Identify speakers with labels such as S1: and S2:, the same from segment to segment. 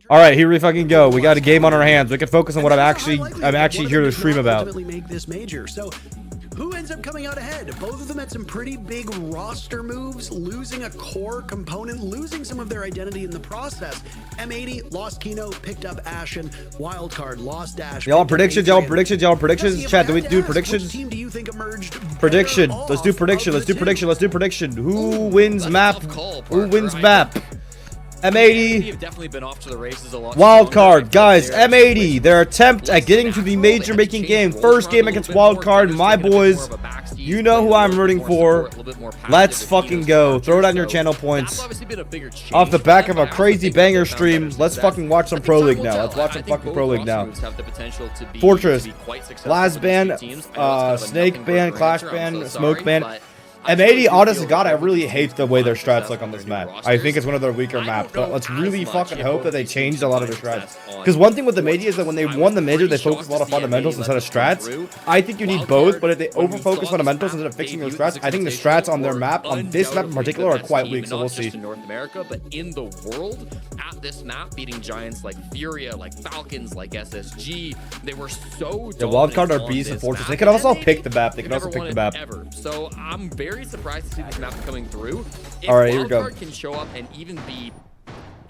S1: All right, here we fucking go. We got a game on our hands. We can focus on what I'm actually here to stream about.
S2: Make this major. So, who ends up coming out ahead? Both of them had some pretty big roster moves, losing a core component, losing some of their identity in the process. M80 lost Kino, picked up Ashen. WildCard lost Dash.
S1: Y'all predictions, y'all predictions, y'all predictions. Chat, do we do predictions?
S2: Which team do you think emerged?
S1: Prediction. Let's do prediction. Let's do prediction. Let's do prediction. Who wins map? Who wins map? M80.
S3: Definitely been off to the races a lot.
S1: WildCard, guys. M80. Their attempt at getting to the major making game. First game against WildCard. My boys. You know who I'm rooting for. Let's fucking go. Throw it on your channel points. Off the back of a crazy banger stream. Let's fucking watch some Pro League now. Let's watch some fucking Pro League now. Fortress. Last ban. Snake ban. Clash ban. Smoke ban. M80, honest to God, I really hate the way their strats look on this map. I think it's one of their weaker maps, but let's really fucking hope that they changed a lot of their strats. Because one thing with the Media is that when they won the major, they focused a lot of fundamentals instead of strats. I think you need both, but if they over-focus fundamentals instead of fixing your strats, I think the strats on their map, on this map in particular, are quite weak, so we'll see.
S3: In North America, but in the world, at this map, beating giants like Furia, like Falcons, like SSG, they were so
S1: Yeah, WildCard are beasts and Fortress. They could also pick the map. They could also pick the map.
S3: So I'm very surprised to see this map coming through. If
S1: all right, here we go.
S3: WildCard can show up and even be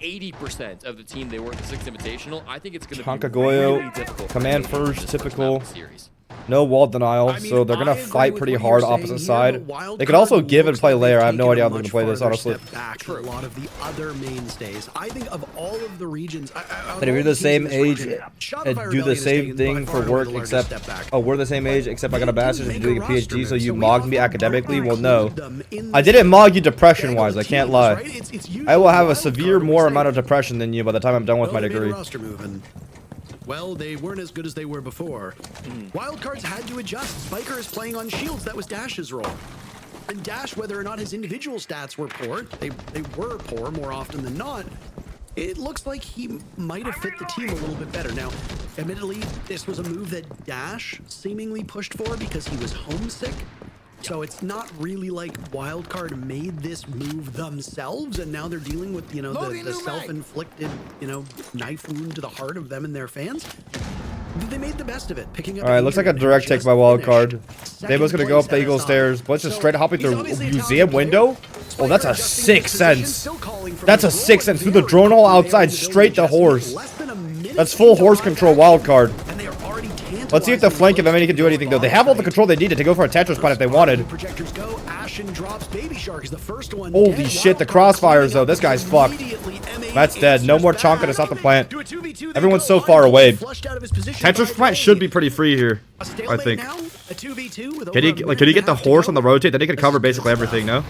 S3: 80% of the team they were at the 6th Invitational, I think it's going to be really difficult.
S1: Command first, typical. No wall denial, so they're gonna fight pretty hard opposite side. They could also give and play layer. I have no idea how they're gonna play this, honestly.
S2: A lot of the other mainstays. I think of all of the regions.
S1: But if you're the same age and do the same thing for work, except we're the same age, except I got a master's and doing a PhD, so you mogged me academically. Well, no, I didn't mog you depression-wise. I can't lie. I will have a severe more amount of depression than you by the time I'm done with my degree.
S2: Well, they weren't as good as they were before. WildCards had to adjust. Spiker is playing on shields. That was Dash's role. And Dash, whether or not his individual stats were poor, they were poor more often than not. It looks like he might have fit the team a little bit better. Now, admittedly, this was a move that Dash seemingly pushed for because he was homesick. So it's not really like WildCard made this move themselves, and now they're dealing with, you know, the self-inflicted, you know, knife wound to the heart of them and their fans. They made the best of it, picking up.
S1: All right, looks like a direct take by WildCard. Dabo's gonna go up the Eagle stairs. Let's just straight hopping through museum window. Oh, that's a 6th sense. That's a 6th sense through the drone hole outside, straight to horse. That's full horse control, WildCard. Let's see if the flank of M80 can do anything, though. They have all the control they needed to go for a Tetris spot if they wanted. Holy shit, the crossfires, though. This guy's fucked. That's dead. No more Chonka to stop the plant. Everyone's so far away. Tetris plant should be pretty free here, I think. Could he get the horse on the rotate? Then he could cover basically everything, no?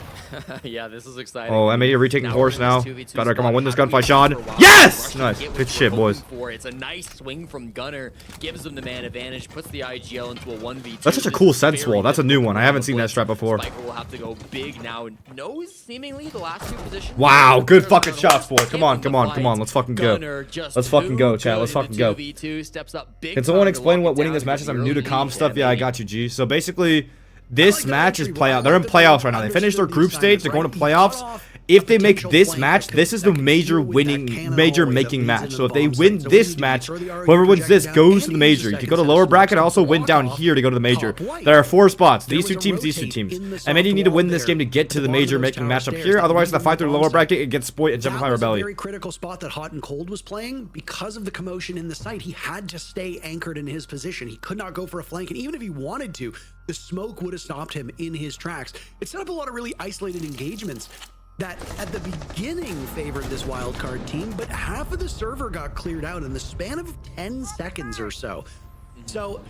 S3: Yeah, this is exciting.
S1: Oh, M80 retaking horse now. Gotta come on, win this gunfight, Sean. Yes! Nice. Good shit, boys.
S3: It's a nice swing from Gunnar. Gives him the man advantage. Puts the IGL into a 1v2.
S1: That's such a cool sense wall. That's a new one. I haven't seen that strat before.
S3: Spiker will have to go big now. Knows seemingly the last 2 positions.
S1: Wow, good fucking shots, boys. Come on, come on, come on. Let's fucking go. Let's fucking go, chat. Let's fucking go. Can someone explain what winning this match is? I'm new to comp stuff. Yeah, I got you, G. So basically, this match is playoff. They're in playoffs right now. They finished their group stage. They're going to playoffs. If they make this match, this is the major making match. So if they win this match, whoever wins this goes to the major. You can go to lower bracket and also win down here to go to the major. There are 4 spots. These two teams, these 2 teams. And maybe you need to win this game to get to the major making match up here. Otherwise, the fight through the lower bracket, it gets Spoit and Gemify Rebellion.
S2: Very critical spot that Hot and Cold was playing. Because of the commotion in the site, he had to stay anchored in his position. He could not go for a flank, and even if he wanted to, the smoke would have stopped him in his tracks. It set up a lot of really isolated engagements that at the beginning favored this WildCard team, but half of the server got cleared out in the span of 10 seconds or so. So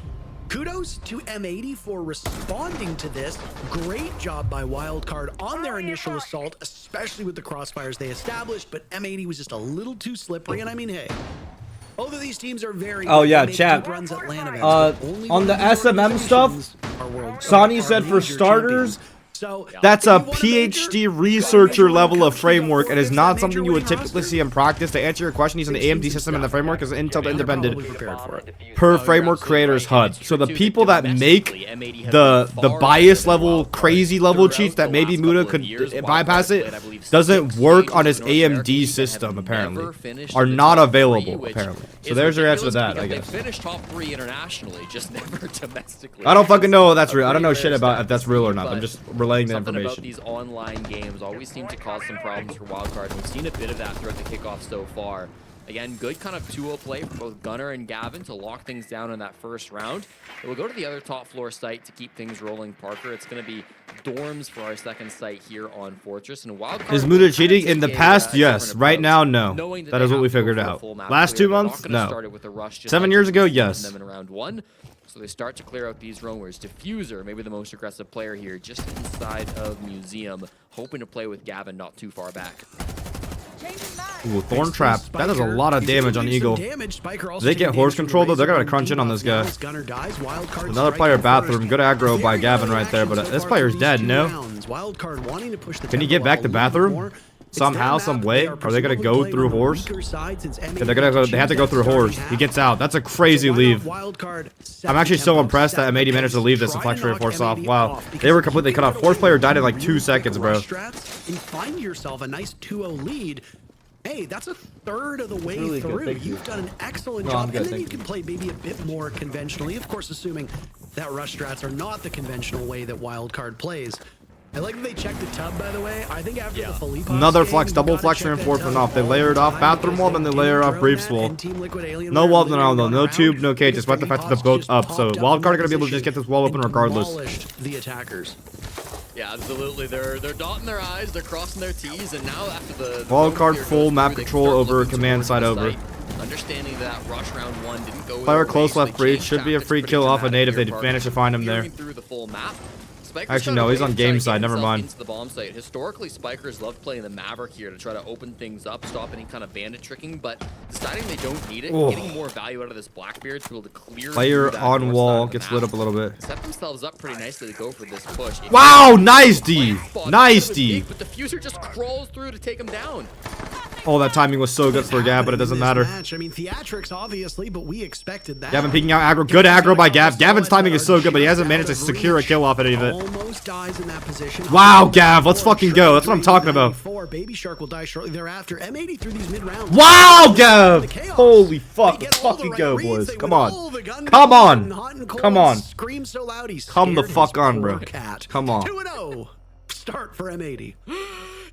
S2: kudos to M80 for responding to this. Great job by WildCard on their initial assault, especially with the crossfires they established, but M80 was just a little too slippery, and I mean, hey, both of these teams are very
S1: oh yeah, chat. On the SMM stuff, Sonny said for starters,
S2: So
S1: That's
S2: if
S1: a
S2: you want major,
S1: PhD
S2: go
S1: researcher
S2: major
S1: level
S2: one,
S1: of
S2: coach,
S1: framework. It is
S2: fix
S1: not
S2: that
S1: something you
S2: major
S1: would
S2: win
S1: typically
S2: roster.
S1: see in practice. To answer your question, using the AMD system and the framework is Intel
S2: They're
S1: independent
S2: probably prepared for it.
S1: per
S3: No, you're
S1: framework
S3: absolutely
S1: creators
S3: right. And
S1: HUD.
S3: it's
S1: So
S3: true,
S1: the
S3: too,
S1: people that
S3: domestically,
S1: make
S3: M80 have
S1: the
S3: been far
S1: bias
S3: better than
S1: level,
S3: WildCard
S1: crazy level
S3: throughout
S1: cheats that
S3: the
S1: maybe
S3: last
S1: Muda
S3: couple of
S1: could
S3: years.
S1: bypass
S3: WildCard
S1: it
S3: played, I believe,
S1: doesn't
S3: 6
S1: work on his
S3: stages in North
S1: AMD
S3: America League and have
S1: system
S3: never
S1: apparently,
S3: finished
S1: are
S3: in the
S1: not
S3: top
S1: available
S3: 3, which
S1: apparently. So
S3: is
S1: there's your answer to
S3: ridiculous
S1: that, I
S3: because
S1: guess.
S3: They finished top 3 internationally, just never domestically.
S1: I don't fucking know if that's
S3: A
S1: real. I don't know
S3: pretty
S1: shit
S3: rare
S1: about
S3: stat
S1: if that's
S3: to
S1: real or
S3: see,
S1: not. I'm
S3: but
S1: just relaying the
S3: something about
S1: information.
S3: these online games always seem to cause some problems for WildCard. We've seen a bit of that throughout the kickoff so far. Again, good kind of 2-0 play for both Gunnar and Gavin to lock things down in that first round. We'll go to the other top floor site to keep things rolling, Parker. It's going to be dorms for our second site here on Fortress. And WildCard
S1: Is Muda cheating? In the past, yes. Right now, no. That is what we figured out. Last 2 months, no. 7 years ago, yes.
S3: Them in round 1. So they start to clear out these roamers. Diffuser, maybe the most aggressive player here, just inside of Museum, hoping to play with Gavin not too far back.
S1: Ooh, Thorn Trap. That does a lot of damage on Eagle. Do they get horse control though? They're gonna crunch in on this guy. Another player bathroom. Good aggro by Gavin right there, but this player's dead, no? Can he get back to bathroom? Somehow, some way? Are they gonna go through horse? Yeah, they're gonna go. They have to go through horse. He gets out. That's a crazy leave. I'm actually so impressed that M80 managed to leave this and flex rate force off. Wow, they were completely cut off. Horse player died in like 2 seconds, bro.
S2: And find yourself a nice 2-0 lead. Hey, that's a third of the way
S1: Really good,
S2: through.
S1: thank you.
S2: You've done an excellent
S1: No,
S2: job.
S1: I'm good,
S2: And then
S1: thank
S2: you can play maybe a bit more conventionally. Of course, assuming that rush strats are not the conventional way that WildCard plays. I like that they checked the tub, by the way. I think after the Felipe
S1: Another
S2: game,
S1: flex,
S2: you
S1: double
S2: gotta
S1: flex
S2: check that
S1: reinforcement
S2: tub
S1: off. They
S2: all
S1: layered
S2: the
S1: off
S2: time
S1: bathroom
S2: because
S1: wall, then they layer off brief
S2: Drone
S1: wall.
S2: and Team Liquid Alien
S1: No
S2: are
S1: wall,
S2: literally
S1: no, no
S2: run
S1: tube,
S2: around
S1: no cage.
S2: because
S1: Despite the fact that they're both
S2: just
S1: up, so
S2: popped up
S1: WildCard
S2: in
S1: are gonna be able to
S2: position
S1: just get this wall open
S2: and
S1: regardless.
S2: demolished the attackers.
S3: Yeah, absolutely. They're dotting their I's, they're crossing their T's, and now after the
S1: WildCard
S3: clear
S1: full
S3: goes
S1: map
S3: through, they
S1: control
S3: start
S1: over
S3: looking
S1: command
S3: towards
S1: side
S3: the
S1: over.
S3: site, understanding that rush round 1 didn't go
S1: Player
S3: their way,
S1: close
S3: so
S1: left
S3: they
S1: breach.
S3: changed
S1: Should be a
S3: tactics
S1: free
S3: pretty
S1: kill off a
S3: dramatic
S1: nade if
S3: here,
S1: they
S3: Parker.
S1: manage to find him there.
S3: Peering through the full map. Spiker's
S1: Actually,
S3: found
S1: no,
S3: a
S1: he's
S3: way
S1: on
S3: to try to
S1: game
S3: get
S1: side, never
S3: himself
S1: mind.
S3: into the bomb site. Historically, Spikers love playing the Maverick here to try to open things up, stop any kind of bandit tricking, but deciding they don't need it,
S1: Oh.
S3: getting more value out of this Blackbeard to be able to clear
S1: Player
S3: through that
S1: on
S3: north
S1: wall
S3: side of the
S1: gets
S3: map.
S1: lit up a little bit.
S3: Set themselves up pretty nicely to go for this push. If
S1: Wow, nice D. Nice D.
S3: But Diffuser just crawls through to take him down.
S1: Oh, that timing was so good for Gav, but it doesn't matter.
S2: Match. I mean, theatrics, obviously, but we expected that.
S1: Gavin peeking out aggro. Good aggro by Gav. Gavin's timing is so good, but he hasn't managed to secure a kill off any of it.
S2: Almost dies in that position.
S1: Wow, Gav, let's fucking go. That's what I'm talking about.
S2: Baby Shark will die shortly thereafter. M80 through these mid rounds.
S1: Wow, Gav! Holy fuck. Let's fucking go, boys. Come on. Come on. Come on.
S2: Scream so loud he's
S1: Come the
S2: scared
S1: fuck
S2: his
S1: on, bro.
S2: poor cat.
S1: Come on.
S2: 2-0. Start for M80.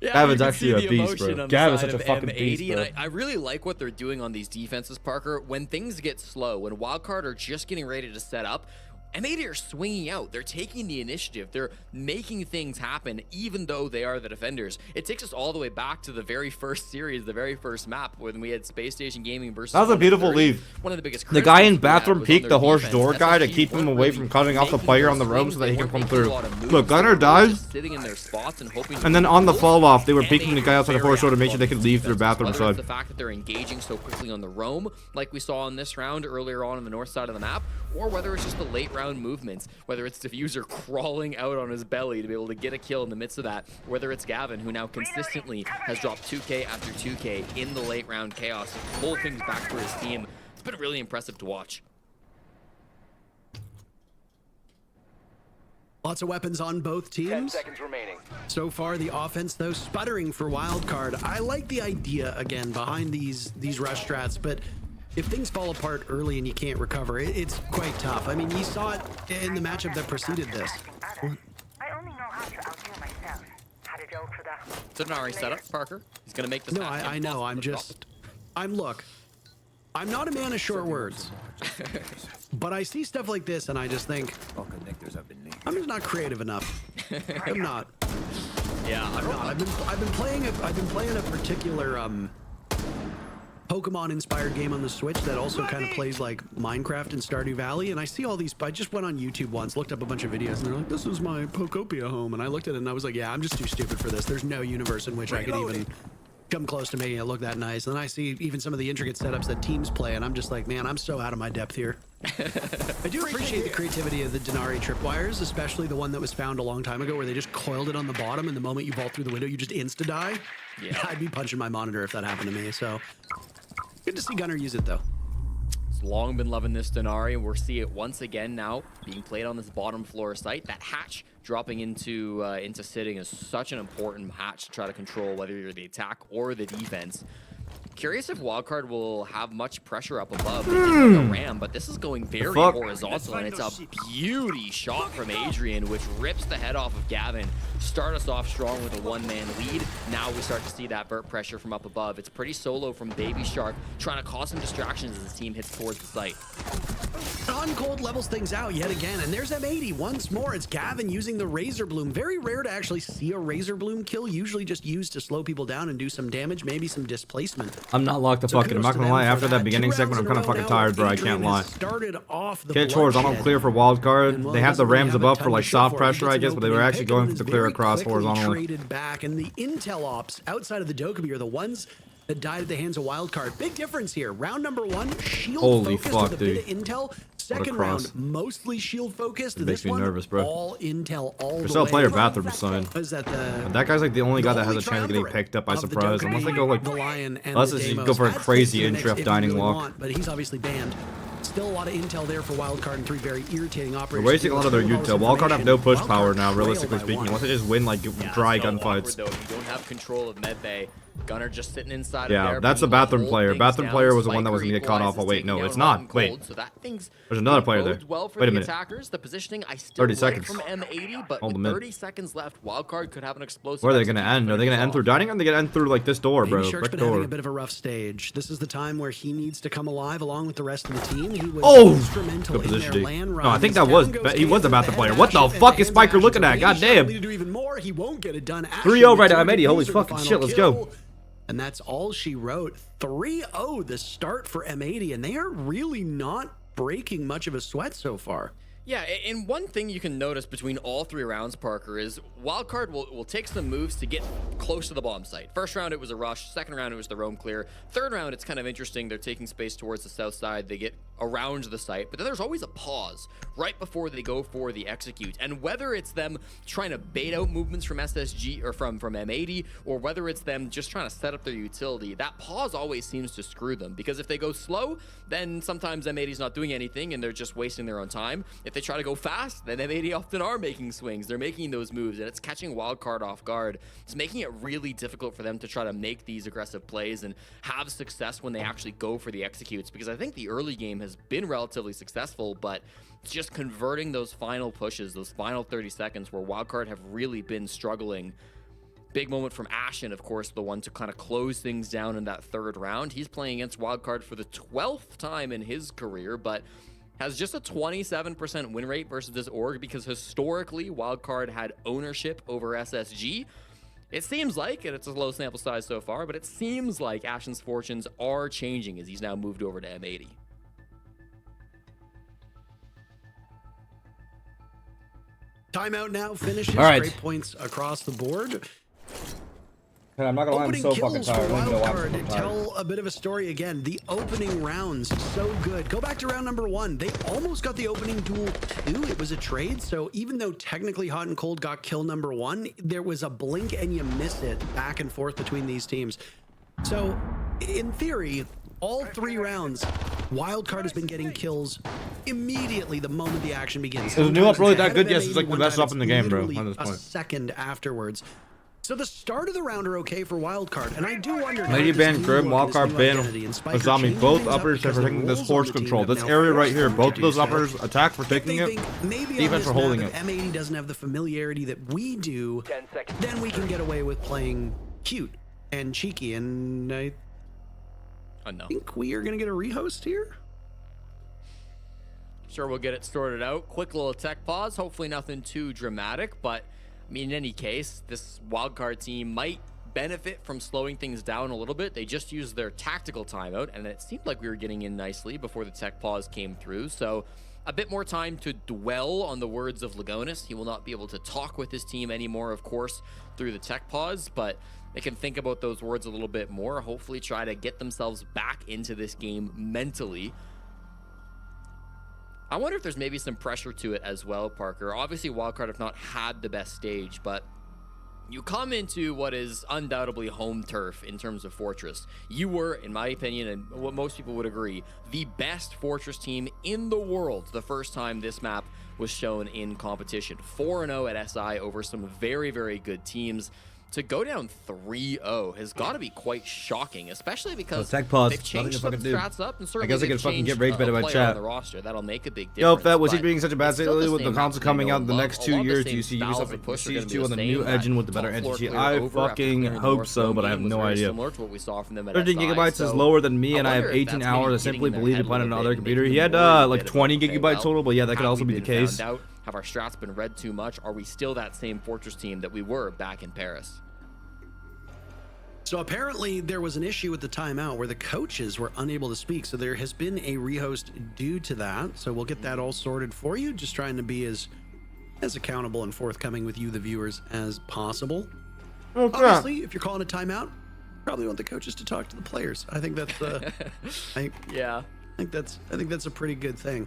S3: Yeah,
S1: Gavin's
S3: you can
S1: actually
S3: see
S1: a
S3: the
S1: beast, bro.
S3: emotion on the
S1: Gavin's
S3: side
S1: such a
S3: of
S1: fucking
S3: M80,
S1: beast, bro.
S3: and I really like what they're doing on these defenses, Parker. When things get slow, when WildCard are just getting ready to set up, M80 are swinging out. They're taking the initiative. They're making things happen, even though they are the defenders. It takes us all the way back to the very first series, the very first map, when we had Space Station Gaming versus.
S1: That was a beautiful
S3: 130.
S1: leave.
S3: One of the biggest.
S1: The guy in
S3: criticisms we had
S1: bathroom
S3: was on
S1: peeked
S3: their
S1: the horse
S3: defense.
S1: door guy to
S3: SSG
S1: keep him
S3: weren't
S1: away
S3: really
S1: from cutting off the
S3: making
S1: player
S3: those
S1: on the roam
S3: swings.
S1: so that
S3: They
S1: he can
S3: weren't
S1: come
S3: making a
S1: through.
S3: lot of moves.
S1: Look, Gunnar
S3: They were just
S1: dies.
S3: sitting in their spots and hoping.
S1: And then on the fall off, they were
S3: And
S1: peeking the guy outside the
S3: very
S1: horse door to make sure
S3: active
S1: they
S3: on
S1: could
S3: these
S1: leave through
S3: defenses.
S1: bathroom
S3: Whether it's
S1: side.
S3: the fact that they're engaging so quickly on the roam, like we saw in this round earlier on the north side of the map, or whether it's just the late round movements, whether it's Diffuser crawling out on his belly to be able to get a kill in the midst of that, whether it's Gavin, who now consistently has dropped 2K after 2K in the late round chaos to pull things back for his team. It's been really impressive to watch.
S2: Lots of weapons on both teams.
S4: 10 seconds remaining.
S2: So far, the offense, though, sputtering for WildCard. I like the idea, again, behind these rush strats, but if things fall apart early and you can't recover, it's quite tough. I mean, you saw it in the matchup that preceded this.
S5: I only know how to outdo myself. How to go for the...
S3: It's an already set up, Parker. He's going to make this
S2: No,
S3: happen.
S2: I know. Look, I'm not a man of short words, but I see stuff like this and I just think, I'm just not creative enough. I'm not.
S3: Yeah,
S2: I'm not. I've been playing a particular Pokemon-inspired game on the Switch that also kind of plays like Minecraft and Stardew Valley, and I see all these. I just went on YouTube once, looked up a bunch of videos, and they're like, "This is my Pokopia home," and I looked at it and I was like, "Yeah, I'm just too stupid for this. There's no universe in which I could even come close to making it look that nice. And then I see even some of the intricate setups that teams play, and I'm just like, man, I'm so out of my depth here. I do appreciate the creativity of the Denari tripwires, especially the one that was found a long time ago where they just coiled it on the bottom, and the moment you vault through the window, you just insta-die.
S3: Yeah.
S2: I'd be punching my monitor if that happened to me. So good to see Gunnar use it, though.
S3: Long been loving this Denari, and we'll see it once again now being played on this bottom floor site. That hatch dropping into sitting is such an important hatch to try to control, whether you're the attack or the defense. Curious if WildCard will have much pressure up above the ram, but this is going very horizontal, and it's a beauty shot from Adrian, which rips the head off of Gavin. Start us off strong with a one-man lead. Now we start to see that burp pressure from up above. It's pretty solo from Baby Shark, trying to cause some distractions as his team hits towards the site.
S2: Uncold levels things out yet again, and there's M80 once more. It's Gavin using the Razor Bloom. Very rare to actually see a Razor Bloom kill, usually just used to slow people down and do some damage, maybe some displacement.
S1: I'm not locked the fucking. I'm not gonna lie. After that beginning segment, I'm kind of fucking tired, bro. I can't lie. Okay, chores. I'm on clear for wildcard. They have the Rams above for like soft pressure, I guess, but they were actually going for the clear across horizontally.
S2: Back, and the intel ops outside of the Dokkaebi are the ones that died at the hands of WildCard. Big difference here. Round number 1, shield focused with a bit of intel. Second round, mostly shield focused.
S1: It makes me nervous, bro.
S2: All intel, all the way.
S1: Still player bathroom, son.
S2: That
S1: that guy's like the only guy that has a chance of getting picked up by surprise. Unless they go like, unless you go for a crazy in-drift dining walk.
S2: But he's obviously banned. Still a lot of intel there for WildCard and 3 very irritating operators.
S1: They're wasting a lot of their util. WildCard have no push power now, realistically speaking, unless they just win like dry gunfights.
S3: Though, if you don't have control of medbay, Gunnar just sitting inside.
S1: Yeah, that's the bathroom player. Bathroom player was the one that was gonna get caught off. Oh wait, no, it's not. Wait, there's another player there. Wait a minute.
S3: The positioning, I still
S1: 30 seconds.
S3: From M80, but
S1: Hold
S3: with
S1: them
S3: 30 seconds left, WildCard could have an explosive.
S1: Where are they gonna end? Are they gonna end through dining, or are they gonna end through like this door, bro?
S2: Shark's been
S1: door.
S2: having a bit of a rough stage. This is the time where he needs to come alive along with the rest of the team. He was instrumental in their land run.
S1: No, I think that was he was the bathroom player. What the fuck is Spiker looking at? God damn.
S2: To do even more, he won't get it done.
S1: 3-0 right now, M80. Holy fucking shit, let's go.
S2: And that's all she wrote. 3-0 the start for M80, and they are really not breaking much of a sweat so far.
S3: Yeah, and one thing you can notice between all 3 rounds, Parker, is WildCard will take some moves to get close to the bomb site. First round, it was a rush. Second round, it was the roam clear. Third round, it's kind of interesting. They're taking space towards the south side. They get around the site, but then there's always a pause right before they go for the execute. And whether it's them trying to bait out movements from SSG or from M80, or whether it's them just trying to set up their utility, that pause always seems to screw them, because if they go slow, then sometimes M80's not doing anything and they're just wasting their own time. If they try to go fast, then M80 often are making swings. They're making those moves, and it's catching WildCard off guard. It's making it really difficult for them to try to make these aggressive plays and have success when they actually go for the executes, because I think the early game has been relatively successful, but it's just converting those final pushes, those final 30 seconds where WildCard have really been struggling. Big moment from Ashen, of course, the one to kind of close things down in that third round. He's playing against WildCard for the 12th time in his career, but has just a 27% win rate versus this org, because historically WildCard had ownership over SSG. It seems like, and it's a low sample size so far, but it seems like Ashen's fortunes are changing as he's now moved over to M80.
S2: Timeout now finishes.
S1: All right.
S2: Great points across the board.
S1: I'm not gonna lie, I'm so fucking tired.
S2: WildCard tell a bit of a story again. The opening rounds, so good. Go back to round number 1. They almost got the opening duel 2. It was a trade, so even though technically Hot and Cold got kill number 1, there was a blink and you miss it back and forth between these teams. So, in theory, all 3 rounds, WildCard has been getting kills immediately the moment the action begins.
S1: Is the new up really that good? Yes, it's like the best up in the game, bro.
S2: A second afterwards. So the start of the round are okay for WildCard, and I do wonder.
S1: Lady ban Grim, WildCard ban Azami. Both uppers are taking this horse control. This area right here, both of those uppers attack for taking it. Defense for holding it.
S2: M80 doesn't have the familiarity that we do. Then we can get away with playing cute and cheeky, and I think we are gonna get a rehost here.
S3: Sure, we'll get it sorted out. Quick little tech pause. Hopefully nothing too dramatic, but I mean, in any case, this WildCard team might benefit from slowing things down a little bit. They just used their tactical timeout, and it seemed like we were getting in nicely before the tech pause came through. So a bit more time to dwell on the words of Lagonis. He will not be able to talk with his team anymore, of course, through the tech pause, but they can think about those words a little bit more, hopefully try to get themselves back into this game mentally. I wonder if there's maybe some pressure to it as well, Parker. Obviously, WildCard have not had the best stage, but you come into what is undoubtedly home turf in terms of Fortress. You were, in my opinion, and what most people would agree, the best Fortress team in the world the first time this map was shown in competition. 4-0 at SI over some very, very good teams. To go down 3-0 has got to be quite shocking, especially because
S1: tech pause.
S3: they've changed some strats up, and certainly
S1: I guess I can fucking get rage bait in my
S3: on
S1: chat.
S3: the roster. That'll make a big
S1: Yo,
S3: difference.
S1: Fett, was he
S3: but
S1: being such a bad
S3: it's
S1: state
S3: still
S1: lately with the
S3: same
S1: console
S3: map
S1: coming
S3: we
S1: out
S3: know
S1: in the
S3: and
S1: next
S3: love.
S1: 2
S3: A lot of the
S1: years?
S3: same
S1: Do you see
S3: styles
S1: yourself
S3: of
S1: like
S3: push are gonna be
S1: siege 2 on
S3: the
S1: the new
S3: same.
S1: engine with the better
S3: Top floor
S1: entity?
S3: clear
S1: I
S3: over after
S1: fucking
S3: clearing the
S1: hope
S3: north
S1: so,
S3: zone
S1: but I have
S3: game was
S1: no
S3: very
S1: idea.
S3: similar to what we saw from them at
S1: 13
S3: SI,
S1: gigabytes is
S3: so
S1: lower than me, and I have
S3: wonder if
S1: 18
S3: that's
S1: hours. I
S3: maybe
S1: simply
S3: getting in
S1: believe
S3: their
S1: you
S3: head
S1: plan
S3: a
S1: on
S3: little
S1: another
S3: bit,
S1: computer.
S3: making
S1: He
S3: them
S1: had
S3: worry a
S1: like
S3: bit about,
S1: 20
S3: okay,
S1: gigabytes
S3: well,
S1: total, but yeah, that could
S3: have
S1: also
S3: we
S1: be the
S3: been
S1: case.
S3: found out? Have our strats been read too much? Are we still that same Fortress team that we were back in Paris?
S2: So apparently there was an issue with the timeout where the coaches were unable to speak. So there has been a rehost due to that. So we'll get that all sorted for you. Just trying to be as accountable and forthcoming with you, the viewers, as possible.
S1: Okay.
S2: Obviously, if you're calling a timeout, probably want the coaches to talk to the players. I think that's
S3: Yeah.
S2: I think that's a pretty good thing.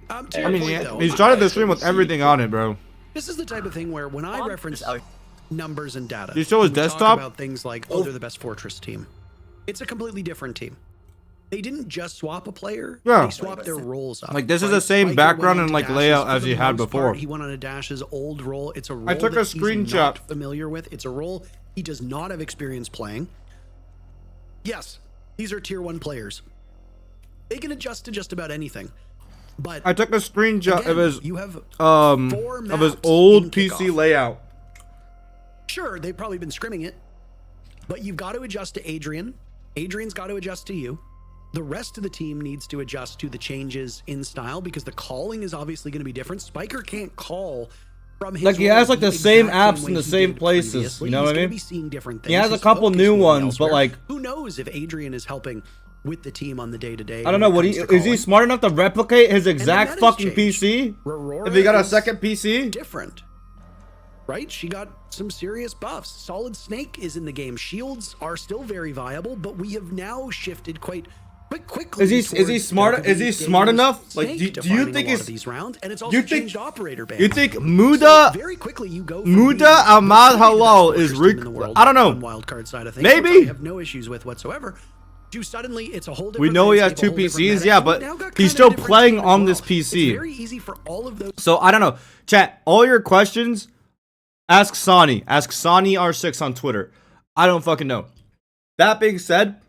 S2: To
S1: I
S2: your
S1: mean,
S2: point, though,
S1: he started the stream with everything on it, bro.
S2: this is the type of thing where when I reference numbers and data,
S1: You show his
S2: we talk
S1: desktop?
S2: about things like, oh, they're the best Fortress team. It's a completely different team. They didn't just swap a player.
S1: Yeah.
S2: They swapped their roles up.
S1: Like, this is the same
S2: Spiker
S1: background
S2: went
S1: and,
S2: into
S1: like,
S2: Dash's
S1: layout
S2: for
S1: as
S2: the
S1: he had
S2: most
S1: before.
S2: part. He went on a Dash's old role. It's a role
S1: took a
S2: that he's
S1: screenshot.
S2: not familiar with. It's a role he does not have experience playing. Yes, these are tier 1 players. They can adjust to just about anything. But
S1: I took a screenshot
S2: again,
S1: of his
S2: you have 4
S1: of his
S2: maps
S1: old
S2: in
S1: PC
S2: Kickoff.
S1: layout.
S2: Sure, they've probably been scrimming it, but you've got to adjust to Adrian. Adrian's got to adjust to you. The rest of the team needs to adjust to the changes in style because the calling is obviously going to be different. Spiker can't call from his
S1: Like, he
S2: role
S1: has, like, the same
S2: exact
S1: apps
S2: way
S1: in the
S2: he
S1: same
S2: did
S1: places,
S2: previously.
S1: you know
S2: He's
S1: what I
S2: gonna
S1: mean?
S2: be seeing different things.
S1: He has a
S2: His
S1: couple
S2: focus
S1: new
S2: will be
S1: ones, but,
S2: elsewhere.
S1: like,
S2: who knows if Adrian is helping with the team on the day-to-day.
S1: I don't know,
S2: when it
S1: is
S2: comes to
S1: he
S2: calling.
S1: smart enough to replicate his exact
S2: meta's
S1: fucking
S2: changed.
S1: PC?
S2: Aurora
S1: If he got a
S2: is
S1: second PC?
S2: different, right? She got some serious buffs. Solid Snake is in the game. Shields are still very viable, but we have now shifted quite quickly.
S1: Is he
S2: towards
S1: smart? Is he
S2: Davis
S1: smart enough?
S2: Snake
S1: Like, do you
S2: defining
S1: think
S2: a lot
S1: he's?
S2: of these rounds, and it's
S1: you
S2: also
S1: think-
S2: changed operator ban.
S1: You think
S2: So
S1: Muda
S2: very quickly you go from being
S1: Muda
S2: the
S1: Ahmad
S2: best
S1: Halal
S2: Fortress
S1: is
S2: team in the world
S1: I don't know.
S2: on WildCard side of things,
S1: Maybe.
S2: which I have no issues with whatsoever. To suddenly it's a whole different
S1: We know he has
S2: landscape, a
S1: 2
S2: whole different
S1: PCs,
S2: meta,
S1: yeah,
S2: and we've
S1: but
S2: now got
S1: he's
S2: kind of
S1: still
S2: a different
S1: playing
S2: team as
S1: on
S2: well.
S1: this PC.
S2: It's very easy for all of those.
S1: So I don't know. Chat, all your questions, ask Sani. Ask Sani R6 on Twitter. I don't fucking know. That being said,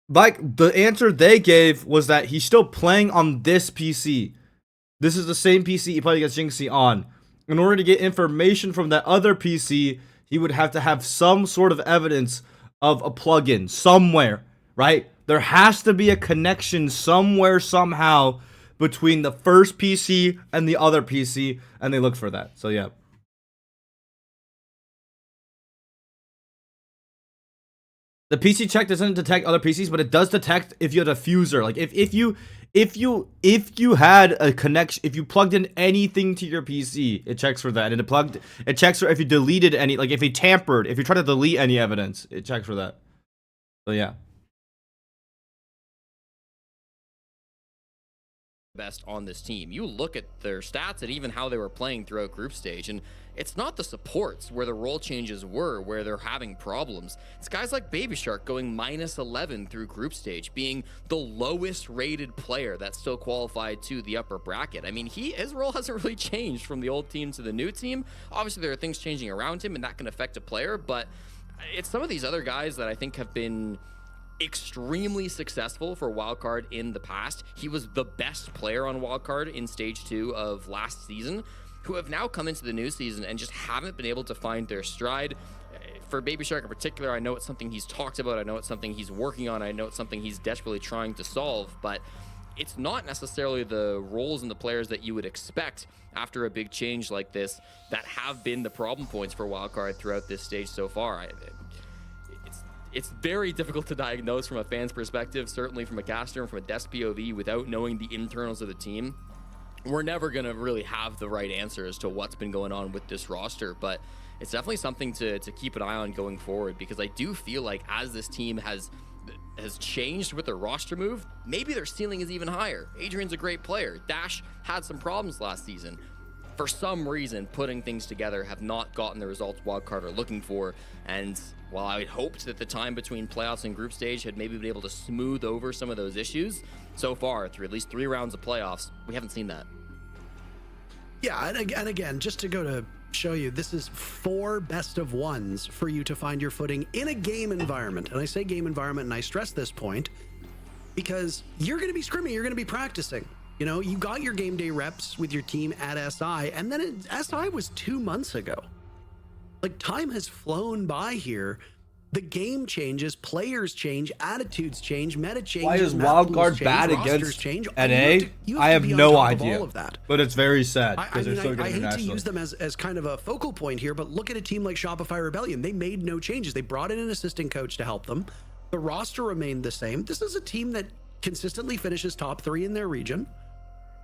S1: like, the answer they gave was that he's still playing on this PC. This is the same PC he played against Jinxie on. In order to get information from that other PC, he would have to have some sort of evidence of a plugin somewhere, right? There has to be a connection somewhere, somehow, between the first PC and the other PC, and they look for that. So, yeah. The PC check doesn't detect other PCs, but it does detect if you had a fuser. Like, if you had a connection, if you plugged in anything to your PC, it checks for that. And it checks for if you deleted any, like if you tampered, if you try to delete any evidence, it checks for that. So yeah.
S3: Best on this team. You look at their stats and even how they were playing throughout group stage, and it's not the supports where the role changes were where they're having problems. It's guys like Baby Shark going -11 through group stage, being the lowest rated player that still qualified to the upper bracket. I mean, his role hasn't really changed from the old team to the new team. Obviously there are things changing around him and that can affect a player, but it's some of these other guys that I think have been extremely successful for WildCard in the past. He was the best player on WildCard in stage 2 of last season, who have now come into the new season and just haven't been able to find their stride. For Baby Shark in particular, I know it's something he's talked about, I know it's something he's working on, I know it's something he's desperately trying to solve, but it's not necessarily the roles and the players that you would expect after a big change like this that have been the problem points for WildCard throughout this stage so far. It's very difficult to diagnose from a fan's perspective, certainly from a caster and from a desk POV, without knowing the internals of the team. we're never going to really have the right answer as to what's been going on with this roster, but it's definitely something to keep an eye on going forward, because I do feel like as this team has changed with their roster move, maybe their ceiling is even higher. Adrian's a great player. Dash had some problems last season. For some reason, putting things together have not gotten the results WildCard are looking for, and while I had hoped that the time between playoffs and group stage had maybe been able to smooth over some of those issues, so far, through at least 3 rounds of playoffs, we haven't seen that.
S2: Yeah, and again, just to go to show you, this is 4 best of ones for you to find your footing in a game environment. And I say game environment, and I stress this point because you're going to be scrimming, you're going to be practicing. You know, you got your game day reps with your team at SI, and then SI was 2 months ago. Like, time has flown by here. The game changes, players change, attitudes change, meta changes.
S1: Why is WildCard bad against NA? I have no idea.
S2: Of that.
S1: But it's very sad because they're so good
S2: I hate to
S1: internationally.
S2: use them as kind of a focal point here, but look at a team like Shopify Rebellion. They made no changes. They brought in an assistant coach to help them. The roster remained the same. This is a team that consistently finishes top 3 in their region,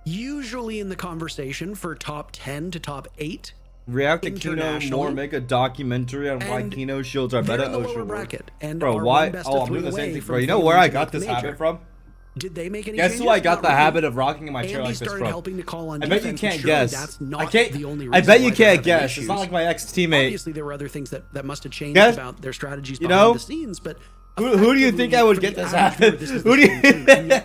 S2: usually in the conversation for top 10 to top 8.
S1: React to Kino more, make a documentary on why Kino shields are better.
S2: Bracket, and
S1: bro, why? Oh, I'm doing the same thing, bro. You know where I got this habit from?
S2: Did they make any
S1: Guess
S2: changes?
S1: who I got the habit of rocking in my chair like this from? I bet you can't guess. I bet you can't guess. It's not like my ex-teammate.
S2: Obviously, there were other things that must have changed about their strategies behind the scenes, but
S1: who do you think I would get this habit? Who do you?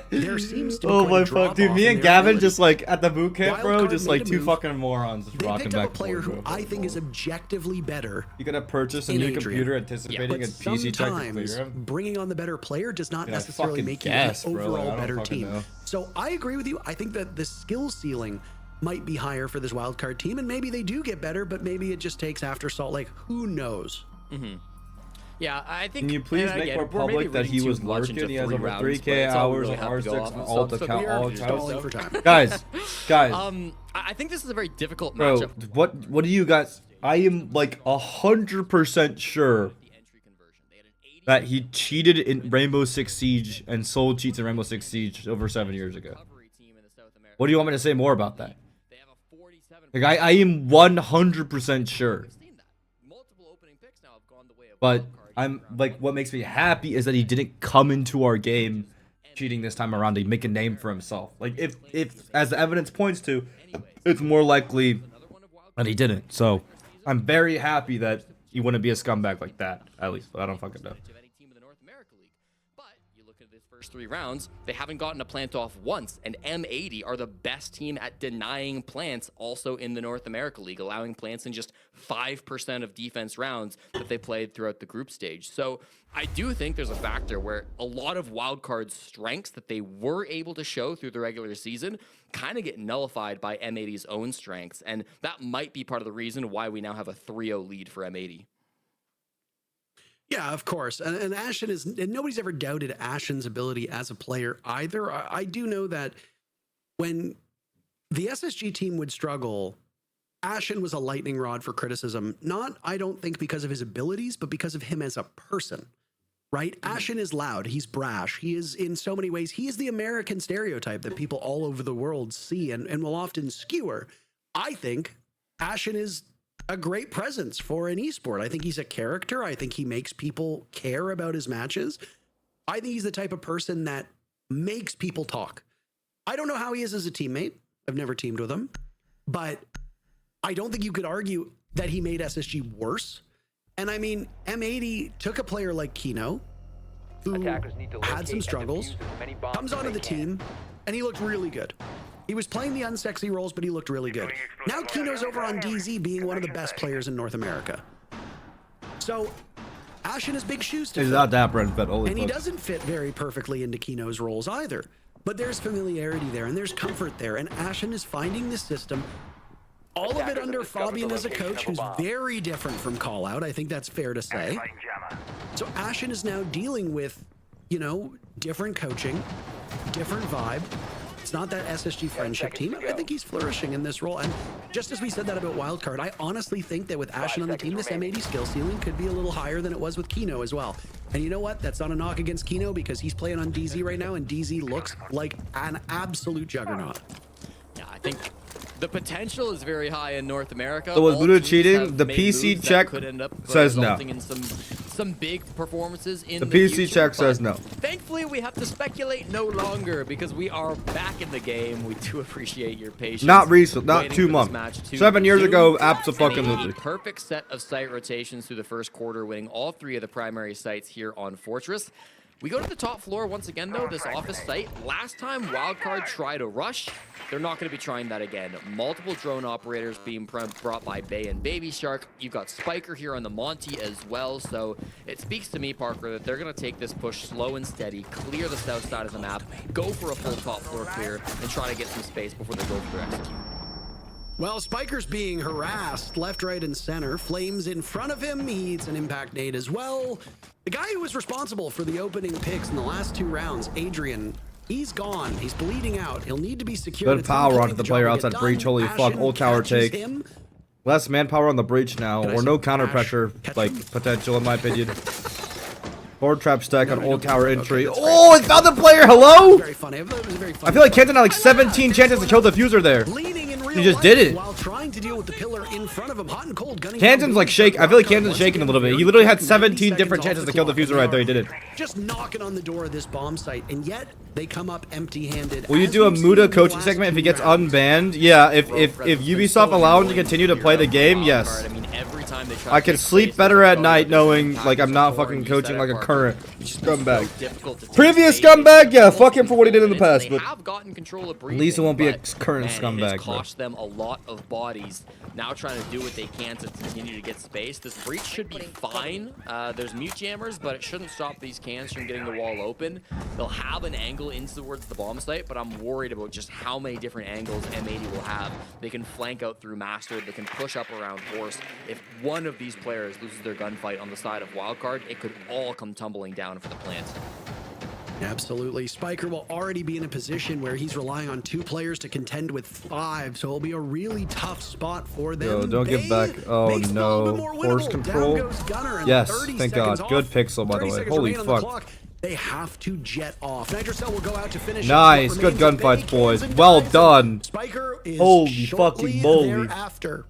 S2: There seems to be
S1: oh my fuck, dude! Me and Gavin just like at the boot camp, bro, just like 2 fucking morons just rocking back.
S2: A player who I think is objectively better.
S1: You gotta purchase a new computer anticipating a PC tech to clear him.
S2: Bringing on the better player does not necessarily make you an overall better team. So I agree with you. I think that the skill ceiling might be higher for this wildcard team, and maybe they do get better, but maybe it just takes after Salt Lake. Who knows?
S3: Yeah, I think.
S1: Can you please make more public that he was lurking? He has over 3K hours of R6 on alt account, all accounts. Guys.
S3: I think this is a very difficult
S1: bro,
S3: matchup.
S1: What do you guys? I am like 100% sure that he cheated in Rainbow Six Siege and sold cheats in Rainbow Six Siege over 7 years ago. What do you want me to say more about that? Like, I am 100% sure. But I'm like, what makes me happy is that he didn't come into our game cheating this time around to make a name for himself. Like, if as the evidence points to, it's more likely that he didn't. So I'm very happy that he wouldn't be a scumbag like that. At least, but I don't fucking know.
S3: First 3 rounds, they haven't gotten a plant off once, and M80 are the best team at denying plants also in the North America League, allowing plants in just 5% of defense rounds that they played throughout the group stage. So I do think there's a factor where a lot of wildcard strengths that they were able to show through the regular season kind of get nullified by M80's own strengths, and that might be part of the reason why we now have a 3-0 lead for M80.
S2: Yeah, of course. And Ashen is, and nobody's ever doubted Ashen's ability as a player either. I do know that when the SSG team would struggle, Ashen was a lightning rod for criticism. Not, I don't think, because of his abilities, but because of him as a person, right? Ashen is loud. He's brash. He is, in so many ways, he is the American stereotype that people all over the world see and will often skewer. I think Ashen is a great presence for an esport. I think he's a character. I think he makes people care about his matches. I think he's the type of person that makes people talk. I don't know how he is as a teammate. I've never teamed with him, but I don't think you could argue that he made SSG worse. And I mean, M80 took a player like Kino, who had some struggles, comes onto the team, and he looked really good. He was playing the unsexy roles, but he looked really good. Now Kino's over on DZ being one of the best players in North America. So Ashen has big shoes to fill.
S1: He's not that Brent Fett,
S2: and he doesn't fit very perfectly into Kino's roles either. But there's familiarity there, and there's comfort there. And Ashen is finding the system, all of it under Fabian as a coach, who's very different from Callout. I think that's fair to say. So Ashen is now dealing with, you know, different coaching, different vibe. It's not that SSG friendship team. I think he's flourishing in this role. And just as we said that about WildCard, I honestly think that with Ashen on the team, this M80 skill ceiling could be a little higher than it was with Kino as well. And you know what? That's not a knock against Kino because he's playing on DZ right now, and DZ looks like an absolute juggernaut.
S3: Yeah, I think the potential is very high in North America.
S1: So was
S3: All
S1: Buddha
S3: teams
S1: cheating?
S3: have
S1: The
S3: made
S1: PC
S3: moves that
S1: check
S3: could end up,
S1: says no.
S3: resulting in some big performances in
S1: The
S3: the
S1: PC
S3: future,
S1: check
S3: but
S1: says no.
S3: Thankfully, we have to speculate no longer because we are back in the game. We do appreciate your patience.
S1: Not recent, not
S3: waiting
S1: 2
S3: for this
S1: months.
S3: match to
S1: 7 years
S3: resume.
S1: ago,
S3: A
S1: absolutely.
S3: perfect set of site rotations through the first quarter, winning all 3 of the primary sites here on Fortress. We go to the top floor once again, though, this office site. Last time WildCard tried a rush, they're not going to be trying that again. Multiple drone operators being brought by Bay and Baby Shark. You've got Spiker here on the Monty as well, so it speaks to me, Parker, that they're going to take this push slow and steady, clear the south side of the map, go for a full top floor clear, and try to get some space before they go for their execute.
S2: Well, Spiker's being harassed left, right, and center. Flames in front of him. He eats an impact nade as well. The guy who was responsible for the opening picks in the last 2 rounds, Adrian, he's gone. He's bleeding out. He'll need to be secured.
S1: Good power onto the player outside breach. Holy fuck. Old tower take. Less manpower on the breach now, or no counter pressure like potential in my opinion. Board trap stack on old tower entry. Oh, it found the player. Hello?
S2: Very funny. It was very funny.
S1: I feel like Kenton had like 17 chances to kill the diffuser there. He just did it.
S2: While trying to deal with the pillar in front of him, hot and cold, gunning
S1: Canton's like shake. I feel like Canton's shaking a little bit. He literally had 17 different chances to kill the diffuser right there. He did it.
S2: Just knocking on the door of this bomb site, and yet they come up empty-handed.
S1: Will you do a Muda coaching segment if he gets unbanned? Yeah, if Ubisoft allow him to continue to play the game, yes. I can sleep better at night knowing like I'm not fucking coaching like a current scumbag. Previous scumbag, yeah, fuck him for what he did in the past, but at least it won't be a current scumbag, bro.
S3: Cost them a lot of bodies. Now trying to do what they can to continue to get space. This breach should be fine. There's mute jammers, but it shouldn't stop these cans from getting the wall open. They'll have an angle in towards the bomb site, but I'm worried about just how many different angles M80 will have. They can flank out through Master. They can push up around Horse. If one of these players loses their gunfight on the side of WildCard, it could all come tumbling down for the plant.
S2: Absolutely. Spiker will already be in a position where he's relying on 2 players to contend with 5, so it'll be a really tough spot for them.
S1: Yo, don't get back. Oh no. Horse control. Yes, thank God. Good pixel, by the way. Holy fuck.
S2: They have to jet off. Nitrocell will go out to finish.
S1: Nice. Good gunfights, boys. Well done.
S2: Spiker is
S1: holy fucking moly.
S2: Thereafter.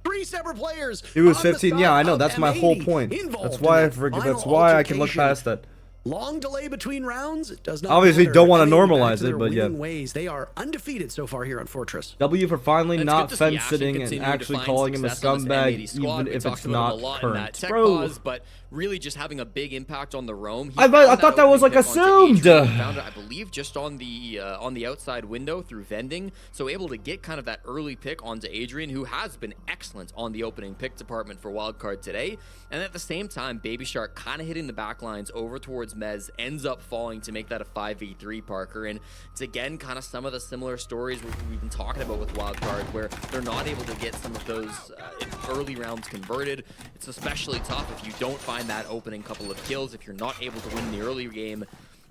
S2: 3 separate players.
S1: He was 15. Yeah, I know. That's my whole point. That's why I forget. That's why I can look past that.
S2: Long delay between rounds, it does not
S1: obviously
S2: matter.
S1: Don't want to normalize it, but yeah.
S2: Ways. They are undefeated so far here on Fortress.
S1: W for finally not fence sitting and actually calling him a scumbag, even if it's not current. Bro.
S3: But really just having a big impact on the roam.
S1: I thought that was like assumed.
S3: Found it, I believe, just on the outside window through vending. So able to get kind of that early pick onto Adrian, who has been excellent on the opening pick department for WildCard today. And at the same time, Baby Shark kind of hitting the back lines over towards Mez, ends up falling to make that a 5v3, Parker. And it's again kind of some of the similar stories we've been talking about with WildCard, where they're not able to get some of those early rounds converted. It's especially tough if you don't find that opening couple of kills, if you're not able to win the early game.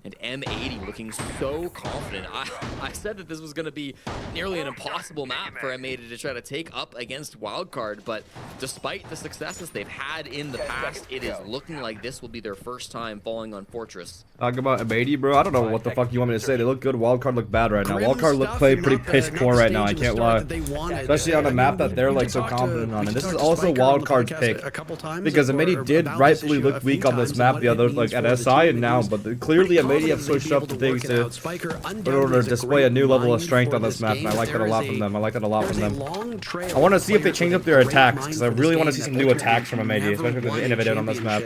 S3: And M80 looking so confident. I said that this was going to be nearly an impossible map for M80 to try to take up against WildCard, but despite the successes they've had in the past, it is looking like this will be their first time falling on Fortress.
S1: Talk about M80, bro. I don't know what the fuck you want me to say. They look good. WildCard look bad right now. WildCard play pretty piss poor right now. I can't lie. Especially on a map that they're like so confident on. And this is also WildCard's pick, because M80 did rightfully look weak on this map the other like at SI and now, but clearly M80 have switched up the things in order to display a new level of strength on this map, and I like that a lot from them. I like that a lot from them. I want to see if they change up their attacks, because I really want to see some new attacks from M80, especially if they're innovative on this map.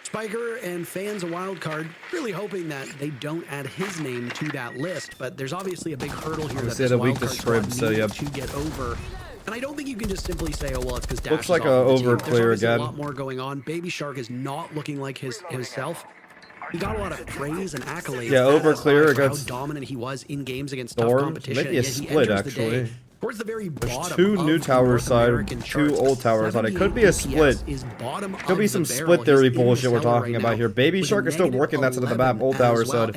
S2: Spiker and fans of WildCard really hoping that they don't add his name to that list, but there's obviously a big hurdle here that this WildCard squad needs to get over. And I don't think you can just simply say, oh, well, it's because Dash
S1: looks like a over clear again.
S2: There's a lot more going on. Baby Shark is not looking like himself. He got a lot of praise and accolades.
S1: Yeah, over clear against
S2: how dominant he was in games against tough competition.
S1: Maybe a split, actually.
S2: Towards the very bottom.
S1: There's 2 new tower side, 2 old tower side. It could be a split. Could be some split theory bullshit we're talking about here. Baby Shark is still working that side of the map, old tower side.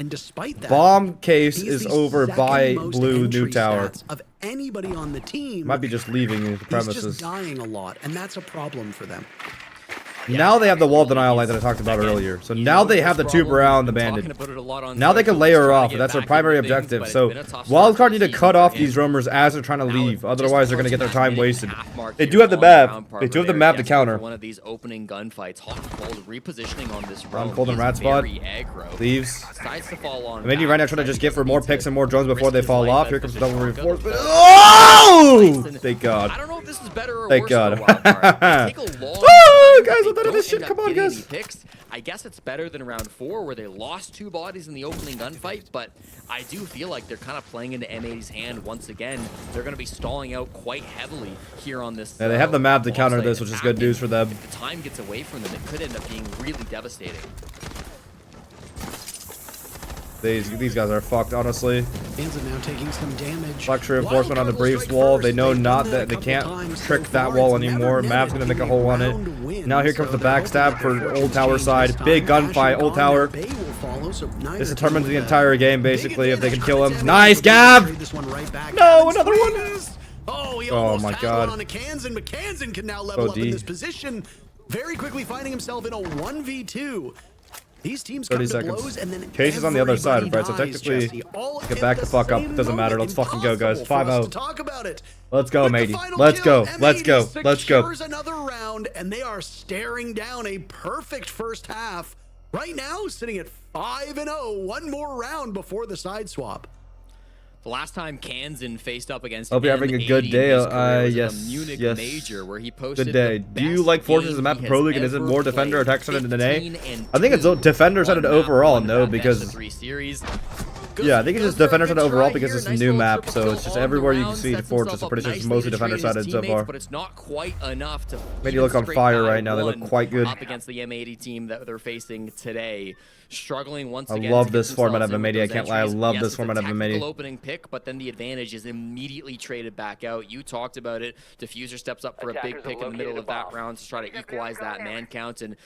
S1: Bomb case is over by blue new tower.
S2: Of anybody on the team,
S1: might be just leaving the premises.
S2: He's just dying a lot, and that's a problem for them.
S1: Now they have the wall denial light that I talked about earlier. So now they have the tube around the bandit. Now they can layer off. That's their primary objective. So Wildcard need to cut off these roamers as they're trying to leave. Otherwise, they're going to get their time wasted. They do have the map. They do have the map to counter.
S3: One of these opening gunfights. Hot Cold repositioning on this
S1: Ron Cold and Rat Spot. Leaves. M80 right now trying to just get for more picks and more drones before they fall off. Here comes the double reinforcement. Oh! Thank God.
S3: I don't know if this is better or
S1: Thank
S3: worse
S1: God.
S3: for Wildcard. Take a long
S1: Woo!
S3: time
S1: Guys,
S3: to
S1: I'm done with this
S3: go
S1: shit.
S3: end
S1: Come
S3: up
S1: on,
S3: getting
S1: guys.
S3: any picks. I guess it's better than round 4 where they lost 2 bodies in the opening gunfight, but I do feel like they're kind of playing into M80's hand once again. They're going to be stalling out quite heavily here on this.
S1: Yeah, they have the map to counter this, which is good news for them.
S3: If the time gets away from them, it could end up being really devastating.
S1: These guys are fucked, honestly.
S2: Fans are now taking some damage.
S1: Flex reinforcement on the Briefs wall. They know not that they can't trick that wall anymore. Mav's gonna make a hole on it. Now here comes the backstab for Old Tower side. Big gunfight, Old Tower. This determines the entire game, basically, if they can kill him. Nice, Gab! No, another one!
S2: Oh
S1: my God.
S2: On McCann can now level up in this position, very quickly finding himself in a 1v2. These teams
S1: 30
S2: come to blows,
S1: seconds.
S2: and then
S1: Case is on the other side, right? So
S2: dies,
S1: technically,
S2: Jesse. All
S1: get
S2: at
S1: back the fuck up.
S2: same
S1: It doesn't matter.
S2: moment.
S1: Let's fucking go, guys.
S2: Impossible for us
S1: 5-0.
S2: to talk about it.
S1: Let's go,
S2: With the
S1: matey.
S2: final
S1: Let's
S2: kill,
S1: go. Let's go.
S2: M80
S1: Let's go.
S2: secures another round, and they are staring down a perfect first half. Right now, sitting at 5-0. One more round before the side swap.
S3: The last time Kansan faced up against
S1: Hope you're having a good
S3: M80
S1: day.
S3: in his career was
S1: Yes,
S3: at a Munich
S1: yes.
S3: major where he posted
S1: Good day.
S3: the
S1: Do you
S3: best
S1: like Fortress as a
S3: game
S1: map
S3: he
S1: in Pro
S3: has
S1: League, and is it
S3: ever
S1: more defender or
S3: played.
S1: attack centered than A?
S3: 15-2
S1: I think it's defender centered
S3: on
S1: overall,
S3: that
S1: no,
S3: best
S1: because
S3: of 3 series.
S1: yeah, I think it's just defender
S3: Good
S1: centered overall
S3: try
S1: because
S3: here.
S1: it's a
S3: Nice
S1: new
S3: little
S1: map,
S3: triple
S1: so
S3: kill
S1: it's just
S3: on the
S1: everywhere you can
S3: round,
S1: see the
S3: sets
S1: Fortress.
S3: himself
S1: I'm
S3: up
S1: pretty sure it's
S3: nicely
S1: mostly
S3: to
S1: defender
S3: trade his
S1: sided so
S3: teammates,
S1: far.
S3: but it's not quite enough to
S1: Maybe
S3: even
S1: look on
S3: scrape
S1: fire
S3: by
S1: right now. They look
S3: one
S1: quite good.
S3: up against the M80 team that they're facing today. Struggling once
S1: I
S3: again.
S1: love
S3: to
S1: this
S3: get
S1: format of
S3: themselves in
S1: M80. I
S3: with
S1: can't
S3: those
S1: lie. I
S3: entries.
S1: love
S3: Yes,
S1: this
S3: it's a
S1: format of
S3: technical
S1: M80.
S3: opening pick, but then the advantage is immediately traded back out. You talked about it. Diffuser steps up for a big pick in the middle of that round to try to equalize that man count. And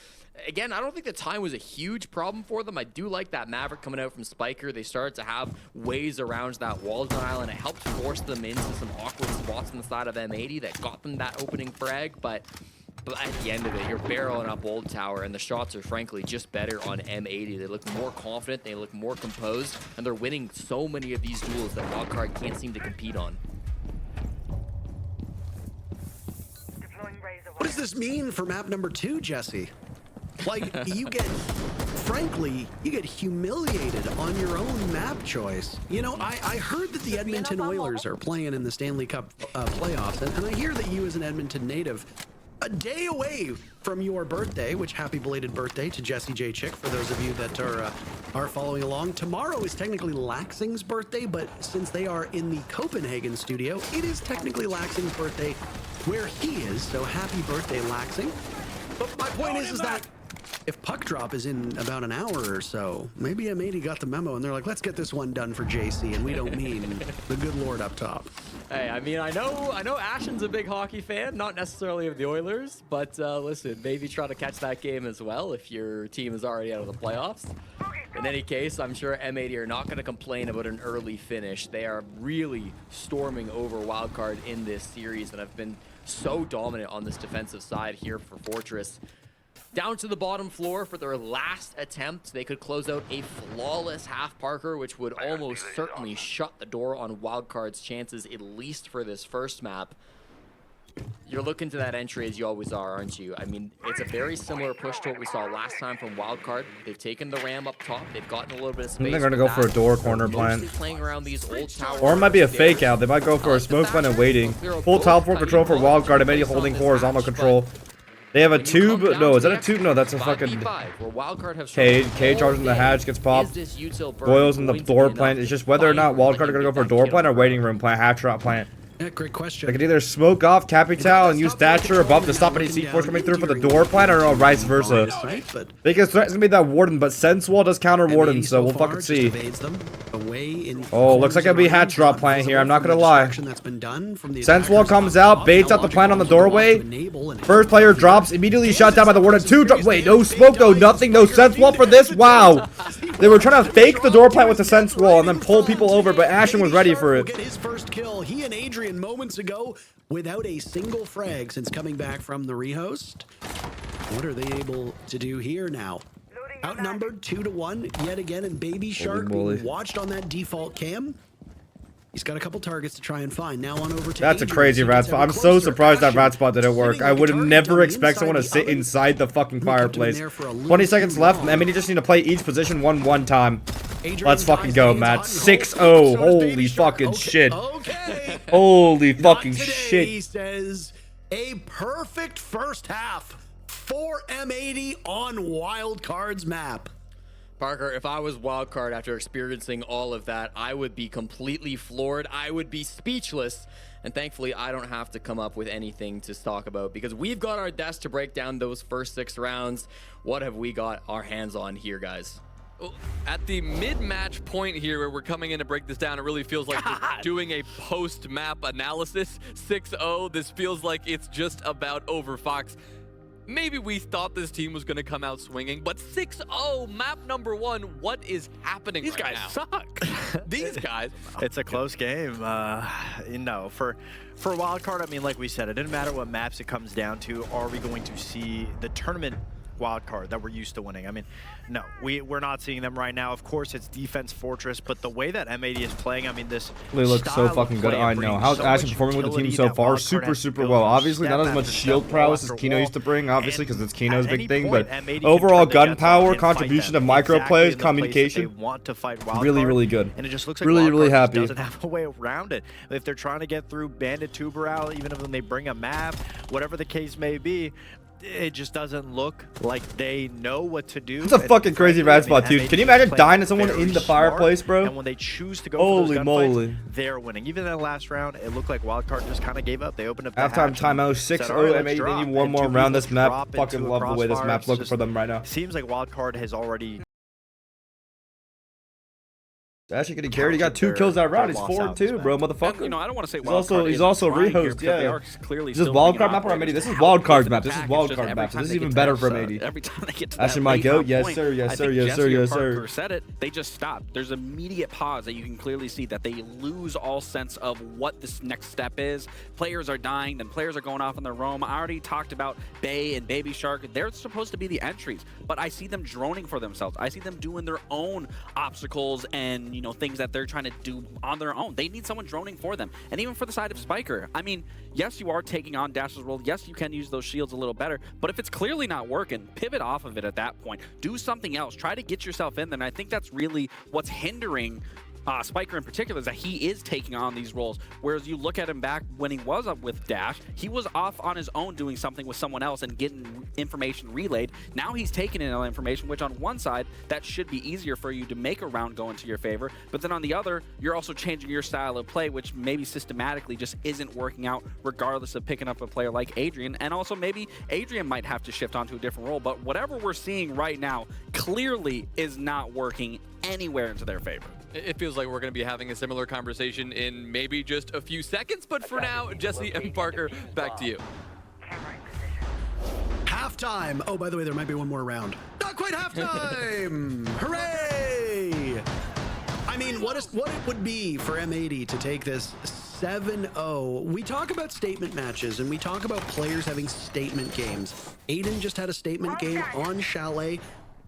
S3: again, I don't think the time was a huge problem for them. I do like that Maverick coming out from Spiker. They started to have ways around that wall denial, and it helped force them into some awkward spots on the side of M80 that got them that opening frag. But at the end of it, you're barreling up Old Tower, and the shots are frankly just better on M80. They look more confident, they look more composed, and they're winning so many of these duels that WildCard can't seem to compete on.
S2: What does this mean for map number 2, Jesse? Like, you get, frankly, you get humiliated on your own map choice. You know, I heard that the Edmonton Oilers are playing in the Stanley Cup playoffs, and I hear that you as an Edmonton native, a day away from your birthday, which happy belated birthday to Jesse J. Chick for those of you that are following along. Tomorrow is technically Laxing's birthday, but since they are in the Copenhagen studio, it is technically Laxing's birthday where he is. So happy birthday, Laxing. But my point is that if puck drop is in about an hour or so, maybe M80 got the memo and they're like, let's get this one done for JC, and we don't mean the good Lord up top.
S3: Hey, I mean, I know Ashen's a big hockey fan, not necessarily of the Oilers, but listen, maybe try to catch that game as well if your team is already out of the playoffs. In any case, I'm sure M80 are not going to complain about an early finish. They are really storming over WildCard in this series and have been so dominant on this defensive side here for Fortress. Down to the bottom floor for their last attempt. They could close out a flawless half Parker, which would almost certainly shut the door on WildCard's chances, at least for this first map. You're looking to that entry as you always are, aren't you? I mean, it's a very similar push to what we saw last time from WildCard. They've taken the ram up top. They've gotten a little bit of space.
S1: They're gonna go for a door corner plant.
S3: Playing around these old towers.
S1: Or it might be a fake out. They might go for a smoke plant and waiting. Full top 4 control for WildCard. M80 holding horizontal control. They have a tube. No, is that a tube? No, that's a fucking Cade. Cade charging the hatch, gets popped. Boils in the door plant. It's just whether or not WildCard are gonna go for a door plant or waiting room plant, hatch drop plant.
S2: Yeah, great question.
S1: They could either smoke off Capital and use Thatcher above to stop any C4s coming through for the door plant, or vice versa. Biggest threat is gonna be that Warden, but Sensual does counter Warden, so we'll fucking see. Oh, looks like it'll be hatch drop plant here, I'm not gonna lie. Sensual comes out, baits out the plant on the doorway. First player drops, immediately shot down by the Warden. 2 drop. Wait, no smoke, no nothing, no Sensual for this. Wow. They were trying to fake the door plant with the Sensual and then pull people over, but Ashen was ready for it.
S2: Get his first kill. He and Adrian moments ago without a single frag since coming back from the rehost. What are they able to do here now? Outnumbered 2-1 yet again, and Baby Shark being watched on that default cam. He's got a couple targets to try and find. Now on over to
S1: That's a
S2: Adrian.
S1: crazy rat spot. I'm so surprised that rat spot didn't work. I would have never expect someone to
S2: inside
S1: sit
S2: the oven.
S1: inside the fucking
S2: Look at him
S1: fireplace.
S2: there for a little
S1: 20 seconds
S2: too
S1: left.
S2: long.
S1: I mean, you just need to play each position one time.
S2: Adrian
S1: Let's fucking
S2: dies
S1: go,
S2: hands
S1: Matt.
S2: on.
S1: 6-0.
S2: So does
S1: Holy
S2: Baby Shark.
S1: fucking
S2: Okay,
S1: shit.
S2: Okay.
S1: Holy
S2: Not
S1: fucking
S2: today,
S1: shit.
S2: He says a perfect first half for M80 on WildCard's map.
S3: Parker, if I was WildCard after experiencing all of that, I would be completely floored. I would be speechless. And thankfully, I don't have to come up with anything to talk about because we've got our desk to break down those first 6 rounds. What have we got our hands on here, guys?
S4: At the mid-match point here where we're coming in to break this down, it really feels like we're doing a post-map analysis. 6-0, this feels like it's just about over, Fox. Maybe we thought this team was going to come out swinging, but 6-0, map number 1, what is happening
S6: These
S4: right
S6: guys
S4: now?
S6: suck.
S4: These guys.
S6: It's a close game. For wildcard, I mean, like we said, it didn't matter what maps it comes down to. Are we going to see the tournament wildcard that we're used to winning? I mean, no, we're not seeing them right now. Of course, it's defense fortress, but the way that M80 is playing, I mean, this
S1: They look so
S6: style of
S1: fucking good.
S6: play
S1: I
S6: brings
S1: know. How's
S6: so
S1: Ashen
S6: much
S1: performing with the team
S6: utility
S1: so
S6: that
S1: far?
S6: Wildcard has
S1: Super
S6: built
S1: well.
S6: from
S1: Obviously, not
S6: step
S1: as much
S6: after
S1: shield
S6: step,
S1: prowess
S6: wall
S1: as Kino
S6: after
S1: used to
S6: wall.
S1: bring, obviously, because it's Kino's
S6: At
S1: big
S6: any
S1: thing.
S6: point,
S1: But
S6: M80 can
S1: overall,
S6: turn the
S1: gun
S6: jets
S1: power,
S6: on and fight
S1: contribution to
S6: them
S1: micro
S6: exactly
S1: plays,
S6: in the place that
S1: communication.
S6: they want to fight
S1: Really,
S6: Wildcard,
S1: really good.
S6: And it just looks like
S1: Really,
S6: Wildcard
S1: really
S6: just
S1: happy.
S6: doesn't have a way around it. If they're trying to get through Bandit Tuberal, even if they bring a map, whatever the case may be, it just doesn't look like they know what to do.
S1: It's a fucking crazy rat spot, dude. Can you imagine dying to someone in the fireplace, bro?
S6: And when they choose to go
S1: Holy
S6: for those gunfights,
S1: moly.
S6: they're winning. Even in the last round, it looked like Wildcard just kind of gave up. They opened up the
S1: Halftime
S6: hatch and
S1: timeout,
S6: said,
S1: 6-0.
S6: "All right, let's
S1: M80, they
S6: drop."
S1: need one
S6: And
S1: more
S6: two
S1: round.
S6: people
S1: This map,
S6: drop
S1: fucking
S6: into a
S1: love the way this
S6: crossfire.
S1: map's
S6: It's
S1: looking
S6: just-
S1: for them right now.
S6: Seems like Wildcard has already
S1: Actually getting carried. He got 2 kills that round. He's 4-2, bro, motherfucker.
S7: And, I don't want to say
S1: He's also rehost, yeah.
S7: Clearly
S1: Is this wildcard map or M80? This is wildcard map. This is wildcard map. So this is even better for M80.
S7: Every time they get to
S1: Ashen
S7: that
S1: might go.
S7: rebound
S1: Yes,
S7: point,
S1: sir. Yes,
S7: I
S1: sir.
S7: think
S1: Yes,
S7: Jesse
S1: sir.
S7: or
S1: Yes,
S7: Parker
S1: sir.
S7: said it. They just stop. There's immediate pause that you can clearly see that they lose all sense of what this next step is. Players are dying, then players are going off on their roam. I already talked about Bay and Baby Shark. They're supposed to be the entries, but I see them droning for themselves. I see them doing their own obstacles and things that they're trying to do on their own. They need someone droning for them. And even for the side of Spiker, I mean, yes, you are taking on Dash's role. Yes, you can use those shields a little better, but if it's clearly not working, pivot off of it at that point. Do something else. Try to get yourself in there. And I think that's really what's hindering Spiker in particular, is that he is taking on these roles. Whereas you look at him back when he was up with Dash, he was off on his own doing something with someone else and getting information relayed. Now he's taking in all information, which on one side, that should be easier for you to make a round go into your favor. But then on the other, you're also changing your style of play, which maybe systematically just isn't working out, regardless of picking up a player like Adrian. And also maybe Adrian might have to shift onto a different role. But whatever we're seeing right now clearly is not working anywhere into their favor.
S4: It feels like we're going to be having a similar conversation in maybe just a few seconds, but for now, Jesse and Parker, back to you.
S5: Camera in position.
S2: Halftime. Oh, by the way, there might be one more round. Not quite halftime. Hooray! I mean, what it would be for M80 to take this 7-0. We talk about statement matches and we talk about players having statement games. Aiden just had a statement game on Chalet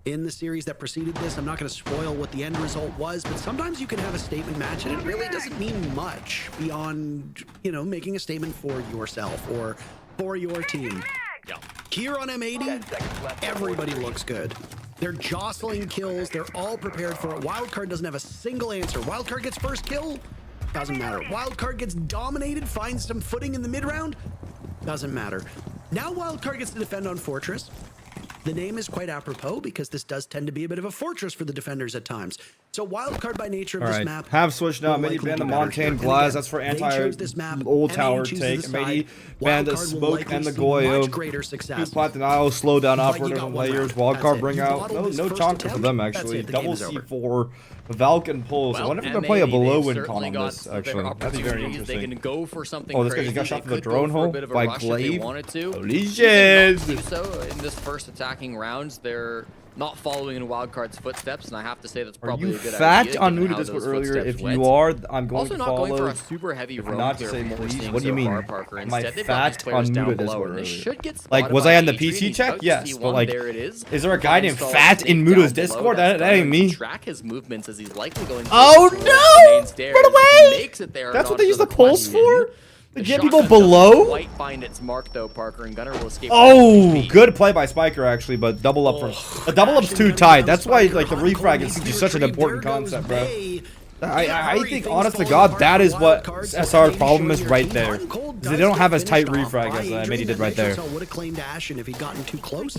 S2: in the series that preceded this. I'm not going to spoil what the end result was, but sometimes you can have a statement match and it really doesn't mean much beyond, making a statement for yourself or for your team. Here on M80, everybody looks good. They're jostling kills. They're all prepared for it. WildCard doesn't have a single answer. WildCard gets first kill. Doesn't matter. WildCard gets dominated, finds some footing in the mid-round. Doesn't matter. Now WildCard gets to defend on Fortress. The name is quite apropos because this does tend to be a bit of a fortress for the defenders at times. So Wildcard by nature of this map.
S1: Have switched now.
S2: will
S1: Maybe
S2: likely
S1: ban the
S2: be better
S1: Montane
S2: here. And
S1: Glass.
S2: again,
S1: That's for
S2: they chose this map.
S1: old
S2: M80
S1: tower
S2: chooses
S1: take.
S2: the
S1: Maybe
S2: side.
S1: ban the
S2: Wildcard will
S1: smoke
S2: likely
S1: and the
S2: see
S1: Goyo.
S2: much greater success.
S1: Plat denial, slow down
S2: But you
S1: operators
S2: got
S1: and
S2: one
S1: layers.
S2: round. That's
S1: Wildcard
S2: it.
S1: bring
S2: You
S1: out
S2: bottled
S1: no
S2: this
S1: chonka
S2: first
S1: for
S2: attempt.
S1: them
S2: That's
S1: actually.
S2: it. The
S1: Double
S2: game is over.
S1: C4, Valk and Pulse. I
S3: Well,
S1: wonder if they're gonna play a
S3: M80,
S1: below
S3: they've
S1: win con
S3: certainly
S1: on
S3: got
S1: this.
S3: their
S1: Actually, that'd be very
S3: opportunities. They
S1: interesting.
S3: can go for something
S1: Oh, this guy
S3: crazy.
S1: just got shot
S3: They
S1: from the
S3: could go
S1: drone
S3: for a
S1: hole
S3: bit of a
S1: by
S3: rush if they
S1: Glaive.
S3: wanted to.
S1: Holy
S3: If they
S1: shit.
S3: not do so in this first attacking round, they're not following in WildCard's footsteps, and I have to say that's
S1: Are
S3: probably
S1: you
S3: a good
S1: fat
S3: idea.
S1: on
S3: given
S1: Nuda
S3: how
S1: Discord
S3: those
S1: earlier?
S3: footsteps
S1: If
S3: went.
S1: you are, I'm going
S3: Also
S1: to
S3: not
S1: follow.
S3: going for a super heavy
S1: If
S3: roam
S1: not,
S3: clear
S1: say
S3: from what we're
S1: please.
S3: seeing
S1: What do you
S3: so
S1: mean?
S3: far, Parker.
S1: Am I
S3: Instead, they've got these
S1: fat
S3: players
S1: on
S3: down
S1: Nuda
S3: below,
S1: Discord
S3: and they
S1: earlier?
S3: should get
S1: Like,
S3: spotted
S1: was
S3: by
S1: I on the
S3: Adrian.
S1: PC
S3: He's
S1: check?
S3: about to
S1: Yes,
S3: see
S1: but
S3: one.
S1: like,
S3: There it is.
S1: is there a guy
S3: Fine
S1: named
S3: solid
S1: Fat
S3: snake
S1: in
S3: down
S1: Muda's
S3: below.
S1: Discord?
S3: That's
S1: That ain't
S3: Gunnar.
S1: me.
S3: Track his movements as he's likely going
S1: Oh
S3: towards
S1: no!
S3: the main stairs.
S1: Run
S3: If
S1: away!
S3: he makes it there,
S1: That's
S3: or
S1: what
S3: not
S1: they use
S3: is
S1: the
S3: the
S1: pulse
S3: question.
S1: for?
S3: The
S1: To get people
S3: shotgun doesn't
S1: below?
S3: quite find its mark though, Parker, and Gunnar will escape.
S1: Oh,
S3: with
S1: good play by Spiker actually, but double up for a double up's too tight. That's why like the refrag is just such an important concept, bro. I think, honest to God, that is what SR's problem is right there. Is they don't have as tight refrag as M80 did right there.
S2: Would have claimed Ashen if he'd gotten too close.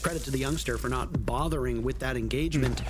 S2: Credit to the youngster for not bothering with that engagement.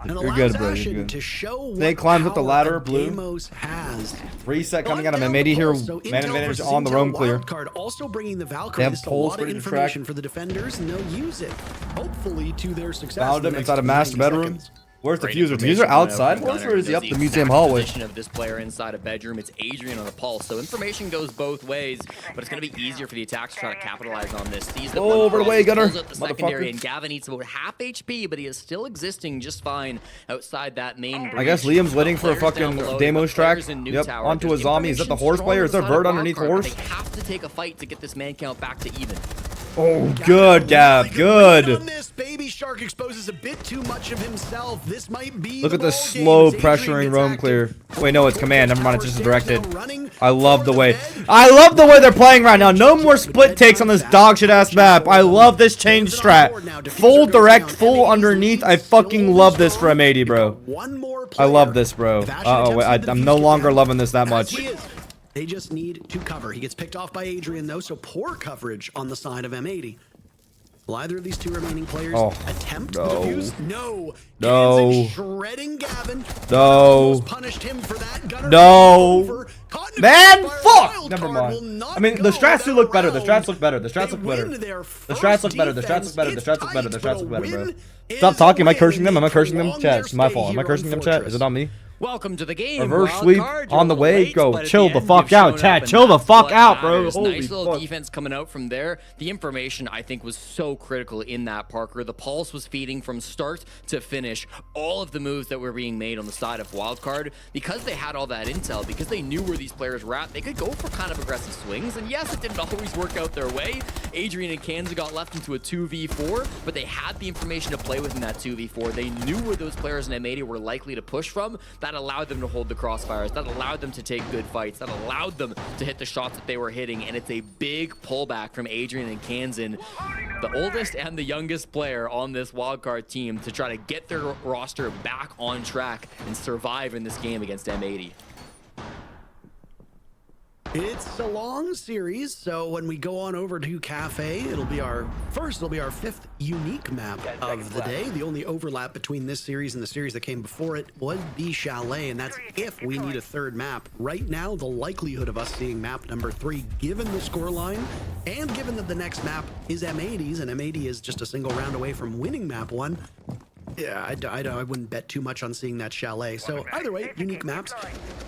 S2: And
S1: You're good, bro. You're
S2: Ashen
S1: good.
S2: to show
S1: Snake climbs up the
S2: power
S1: ladder,
S2: that
S1: blue.
S2: Deimos has.
S1: Reset coming out of
S2: Down
S1: M80
S2: the
S1: here.
S2: pulse, so
S1: Man
S2: intel
S1: advantage
S2: versus
S1: on the
S2: intel,
S1: roam clear.
S2: WildCard also bringing the
S1: They
S2: Valkyrie.
S1: have
S2: This is a
S1: pulse
S2: lot of
S1: ready to
S2: information
S1: track.
S2: for the defenders, and they'll use it, hopefully, to their success.
S1: Found
S2: the
S1: him
S2: next
S1: inside a master
S2: 90
S1: bedroom.
S2: seconds.
S1: Where's the
S3: Great
S1: fuser? The
S3: information
S1: fuser outside
S3: from
S1: for us,
S3: Gunnar.
S1: or is he
S3: Knows
S1: up
S3: the
S1: the
S3: exact
S1: museum hallway?
S3: position of this player inside a bedroom. It's Adrian on the pulse, so information goes both ways, but it's going to be easier for the attacks to try to capitalize on this. Sees that
S1: Oh,
S3: one
S1: over the
S3: cross,
S1: way, Gunnar.
S3: pulls out the secondary,
S1: Motherfucker.
S3: and Gavin eats about half HP, but he is still existing just fine outside that main breach.
S1: I guess Liam's waiting for a
S3: Players down
S1: fucking
S3: below,
S1: Deimos
S3: the
S1: track.
S3: players in New
S1: Yep,
S3: Tower.
S1: onto a
S3: There's
S1: zombie. Is that the
S3: information
S1: horse
S3: strong
S1: player?
S3: on
S1: Is
S3: the
S1: there
S3: side of
S1: Bird underneath
S3: WildCard,
S1: horse?
S3: but They have to take a fight to get this man count back to even.
S1: Oh, good, Gav. Good.
S2: On this, Baby Shark exposes a bit too much of himself. This might be
S1: Look at
S2: the
S1: this
S2: ball game
S1: slow
S2: as Adrian
S1: pressuring
S2: gets
S1: roam
S2: active.
S1: clear. Wait, no, it's command. Never mind, it's just directed.
S2: Now running
S1: I love
S2: for
S1: the way.
S2: bed.
S1: I love the way they're playing right now. No more split takes on this dog shit ass map. I love this change strat. Full direct, full underneath. I fucking love this for M80, bro.
S2: One more
S1: I love
S2: player.
S1: this, bro.
S2: If Ashen
S1: Uh-oh, wait,
S2: attempts to
S1: I'm no
S2: defuse
S1: longer
S2: Gavin,
S1: loving this that
S2: as
S1: much.
S2: he is, they just need to cover. He gets picked off by Adrian, though, so poor coverage on the side of M80. Will either of these two remaining players attempt
S1: no.
S2: the defuse? No.
S1: No.
S2: Hansen shredding Gavin.
S1: No.
S2: Almost punished him for that. Gunnar
S1: No.
S2: over. Caught in a
S1: Man,
S2: crossfire.
S1: fuck! Never
S2: WildCard will
S1: mind.
S2: not
S1: I mean, the
S2: go
S1: strats do look better. The
S2: that
S1: strats look
S2: round.
S1: better. The strats
S2: They
S1: look better.
S2: win their
S1: The
S2: first
S1: strats look better. The strats
S2: defense.
S1: look better. The
S2: It's
S1: strats look better. The
S2: tight,
S1: strats look
S2: but
S1: better,
S2: a
S1: bro.
S2: win
S1: Stop
S2: is
S1: talking. Am I
S2: a win,
S1: cursing them? Am I
S2: and they
S1: cursing them?
S2: prolong
S1: Chat,
S2: their
S1: it's my
S2: stay
S1: fault. Am I
S2: here
S1: cursing
S2: on
S1: them, chat? Is
S2: Fortress.
S1: it on me?
S3: Welcome to the game.
S1: Reverse sweep
S3: WildCard.
S1: on the
S3: You're
S1: way.
S3: late,
S1: Go.
S3: but at
S1: Chill the
S3: end,
S1: fuck
S3: you've
S1: out,
S3: shown
S1: chat.
S3: up,
S1: Chill
S3: and
S1: the
S3: that's
S1: fuck
S3: what
S1: out, bro.
S3: matters.
S1: Holy
S3: Nice little
S1: fuck.
S3: defense coming out from there. The information, I think, was so critical in that, Parker. The pulse was feeding from start to finish all of the moves that were being made on the side of WildCard. Because they had all that intel, because they knew where these players were at, they could go for kind of aggressive swings. And yes, it didn't always work out their way. Adrian and Kanza got left into a 2v4, but they had the information to play within that 2v4. They knew where those players in M80 were likely to push from. That allowed them to hold the crossfires. That allowed them to take good fights. That allowed them to hit the shots that they were hitting. And it's a big pullback from Adrian and Kanzan, the oldest and the youngest player on this wildcard team, to try to get their roster back on track and survive in this game against M80.
S2: It's a long series, so when we go on over to Cafe, it'll be our fifth unique map of the day. The only overlap between this series and the series that came before it would be Chalet, and that's if we need a third map. Right now, the likelihood of us seeing map number 3, given the scoreline, and given that the next map is M80's, and M80 is just a single round away from winning map 1, yeah, I wouldn't bet too much on seeing that Chalet. So either way, unique maps.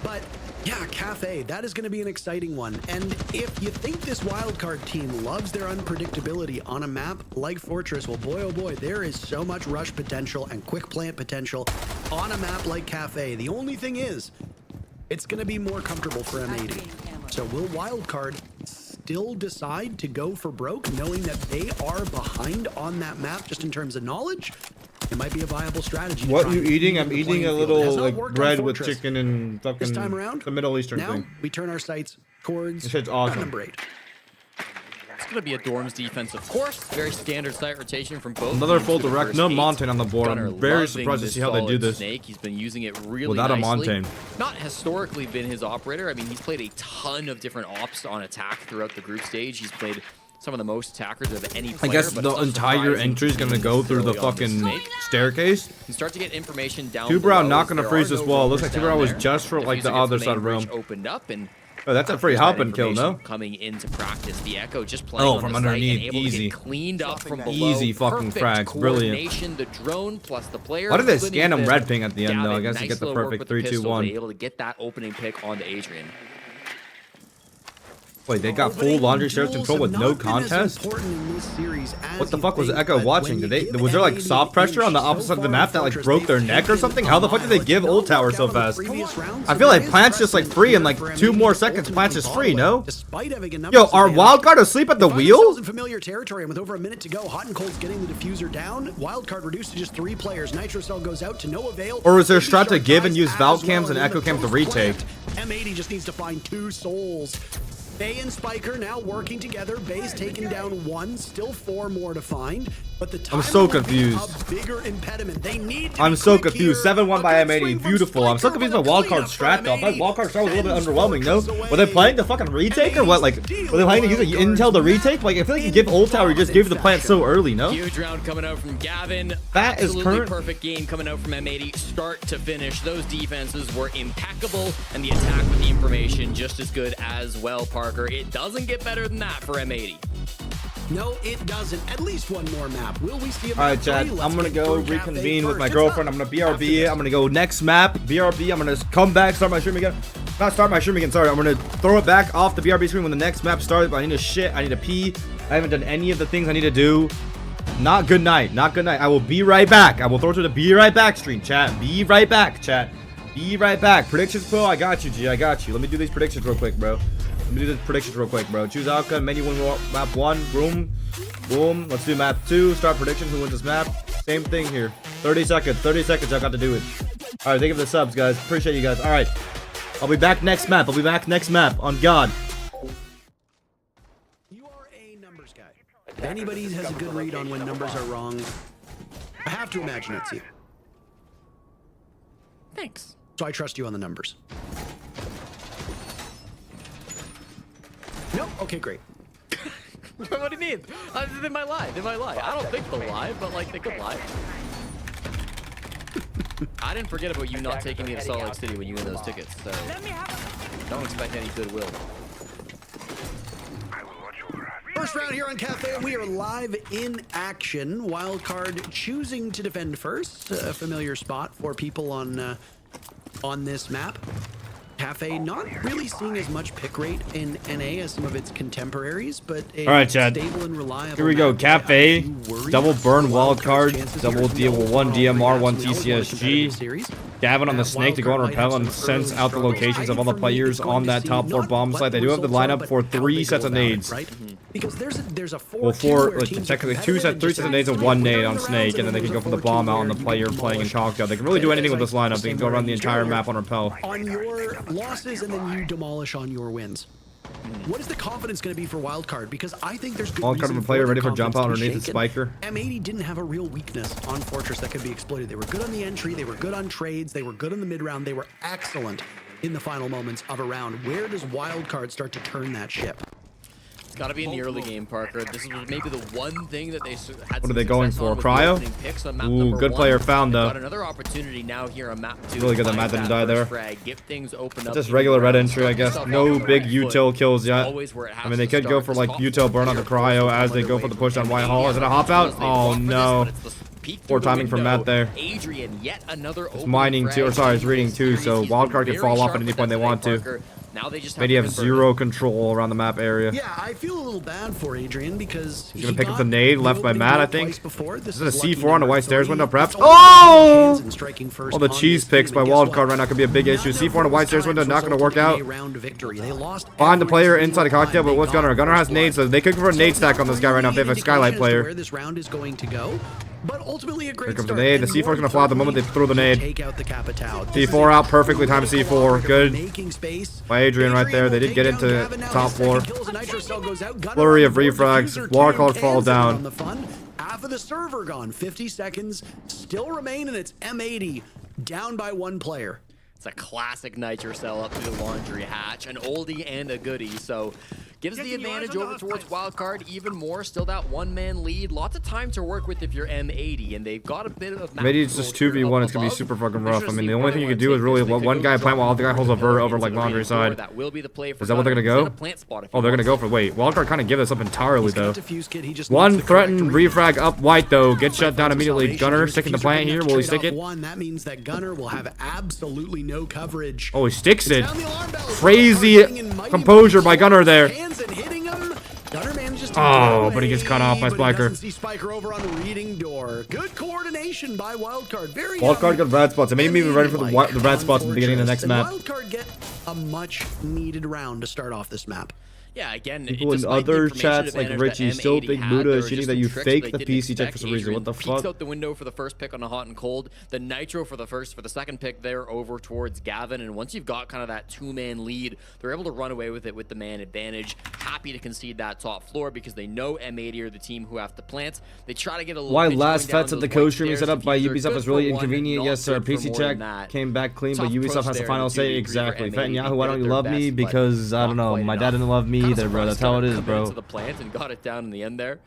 S2: But yeah, Cafe, that is going to be an exciting one. And if you think this wildcard team loves their unpredictability on a map like Fortress, well, boy, oh boy, there is so much rush potential and quick plant potential on a map like Cafe. The only thing is, it's going to be more comfortable for M80. So will wildcard still decide to go for broke, knowing that they are behind on that map just in terms of knowledge? It might be a viable strategy.
S1: What you eating? I'm eating a little like bread with chicken and fucking
S2: this time around.
S1: the Middle Eastern
S2: Now
S1: thing.
S2: we turn our sights towards
S1: This shit's awesome.
S2: number 8.
S3: It's going to be a Dorms defense, of course. Very standard site rotation from both.
S1: Another
S3: teams
S1: full
S3: for the
S1: direct.
S3: first
S1: No
S3: eight.
S1: Montaigne on the board.
S3: Gunnar
S1: I'm very
S3: loving
S1: surprised to
S3: this
S1: see how they do
S3: solid
S1: this.
S3: Snake. He's been using it really
S1: Without a
S3: nicely.
S1: Montaigne.
S3: Not historically been his operator. I mean, he's played a ton of different ops on attack throughout the group stage. He's played some of the most attackers of any player.
S1: I guess
S3: but
S1: the
S3: it's also
S1: entire
S3: surprising
S1: entry is gonna
S3: he's
S1: go through the
S3: early on this
S1: fucking
S3: Snake.
S1: staircase.
S3: You start to get information down
S1: Two Brown
S3: below.
S1: not gonna
S3: There
S1: freeze
S3: are
S1: this
S3: no
S1: wall. Looks
S3: roamers
S1: like Two
S3: down
S1: Brown was
S3: there.
S1: just for like the
S3: Diffuser gets
S1: other
S3: the
S1: side
S3: main
S1: of room.
S3: bridge opened up, and
S1: Oh, that's a free
S3: that
S1: hop and kill,
S3: information
S1: no?
S3: coming into practice. The Echo just playing
S1: Oh,
S3: on
S1: from
S3: the site
S1: underneath,
S3: and able to
S1: easy.
S3: get cleaned up from below.
S1: Easy fucking
S3: Perfect
S1: frags, brilliant.
S3: coordination, the drone plus the player.
S1: Why did they
S3: beneath
S1: scan him
S3: it.
S1: red ping at the end, though? I
S3: Gavin,
S1: guess to
S3: nice
S1: get the
S3: little work
S1: perfect
S3: with the pistol,
S1: 3-2-1.
S3: Able to get that opening pick onto Adrian.
S1: Wait, they got full laundry service control with no contest? What the fuck was Echo watching? Was there like soft pressure on the opposite side of the map that like broke their neck or something? How the fuck did they give ult tower so fast? I feel like Plant's just like free in like 2 more seconds. Plant's just free, no? Yo, are WildCard asleep at the wheel?
S2: In familiar territory, and with over a minute to go, Hot and Cold's getting the diffuser down. WildCard reduced to just 3 players. Nitrocell goes out to no avail.
S1: Or is there a strat to give and use Valve cams and Echo cams to retake?
S2: M80 just needs to find 2 souls. Bay and Spiker now working together. Bay's taken down 1, still 4 more to find. But the
S1: I'm so confused.
S2: A bigger impediment. They need to
S1: I'm so confused. 7-1 by M80. Beautiful. I'm so confused by WildCard strat though. I thought WildCard strat was a little bit underwhelming, no? Were they playing the fucking retake or what? Like, were they playing to use the intel to retake? Like, I feel like you give ult tower, you just give the plant so early, no?
S3: Huge round coming out from Gavin.
S1: That is current.
S3: Perfect game coming out from M80, start to finish. Those defenses were impeccable, and the attack with the information just as good as well, Parker. It doesn't get better than that for M80.
S2: No, it doesn't. At least one more map. Will we see a map?
S1: Alright, Chad, I'm gonna go reconvene with my girlfriend. I'm gonna BRB. I'm gonna go next map, BRB. I'm gonna come back, start my stream again. Not start my stream again, sorry. I'm gonna throw it back off the BRB screen when the next map starts. But I need to shit, I need to pee. I haven't done any of the things I need to do. Not good night, not good night. I will be right back. I will throw it to the be right back stream, chat. Be right back, chat. Be right back. Predictions, Pro, I got you, G. I got you. Let me do these predictions real quick, bro. Let me do the predictions real quick, bro. Choose outcome, menu win map 1, boom, boom. Let's do map 2, start predictions, who wins this map. Same thing here. 30 seconds, I got to do it. Alright, thank you for the subs, guys. Appreciate you guys. Alright, I'll be back next map. On God.
S2: You are a numbers guy. If anybody has a good read on when numbers are wrong, I have to imagine it's you.
S3: Thanks.
S2: So I trust you on the numbers. Nope. Okay, great.
S3: What do you mean? They might lie. I don't think they'll lie, but like they could lie. I didn't forget about you not taking me to Salt Lake City when you win those tickets, so don't expect any goodwill.
S2: First round here on Cafe, we are live in action. WildCard choosing to defend first, a familiar spot for people on this map. Cafe not really seeing as much pick rate in NA as some of its contemporaries, but a
S1: Alright, Chad.
S2: stable and reliable.
S1: Here we go.
S2: map.
S1: Cafe, double burn
S2: WildCard's
S1: wildcard,
S2: chances
S1: double
S2: here to be
S1: deal
S2: able to
S1: 1 DMR, 1
S2: overall
S1: TCSG.
S2: series.
S1: Gavin on the snake to go on repel and sense out the locations of all the players on that top 4 bomb site. They do have the lineup for 3 sets of nades.
S2: Because there's a
S1: Well, 4, technically 3 sets of nades and 1 nade on snake, and then they can go for the bomb out on the player playing in cocktail. They can really do anything with this lineup. They can go around the entire map on repel.
S2: On your losses, and then you demolish on your wins. What is the confidence going to be for WildCard? Because I think there's good
S1: WildCard
S2: reason
S1: of a player
S2: for
S1: ready
S2: the
S1: for jump out
S2: confidence to be
S1: underneath the
S2: shaken.
S1: spiker.
S2: M80 didn't have a real weakness on Fortress that could be exploited. They were good on the entry, they were good on trades, they were good in the mid round, they were excellent in the final moments of a round. Where does WildCard start to turn that ship?
S3: It's got to be in the early game, Parker. This was maybe the one thing that they had.
S1: What are they going for? Cryo? Ooh, good player found though.
S3: Got another opportunity now here on map 2.
S1: Really good that Matt didn't die there.
S3: Get things open up.
S1: Just regular red entry, I guess. No big util kills yet. I mean, they could go for like util burn on the cryo as they go for the push on Whitehall. Is it a hop out? Oh no. Poor timing from Matt there.
S3: Adrian, yet another
S1: it's mining too, or sorry, it's reading too, so WildCard can fall off at any point they want to.
S3: Now they just
S1: Maybe have 0 control around the map area.
S2: Yeah, I feel a little bad for Adrian because
S1: he's gonna pick up the nade left by Matt, I think.
S2: This
S1: is it a C4 on the white stairs window, perhaps?
S2: Oh!
S1: All the cheese picks by WildCard right now could be a big issue. C4 on the white stairs window, not gonna work out. Find the player inside a cocktail, but what's Gunnar? Gunnar has nades, so they could go for a nade stack on this guy right now if they have a skylight player.
S2: Where this round is going to go. But ultimately a great
S1: Here comes
S2: start.
S1: the nade. The C4 is gonna fly out the moment they throw the nade.
S2: Take out the Capitao.
S1: C4 out perfectly timed C4. Good by Adrian right there. They did get into top floor. Flurry of refrags. WildCard fall down.
S2: Half of the server gone. 50 seconds still remain, and it's M80 down by 1 player.
S3: It's a classic Nitro cell up to the laundry hatch, an oldie and a goodie. So gives the advantage over towards WildCard even more. Still that 1-man lead. Lots of time to work with if you're M80, and they've got a bit of.
S1: Maybe it's just 2v1. It's gonna be super fucking rough. I mean, the only thing you can do is really let one guy plant while the other guy holds a vert over like laundry side. Is that what they're gonna go? Oh, they're gonna go for. Wait, WildCard kind of give this up entirely though. One threatened refrag up white though. Gets shut down immediately. Gunnar sticking the plant here. Will he stick it?
S2: That means that Gunnar will have absolutely no coverage.
S1: Oh, he sticks it. Crazy composure by Gunnar there. Oh, but he gets cut off by
S2: But he
S1: Spiker.
S2: doesn't see Spiker over on the reading door. Good coordination by WildCard. Very
S1: WildCard got red spots. It made me be ready for the red spots at the beginning of the next map.
S2: WildCard get a much needed round to start off this map.
S3: Yeah, again,
S1: People in
S3: despite the
S1: other
S3: information
S1: chats like
S3: advantage
S1: Richie
S3: that
S1: still
S3: M80
S1: think
S3: had,
S1: Muda
S3: there
S1: is
S3: were
S1: cheating
S3: just
S1: that
S3: some
S1: you
S3: tricks
S1: fake
S3: they
S1: the
S3: didn't
S1: PC check
S3: expect.
S1: for some reason. What the
S3: Adrian
S1: fuck?
S3: peeks out the window for the first pick on a hot and cold. The nitro for the second pick there over towards Gavin. And once you've got kind of that two-man lead, they're able to run away with it with the man advantage. Happy to concede that top floor because they know M80 are the team who have to plant. They try to get a little
S1: Why
S3: pitch
S1: last
S3: going
S1: fets
S3: down
S1: at the
S3: those
S1: coach
S3: white
S1: stream
S3: stairs.
S1: set up by
S3: Diffuser
S1: Ubisoft
S3: good
S1: is really
S3: for one,
S1: inconvenient.
S3: not
S1: Yes, sir.
S3: good for
S1: PC
S3: more than
S1: check
S3: that.
S1: came back clean, but
S3: Tough
S1: Ubisoft
S3: approach
S1: has the
S3: there
S1: final
S3: to
S1: say.
S3: agree for
S1: Exactly.
S3: M80.
S1: Fat
S3: They
S1: Yahoo,
S3: did
S1: why
S3: it
S1: don't you
S3: their
S1: love me?
S3: best, but
S1: Because I don't
S3: not
S1: know.
S3: quite
S1: My dad
S3: enough.
S1: didn't love me
S3: Kinda
S1: either, bro. That's how it is,
S3: surprised
S1: bro.
S3: to the plant and got it down in the end there.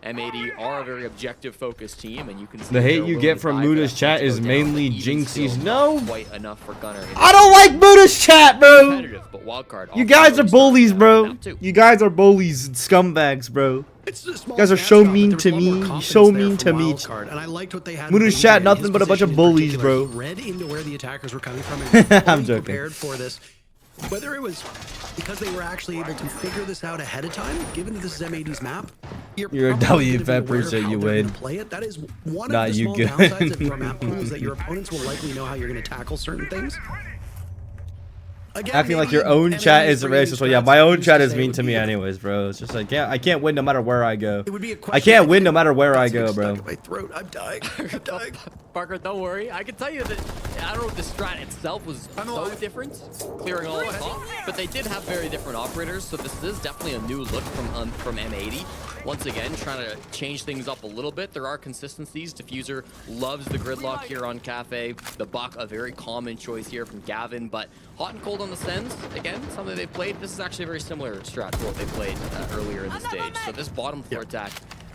S3: M80 are a very objective-focused team, and you can see
S1: The hate
S3: they're
S1: you
S3: willing
S1: get
S3: to
S1: from
S3: die for
S1: Muda's
S3: that
S1: chat
S3: point to
S1: is
S3: go down,
S1: mainly
S3: but even
S1: jinxies.
S3: still,
S1: No.
S3: not quite enough for Gunnar.
S1: I don't like Muda's chat, bro.
S3: Competitive, but WildCard
S1: You
S3: also
S1: guys are
S3: really
S1: bullies,
S3: started
S1: bro.
S3: out too.
S1: You guys are bullies and scumbags, bro.
S2: It's a small
S1: You guys are
S2: snapshot,
S1: so
S2: but
S1: mean
S2: there was
S1: to
S2: a lot more
S1: me,
S2: confidence
S1: so
S2: there
S1: mean
S2: from
S1: to me.
S2: WildCard, and I liked what they had.
S1: Muda's
S2: with
S1: chat,
S2: Adrian,
S1: nothing
S2: his
S1: but a bunch of
S2: position in
S1: bullies,
S2: particular.
S1: bro.
S2: He read into where the attackers were coming from and
S1: I'm
S2: fully
S1: joking.
S2: prepared for this. Whether it was because they were actually able to figure this out ahead of time, given that this is M80's map,
S1: You're a
S2: probably
S1: W,
S2: gonna be
S1: Fat,
S2: aware of
S1: appreciate
S2: how
S1: you,
S2: they're
S1: Wade.
S2: gonna play it. That is one
S1: Nah,
S2: of the
S1: you
S2: small
S1: good.
S2: downsides of your map pool is that your opponents will likely know how you're going to tackle certain things. Again,
S1: Acting like
S2: maybe
S1: your own
S2: M80
S1: chat is
S2: bringing
S1: racist. Well, yeah,
S2: strats
S1: my
S2: that
S1: own
S2: used
S1: chat
S2: to
S1: is
S2: say
S1: mean
S2: would
S1: to
S2: be
S1: me
S2: the-
S1: anyways, bro. It's just like, yeah, I can't win no matter where I go.
S2: It would be a
S1: I
S2: question
S1: can't
S2: that
S1: win
S2: could
S1: no matter where I
S2: get
S1: go,
S2: stuck
S1: bro.
S2: in my throat. I'm dying. I'm dying.
S3: Parker, don't worry. I can tell you that I don't know if the strat itself was so different, clearing all the top, but they did have very different operators, so this is definitely a new look from M80. Once again, trying to change things up a little bit. There are consistencies. Diffuser loves the gridlock here on Cafe. The Buck, a very common choice here from Gavin, but hot and cold on the sends. Again, something they've played. This is actually a very similar strat to what they played earlier in the stage. So this bottom floor attack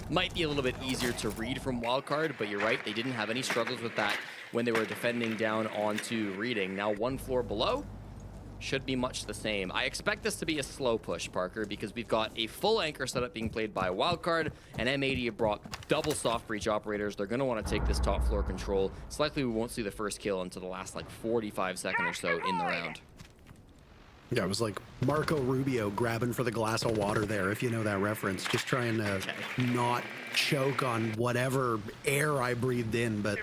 S3: might be a little bit easier to read from WildCard, but you're right, they didn't have any struggles with that when they were defending down onto reading. Now one floor below should be much the same. I expect this to be a slow push, Parker, because we've got a full anchor setup being played by WildCard, and M80 have brought double soft breach operators. They're going to want to take this top floor control. It's likely we won't see the first kill until the last like 45 seconds or so in the round.
S2: Yeah, it was like Marco Rubio grabbing for the glass of water there, if you know that reference. Just trying to not choke on whatever air I breathed in. But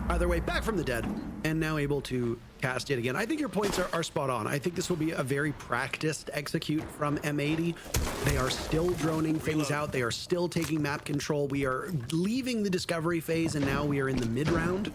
S2: either way, back from the dead and now able to cast it again. I think your points are spot on. I think this will be a very practiced execute from M80. They are still droning things out. They are still taking map control. We are leaving the discovery phase, and now we are in the mid-round.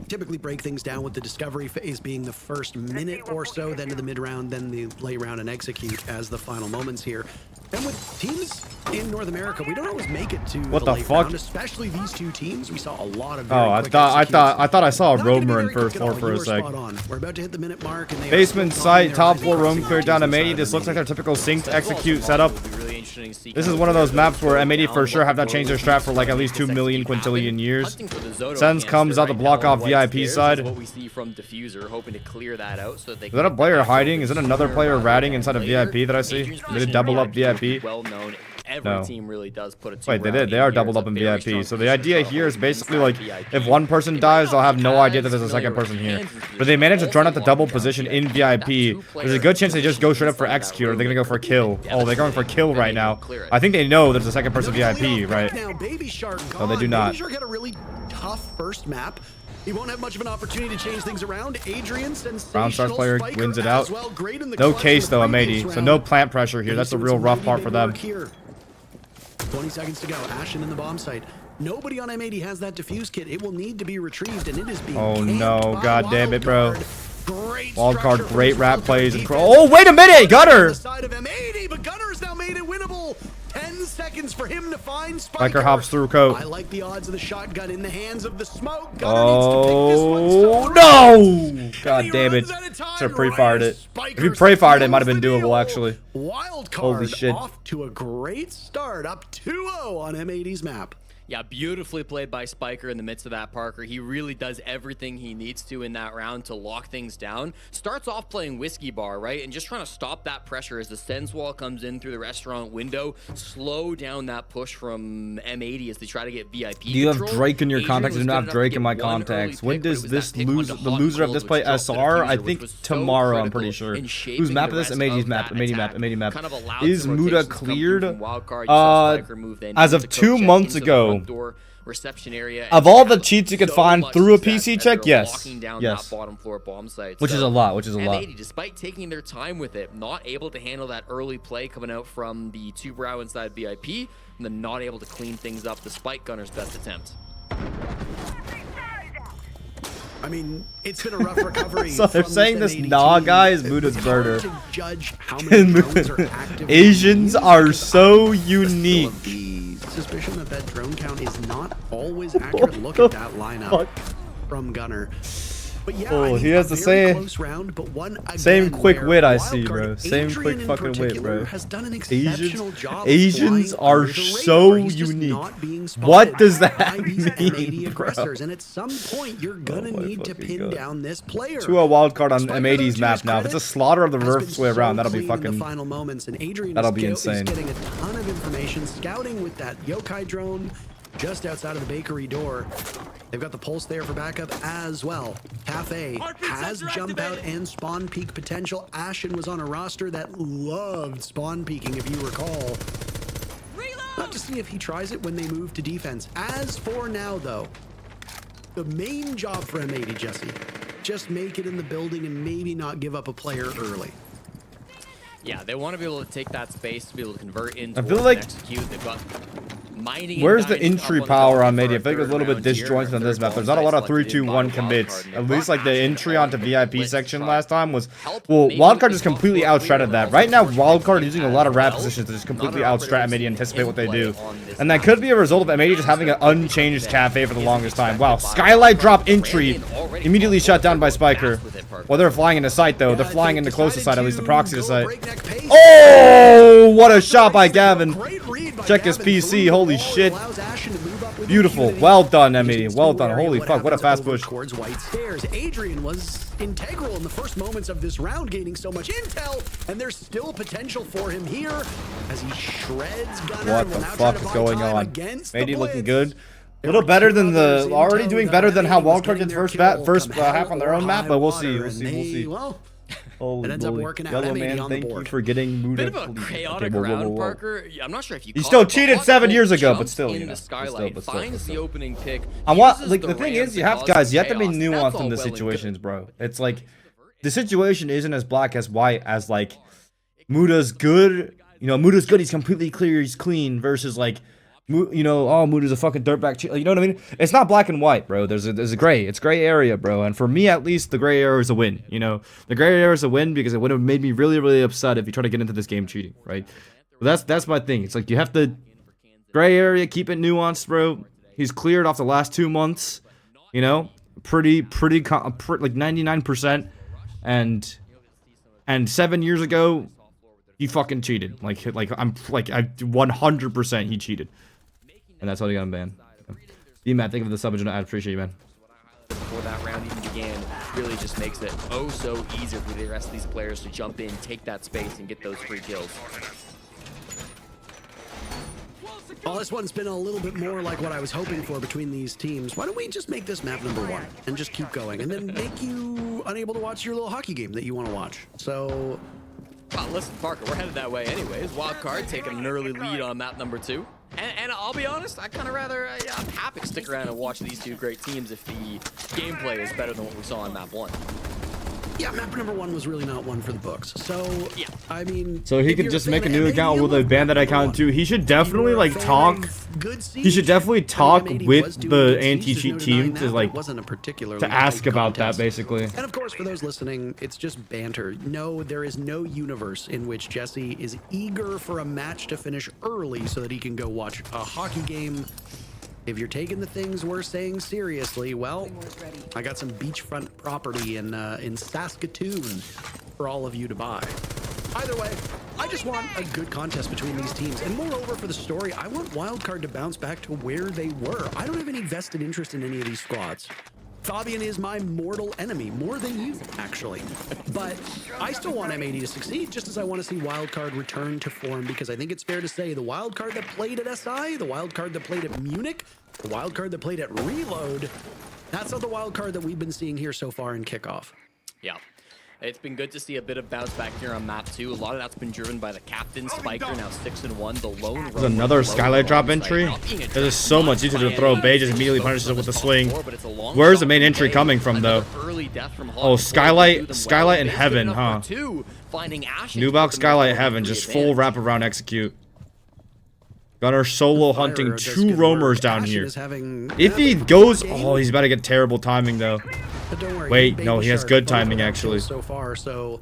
S2: Typically break things down with the discovery phase being the first minute or so, then to the mid round, then the late round and execute as the final moments here. And with teams in North America, we don't always make it to
S1: What
S2: the
S1: the
S2: late
S1: fuck?
S2: round, especially these two teams. We saw a lot of
S1: Oh, I
S2: quick
S1: thought
S2: executions.
S1: I saw a
S2: Not gonna be
S1: roamer in
S2: very quick
S1: first
S2: at all.
S1: floor for
S2: You
S1: a
S2: were
S1: sec.
S2: spot on. We're about to hit the minute mark, and they are
S1: Basement
S2: still
S1: site,
S2: on
S1: top
S2: their
S1: floor room
S2: rising
S1: cleared down to
S2: side
S1: M80.
S2: of
S1: This looks like their typical synced
S3: As well as
S1: execute
S3: the
S1: setup.
S3: bottom, it'll be really interesting to see
S1: This
S3: kind
S1: is
S3: of
S1: one of those
S3: where
S1: maps where
S3: they go
S1: M80 for
S3: down,
S1: sure
S3: what
S1: have not
S3: the
S1: changed their
S3: goal
S1: strat
S3: is
S1: for like at least 2
S3: to
S1: million
S3: execute
S1: quintillion
S3: happen.
S1: years.
S3: Hunting for the Zoto
S1: Sens
S3: canister
S1: comes out to
S3: right
S1: block
S3: now on
S1: off
S3: white
S1: VIP
S3: stairs is
S1: side.
S3: what we see from Diffuser, hoping to clear that out so that they
S1: Is that a player hiding? Is that another player ratting inside of VIP that I see? They did double up VIP.
S3: Well known. Every
S1: No.
S3: team really does put a
S1: Wait, they
S3: two-round
S1: did. They are
S3: in here.
S1: doubled
S3: It's
S1: up
S3: a
S1: in
S3: very
S1: VIP.
S3: strong
S1: So the
S3: position
S1: idea
S3: for
S1: here is
S3: holding
S1: basically
S3: inside
S1: like,
S3: VIP.
S1: if one person
S3: They might
S1: dies,
S3: not
S1: they'll have
S3: be
S1: no idea that
S3: as
S1: there's a second
S3: familiar
S1: person
S3: with
S1: here.
S3: Kansas position.
S1: But they managed to
S3: Also
S1: turn out the double
S3: locked down
S1: position in
S3: VIP.
S1: VIP.
S3: That
S1: There's a good chance they just go straight up for execute, or they're gonna go for kill. Oh, they're going for kill right now. I think they know there's a second person VIP, right?
S2: Now, Baby Shark gone.
S1: Oh, they do not.
S2: Baby Shark had a really tough first map. He won't have much of an opportunity to change things around. Adrian, sensational.
S1: Brown Stars player
S2: Spiker
S1: wins it
S2: as
S1: out.
S2: well. Great in the
S1: No
S2: clutch
S1: case
S2: in the
S1: though,
S2: previous
S1: M80. So
S2: round.
S1: no plant pressure here. That's the real rough part for them.
S2: Here. 20 seconds to go. Ashen in the bomb site. Nobody on M80 has that diffuse kit. It will need to be retrieved, and it is being
S1: Oh,
S2: camped
S1: no.
S2: by
S1: God damn it, bro.
S2: Great
S1: WildCard,
S2: structure
S1: great
S2: from
S1: rat
S2: WildCard
S1: plays.
S2: defense.
S1: Oh, wait a minute, Gunnar!
S2: The side of M80, but Gunner's now made it winnable. 10 seconds for him to find Spiker.
S1: Spiker hops through coat.
S2: I like the odds of the shotgun in the hands of the smoke.
S1: Oh, no! God damn it. Should have pre-fired it. If you pre-fired it, it might have been doable, actually.
S2: WildCard
S1: Holy shit.
S2: off to a great start, up 2-0 on M80's map.
S3: Yeah, beautifully played by Spiker in the midst of that, Parker. He really does everything he needs to in that round to lock things down. Starts off playing Whiskey Bar, right? And just trying to stop that pressure as the Sens wall comes in through the restaurant window. Slow down that push from M80 as they try to get VIP
S1: Do you have
S3: control.
S1: Drake in your
S3: Adrian
S1: contacts? I
S3: was
S1: do not
S3: good
S1: have
S3: enough
S1: Drake
S3: to
S1: in my
S3: get one early
S1: contacts.
S3: pick,
S1: When
S3: but it
S1: does
S3: was
S1: this
S3: that pick onto
S1: the
S3: Hot
S1: loser of
S3: Gold,
S1: this
S3: which
S1: play
S3: dropped the
S1: SR? I
S3: diffuser,
S1: think
S3: which was so
S1: tomorrow, I'm
S3: critical
S1: pretty sure.
S3: in shaping
S1: Whose map
S3: the
S1: is this?
S3: rest
S1: M80's
S3: of
S1: map.
S3: that
S1: M80 map.
S3: attack.
S1: M80 map.
S3: Kind of allowed
S1: Is
S3: some
S1: Muda
S3: rotations to come through
S1: cleared?
S3: from WildCard. You saw Spiker move then
S1: As
S3: into
S1: of
S3: the
S1: 2
S3: coach check,
S1: months
S3: into the
S1: ago,
S3: front door reception area.
S1: of all the cheats you could find through a PC check, yes.
S3: Locking down
S1: Yes.
S3: that bottom floor bomb site.
S1: Which is a lot. Which is a lot.
S3: M80, despite taking their time with it, not able to handle that early play coming out from the 2-brow inside VIP, and then not able to clean things up despite Gunner's best attempt.
S2: I mean, it's been a rough recovery.
S1: So they're
S2: from
S1: saying this
S2: M80
S1: Nah
S2: team.
S1: guy is Muda's
S2: It's hard
S1: murder.
S2: to judge how many drones are actively
S1: Asians
S2: used
S1: are
S2: because
S1: so
S2: I still
S1: unique.
S2: have the suspicion that that drone count is not always accurate. Look at that lineup from Gunnar. But yeah,
S1: Oh,
S2: I mean,
S1: he has
S2: a
S1: the
S2: very
S1: same-
S2: close round, but one
S1: Same
S2: again
S1: quick
S2: where
S1: wit I see,
S2: WildCard,
S1: bro. Same quick
S2: Adrian in
S1: fucking wit,
S2: particular,
S1: bro.
S2: has done an exceptional job of
S1: Asians
S2: flying
S1: are
S2: under the
S1: so
S2: radar. He's just
S1: unique.
S2: not being
S1: What
S2: spotted
S1: does that
S2: by these M80
S1: mean, bro?
S2: aggressors, and at some point you're gonna
S1: my
S2: need to
S1: fucking
S2: pin
S1: God.
S2: down this player.
S1: To a wild card on
S2: Spiker,
S1: M80's
S2: to
S1: map
S2: his
S1: now. If it's a
S2: credit,
S1: slaughter of the
S2: has
S1: reverse
S2: been
S1: way around,
S2: so
S1: that'll be
S2: clean in the
S1: fucking.
S2: final moments, and Adrian
S1: That'll
S2: is
S1: be insane.
S2: getting a ton of information, scouting with that yokai drone just outside of the bakery door. They've got the pulse there for backup as well. Cafe has jump out and spawn peek potential. Ashen was on a roster that loved spawn peeking, if you recall. Not to see if he tries it when they move to defense. As for now, though, the main job for M80, Jesse, just make it in the building and maybe not give up a player early.
S3: Yeah, they want to be able to take that space to be able to convert into
S1: I feel like-
S3: execute. They've got mining.
S1: Where's the
S3: and
S1: entry
S3: up on the
S1: power
S3: dock
S1: on
S3: for
S1: Media? I
S3: a
S1: feel like it's a
S3: third
S1: little bit
S3: round here,
S1: disjointed on this
S3: third
S1: map. There's
S3: bomb
S1: not a lot of
S3: site selected
S1: 3-2-1
S3: by
S1: commits.
S3: WildCard, and
S1: At
S3: they've
S1: least
S3: got
S1: like the
S3: Ashen
S1: entry
S3: all
S1: onto
S3: the
S1: VIP
S3: blitz
S1: section
S3: shot.
S1: last time was
S3: Help
S1: well,
S3: maybe
S1: Wildcard
S3: with
S1: just
S3: the
S1: completely
S3: top floor
S1: outstratted
S3: clear,
S1: that.
S3: but
S1: Right now,
S3: also
S1: Wildcard using a lot of rat
S3: well,
S1: positions to just completely
S3: not
S1: outstrat
S3: operators
S1: M80 and anticipate
S3: in
S1: what they
S3: play
S1: do.
S3: on this
S1: And that
S3: map.
S1: could be a result of M80 just having an unchanged cafe for the longest time. Wow, Skylight drop entry immediately shut down by Spiker. Well, they're flying into sight though. They're flying into close to site, at least the proxy to site. Oh, what a shot by Gavin. Check his PC. Holy shit. Beautiful. Well done, M80. Well done. Holy fuck, what a fast push.
S2: Towards White Stairs. Adrian was integral in the first moments of this round, gaining so much intel, and there's still potential for him here as he shreds Gunnar.
S1: What
S2: and
S1: the
S2: will now try
S1: fuck
S2: to
S1: is
S2: buy
S1: going
S2: time
S1: on?
S2: against the
S1: M80 looking
S2: blitz.
S1: good. A
S2: There
S1: little
S2: were
S1: better
S2: two
S1: than
S2: others
S1: the
S2: in
S1: already
S2: tow
S1: doing
S2: that
S1: better than how
S2: M80 was
S1: Wildcard
S2: getting
S1: did
S2: their
S1: first
S2: kill
S1: first
S2: come hell
S1: half on their
S2: or
S1: own map,
S2: high
S1: but we'll see.
S2: water,
S1: We'll see.
S2: and
S1: We'll
S2: they,
S1: see.
S2: well,
S1: Holy
S2: it ends up
S1: moly.
S2: working out.
S1: Yellow
S2: M80
S1: man,
S2: on the
S1: thank you
S2: board.
S1: for getting Muda.
S3: Bit of a chaotic
S1: Okay, whoa, whoa,
S3: round,
S1: whoa, whoa.
S3: Parker. I'm not sure if you.
S1: He
S3: caught
S1: still
S3: it, but
S1: cheated
S3: Hot
S1: 7
S3: Gold
S1: years ago, but
S3: jumps
S1: still, you
S3: into
S1: know,
S3: the
S1: but still,
S3: skylight,
S1: but still,
S3: finds
S1: but still.
S3: the opening pick.
S1: I want
S3: uses
S1: like the thing
S3: ramp
S1: is you
S3: to
S1: have
S3: cause
S1: guys, you have to be
S3: chaos. That's
S1: nuanced
S3: all
S1: in the
S3: well and good.
S1: situations, bro. It's like the situation isn't as black as white as like Muda's good. You know, Muda's good. He's completely clear. He's clean. Versus like, you know, oh, Muda's a fucking dirtbag. You know what I mean? It's not black and white, bro. There's a gray. It's gray area, bro. And for me, at least, the gray area is a win. You know, the gray area is a win because it would have made me really, really upset if you try to get into this game cheating, right? But that's my thing. It's like you have to gray area, keep it nuanced, bro. He's cleared off the last 2 months. You know, pretty like 99%, and 7 years ago. He fucking cheated. Like I'm like I 100% he cheated. And that's how he got him banned. D-Matt, think of the sub. I appreciate you, man.
S3: Before that round even began, really just makes it oh so easy for the rest of these players to jump in, take that space, and get those free kills.
S2: Well, this one's been a little bit more like what I was hoping for between these teams. Why don't we just make this map #1 and just keep going, and then make you unable to watch your little hockey game that you want to watch? So.
S3: Well, listen, Parker, we're headed that way anyways. WildCard taking an early lead on map #2. And I'll be honest, I kind of rather, I'm happy to stick around and watch these two great teams if the gameplay is better than what we saw on map 1.
S2: Yeah, map #1 was really not one for the books. So,
S3: Yeah.
S2: I mean...
S1: So he
S2: if
S1: could
S2: you're
S1: just
S2: fan
S1: make a
S2: of
S1: new
S2: M80,
S1: account.
S2: you
S1: Will they
S2: love
S1: ban that
S2: map
S1: account
S2: #1.
S1: too? He should
S2: If
S1: definitely
S2: you were a
S1: like
S2: fan
S1: talk.
S2: of Good Siege,
S1: He should definitely
S2: and
S1: talk
S2: M80
S1: with
S2: was doing
S1: the
S2: Good Siege,
S1: anti-cheat
S2: there's no
S1: team
S2: denying
S1: to
S2: that,
S1: like
S2: it wasn't a particularly
S1: to ask
S2: tight
S1: about that
S2: contest.
S1: basically.
S2: And of course, for those listening, it's just banter. No, there is no universe in which Jesse is eager for a match to finish early so that he can go watch a hockey game. If you're taking the things we're saying seriously, well, I got some beachfront property in Saskatoon for all of you to buy. Either way, I just want a good contest between these teams. And moreover, for the story, I want WildCard to bounce back to where they were. I don't have any vested interest in any of these squads. Fabian is my mortal enemy, more than you, actually. But I still want M80 to succeed, just as I want to see WildCard return to form, because I think it's fair to say the WildCard that played at SI, the WildCard that played at Munich, the WildCard that played at Reload, that's not the WildCard that we've been seeing here so far in Kickoff.
S3: Yeah. It's been good to see a bit of bounce back here on map 2. A lot of that's been driven by the captain, Spiker, now 6-1. The lone
S1: There's another skylight drop entry. It is so much easier to throw. Bay just immediately punishes it with the swing. Where's the main entry coming from, though? Oh, skylight in heaven, huh? Nubok skylight heaven, just full wraparound execute. Gunnar solo hunting 2 roamers down here. If he goes, oh, he's about to get terrible timing though.
S2: But don't worry,
S1: Wait, no, he has good timing actually.
S2: So far, so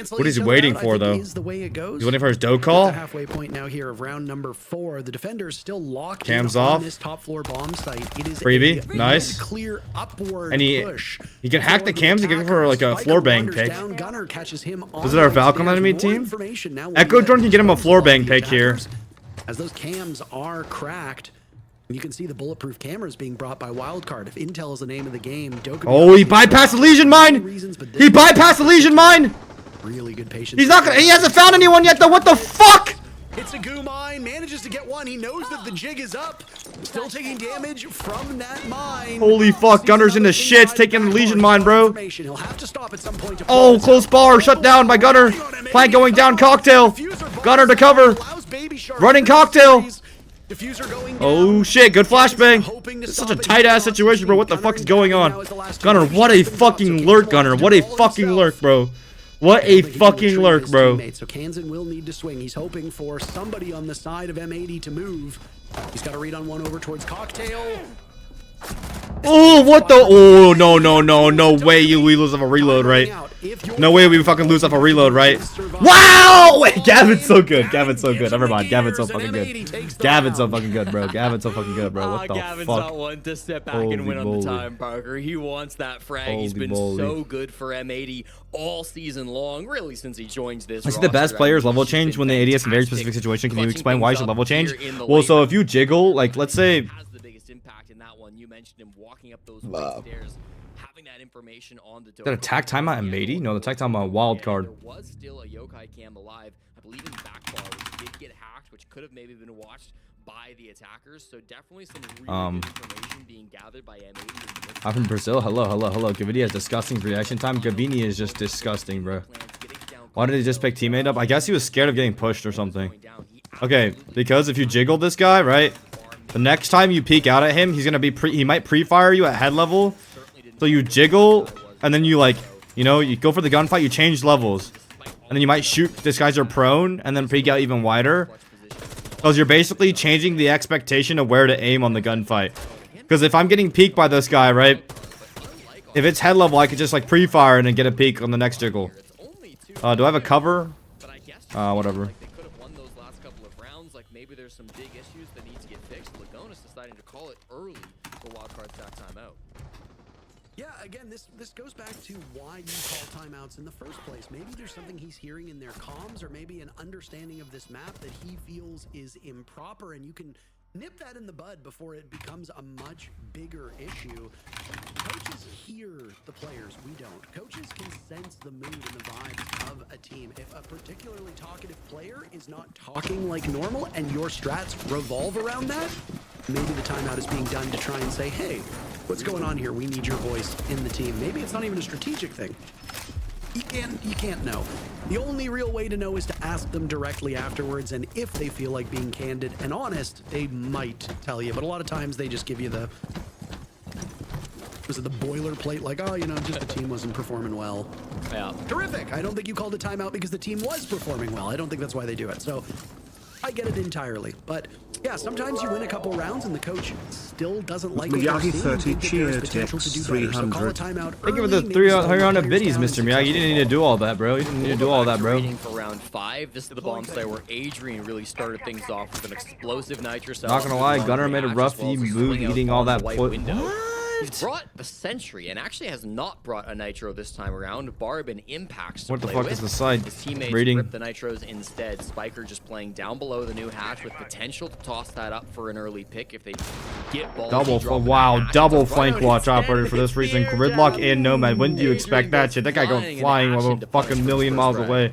S1: what is he waiting for though?
S2: He's
S1: waiting for his dough call.
S2: The halfway point now here of round number 4. The defenders still locked
S1: Cams
S2: in
S1: off.
S2: on this top floor bomb site. It is
S1: Freebie,
S2: a
S1: nice.
S2: Clear upward
S1: And he
S2: push.
S1: can hack the cams and get for like a floor bang pick.
S2: Gunnar catches him
S1: Is it our Falcon enemy team? Echo Drone can get him a floor bang pick here.
S2: As those cams are cracked, you can see the bulletproof cameras being brought by WildCard. If Intel is the name of the game,
S1: oh, he bypassed the Legion mine! He bypassed the Legion mine!
S2: Really good patience.
S1: He's not gonna, he hasn't found anyone yet though, what the fuck?
S2: It's a goo mine, manages to get one. He knows that the jig is up. Still taking damage from that mine.
S1: Holy fuck, Gunner's in the shits, taking the Legion mine, bro.
S2: He'll have to stop at some point.
S1: Oh, close bar, shut down by Gunnar. Plank going down, cocktail. Gunnar to cover. Running cocktail. Oh shit, good flashbang. It's such a tight ass situation, bro. What the fuck is going on? Gunnar, what a fucking lurk, Gunnar. What a fucking lurk, bro. What a fucking lurk, bro.
S2: So Kansan will need to swing. He's hoping for somebody on the side of M80 to move. He's got to read on one over towards Cocktail.
S1: Oh, what the? Oh, no way we lose off a reload, right? No way we fucking lose off a reload, right? Wow! Wait, Gavin's so good. Gavin's so good. Never mind. Gavin's so fucking good. Gavin's so fucking good, bro. Gavin's so fucking good, bro. What the
S3: Gavin's
S1: fuck?
S3: not one to step back and win on the time, Parker. He wants that frag. He's been so good for M80 all season long, really since he joins this.
S1: I see the best players level change when the ADS in a very specific situation. Can you explain why you should level change? Well, so if you jiggle, like, let's say...
S3: impact in that one. You mentioned him walking up those stairs, having that information on the door.
S1: That attack timeout M80? No, the attack timeout WildCard.
S3: There was still a yokai cam alive, I believe in backbar, which did get hacked, which could have maybe been watched by the attackers. So definitely some really good information being gathered by M80.
S1: I'm from Brazil. Hello. Gavini has disgusting reaction time. Gavini is just disgusting, bro. Why did he just pick teammate up? I guess he was scared of getting pushed or something. Okay, because if you jiggle this guy, right? The next time you peek out at him, he's gonna be he might pre-fire you at head level. So you jiggle, and then you like, you know, you go for the gunfight, you change levels. And then you might shoot this guy's are prone, and then peek out even wider. Because you're basically changing the expectation of where to aim on the gunfight. Because if I'm getting peeked by this guy, right? If it's head level, I could just like pre-fire and then get a peek on the next jiggle. Do I have a cover? Whatever.
S3: Maybe there's some big issues that need to get fixed. Lagona's deciding to call it early for WildCard sack timeout.
S2: Yeah, again, this goes back to why you call timeouts in the first place. Maybe there's something he's hearing in their comms, or maybe an understanding of this map that he feels is improper, and you can nip that in the bud before it becomes a much bigger issue. Coaches hear the players, we don't. Coaches can sense the mood and the vibes of a team. If a particularly talkative player is not talking like normal and your strats revolve around that, maybe the timeout is being done to try and say, hey, what's going on here? We need your voice in the team. Maybe it's not even a strategic thing. You can't know. The only real way to know is to ask them directly afterwards, and if they feel like being candid and honest, they might tell you. But a lot of times they just give you the boilerplate, like, oh, you know, just the team wasn't performing well.
S3: Yeah.
S2: Terrific. I don't think you called a timeout because the team was performing well. I don't think that's why they do it. So I get it entirely. But yeah, sometimes you win a couple rounds and the coach still doesn't like what
S8: Miyagi 30 cheer tips 300.
S1: Thank you for the 300 biddies, Mr. Miyagi. You didn't need to do all that, bro. You didn't need to do all that, bro.
S3: For round 5, this is the bomb site where Adrian really started things off with an explosive nitro cell.
S1: Not gonna lie, Gunnar made a rough move eating all that. What?
S3: He's brought the Sentry and actually has not brought a Nitro this time around. Barb and Impacts to
S1: What the
S3: play
S1: fuck
S3: with.
S1: is the side?
S3: His teammates
S1: Reading.
S3: rip the Nitros instead. Spiker just playing down below the new hatch with potential to toss that up for an early pick if they get balls.
S1: Wow, double flank watch operator for this reason. Gridlock and Nomad. When do you expect that shit? That guy go flying a fucking million miles away.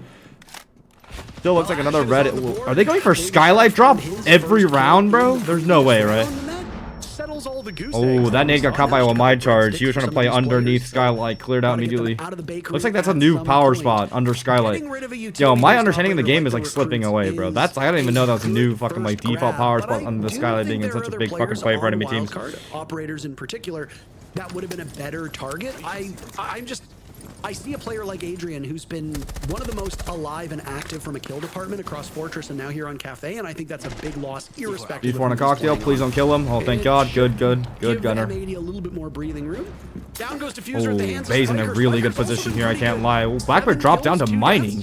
S1: Still looks like another red. Are they going for skylight drop every round, bro? There's no way, right? Oh, that nade got caught by my charge. He was trying to play underneath skylight, cleared out immediately. Looks like that's a new power spot under skylight. Yo, my understanding of the game is like slipping away, bro. I didn't even know that was a new fucking like default power spot under the skylight being in such a big fucking play for enemy teams.
S2: Operators in particular, that would have been a better target. I see a player like Adrian who's been one of the most alive and active from a kill department across Fortress and now here on Cafe, and I think that's a big loss irrespective.
S1: Before on a cocktail, please don't kill him. Oh, thank God. Good, Gunnar.
S2: M80 a little bit more breathing room. Down goes Diffuser at the hands of
S1: Bay's in a really good position here, I can't lie. Oh, Blackbird dropped down to mining.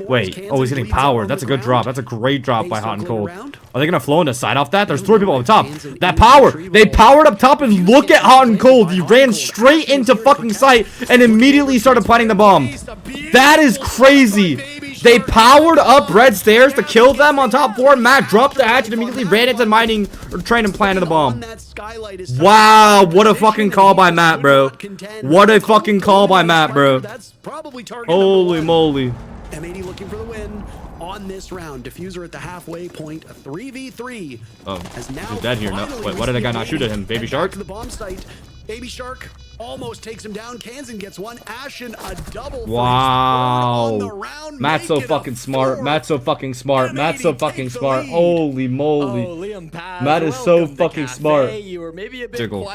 S1: Wait, oh, he's getting powered. That's a good drop. That's a great drop by Hot and Cold. Are they going to flow into side off that? There's 3 people up top. That power! They powered up top and look at Hot and Cold. He ran straight into fucking sight and immediately started planting the bomb. That is crazy. They powered up red stairs to kill them on top 4. Matt dropped the hatch and immediately ran into mining or trying to plant the bomb. Wow, what a fucking call by Matt, bro. What a fucking call by Matt, bro. Holy moly.
S2: M80 looking for the win on this round. Diffuser at the halfway point, a 3v3.
S1: Oh, he's dead here. No, wait, why did that guy not shoot at him? Baby Shark?
S2: To the bomb site. Baby Shark almost takes him down. Kansan gets one. Ashen a double.
S1: Wow. Matt's so fucking smart. Matt's so fucking smart. Matt's so fucking smart. Holy moly. Matt is so fucking smart.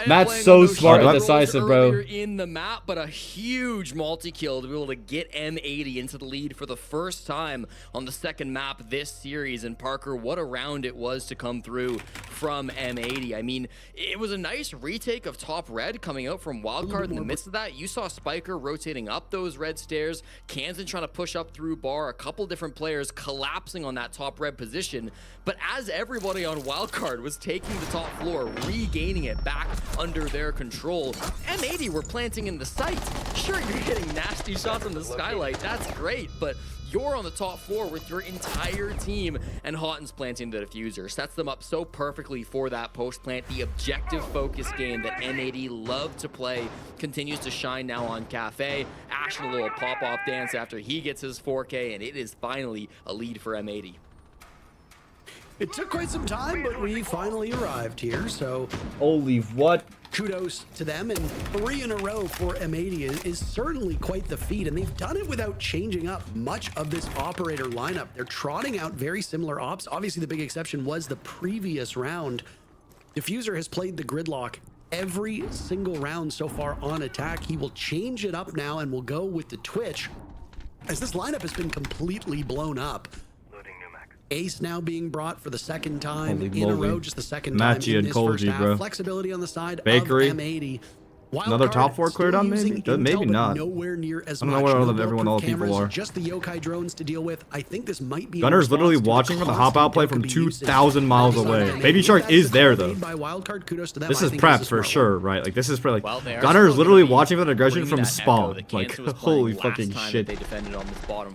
S1: Matt's so smart and decisive, bro.
S3: In the map, but a huge multi-kill to be able to get M80 into the lead for the first time on the second map this series. And Parker, what a round it was to come through from M80. I mean, it was a nice retake of top red coming out from WildCard. In the midst of that, you saw Spiker rotating up those red stairs, Kansan trying to push up through bar, a couple different players collapsing on that top red position. But as everybody on WildCard was taking the top floor, regaining it back under their control, M80 were planting in the site. Sure, you're hitting nasty shots on the skylight, that's great, but you're on the top floor with your entire team, and Hotten's planting the diffuser. Sets them up so perfectly for that post plant. The objective focus game that M80 love to play continues to shine now on Cafe. Ashen a little pop-off dance after he gets his 4K, and it is finally a lead for M80.
S2: It took quite some time, but we finally arrived here, so
S1: Holy what?
S2: kudos to them, and 3 in a row for M80 is certainly quite the feat, and they've done it without changing up much of this operator lineup. They're trotting out very similar ops. Obviously, the big exception was the previous round. Diffuser has played the gridlock every single round so far on attack. He will change it up now and will go with the Twitch, as this lineup has been completely blown up. Ace now being brought for the second time in a row, just the second time in this first half.
S1: Bro.
S2: Flexibility on the side
S1: Bakery.
S2: of M80.
S1: Another top 4 cleared on maybe? Maybe not.
S2: Nowhere near as
S1: I don't know where all the people
S2: cameras,
S1: are.
S2: Just the yokai drones to deal with. I think this might be
S1: Gunner's literally watching from the hop out play from 2,000 miles away. Baby Shark is there though. This is prep for sure, right? Like this is for like Gunner's literally watching for the aggression from spawn. Like holy fucking shit.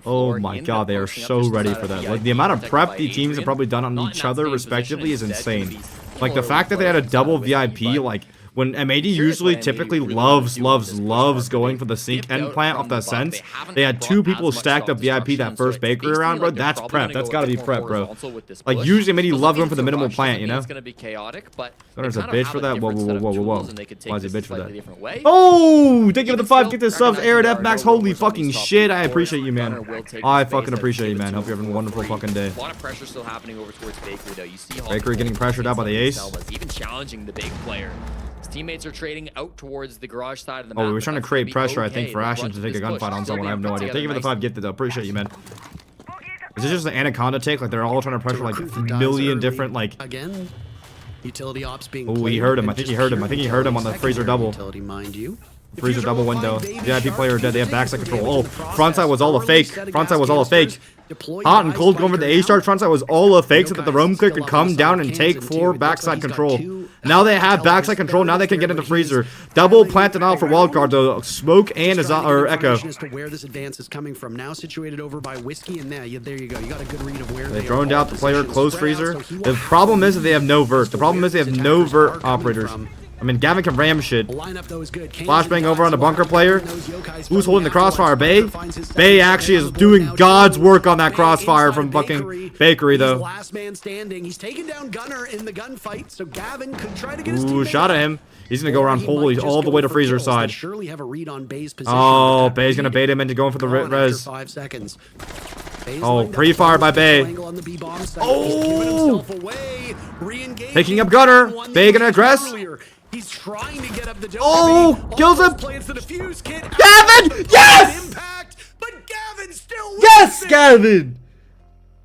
S1: Oh my god, they are so ready for that. Like the amount of prep the teams have probably done on each other respectively is insane. Like the fact that they had a double VIP, like when M80 usually typically loves going for the sync end plant off the sense, they had 2 people stacked up VIP that first bakery round, bro. That's prep. That's gotta be prep, bro. Like usually M80 love going for the minimal plant, you know? Gunner's a bitch for that. Whoa. Why is he a bitch for that? Oh, thank you for the 5 get this subs, Arid F Max. Holy fucking shit. I appreciate you, man. I fucking appreciate you, man. Hope you're having a wonderful fucking day.
S3: A lot of pressure still happening over towards Bakery though. You see
S1: Bakery getting pressured out by the ace.
S3: Even challenging the big player. His teammates are trading out towards the garage side of the map.
S1: Oh, we were trying to create pressure, I think, for Ashen to take a gunfight on someone. I have no idea. Thank you for the 5 gifted, though. Appreciate you, man. Is this just an Anaconda take? Like, they're all trying to pressure, like, a million different, like...
S2: Again, utility ops being...
S1: Oh, he heard him. I think he heard him. I think he heard him on the freezer double.
S2: Utility, mind you.
S1: Freezer double window. VIP player dead. They have backside control. Oh, frontside was all a fake. Frontside was all a fake. Hot and Cold going for the A-Shark. Frontside was all a fake so that the roam click could come down and take 4 backside control. Now they have backside control. Now they can get into freezer. Double planted out for wildcard though. Smoke and Echo.
S2: As to where this advance is coming from. Now situated over by Whiskey, and there you go. You got a good read of where
S1: they droned out the player, close freezer. The problem is that they have no vert. The problem is they have no vert operators. I mean, Gavin can ram shit. Flashbang over on the bunker player. Who's holding the crossfire? Bay? Bay actually is doing God's work on that crossfire from fucking Bakery, though.
S2: Last man standing. He's taking down Gunnar in the gunfight, so Gavin could try to get his teammate
S1: shot at him. He's gonna go around holy all the way to freezer side.
S2: Surely have a read on Bay's position.
S1: Oh, Bay's gonna bait him into going for the res.
S2: 5 seconds.
S1: Oh, pre-fire by Bay. Oh! Picking up Gunnar. Bay gonna aggress.
S2: He's trying to get up the
S1: oh, kills him.
S2: Gavin!
S1: Yes!
S2: Impact, but Gavin still
S1: yes, Gavin!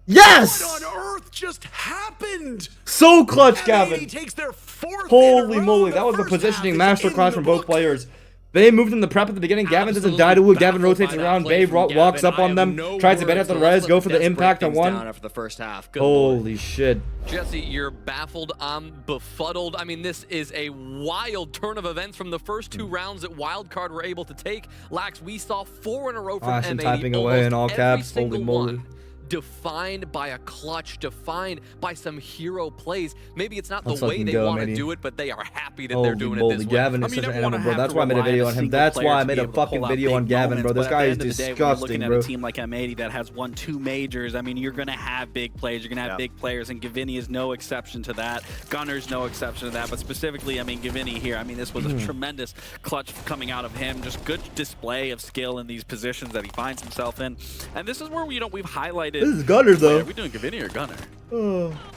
S1: Yes!
S2: What on earth just happened?
S1: So clutch, Gavin.
S2: Takes their 4th
S1: holy moly, that was a positioning masterclass from both players. They moved in the prep at the beginning. Gavin doesn't die to it. Gavin rotates around. Bay walks up on them, tries to bait at the res, go for the impact on one.
S3: After the first half.
S1: Holy shit.
S4: Jesse, you're baffled. I'm befuddled. I mean, this is a wild turn of events from the first 2 rounds that WildCard were able to take. Lax, we saw 4 in a row from M80.
S1: Typing away in all caps. Holy moly.
S4: Defined by a clutch, defined by some hero plays. Maybe it's not the
S1: Let's
S4: way they want to
S1: M80.
S4: do it, but they are happy that they're doing it this way.
S1: Gavin is such an animal, bro. That's why I made a video on him. That's why I made a fucking video on Gavin, bro. This guy is disgusting, bro.
S7: Looking at a team like M80 that has won 2 majors, I mean, you're going to have big plays. You're going to have big players, and Gavini is no exception to that. Gunner's no exception to that, but specifically, I mean, Gavini here, I mean, this was a tremendous clutch coming out of him. Just good display of skill in these positions that he finds himself in. And this is where, you know, we've highlighted...
S1: This is Gunner, though.
S7: Are we doing Gavini or Gunner?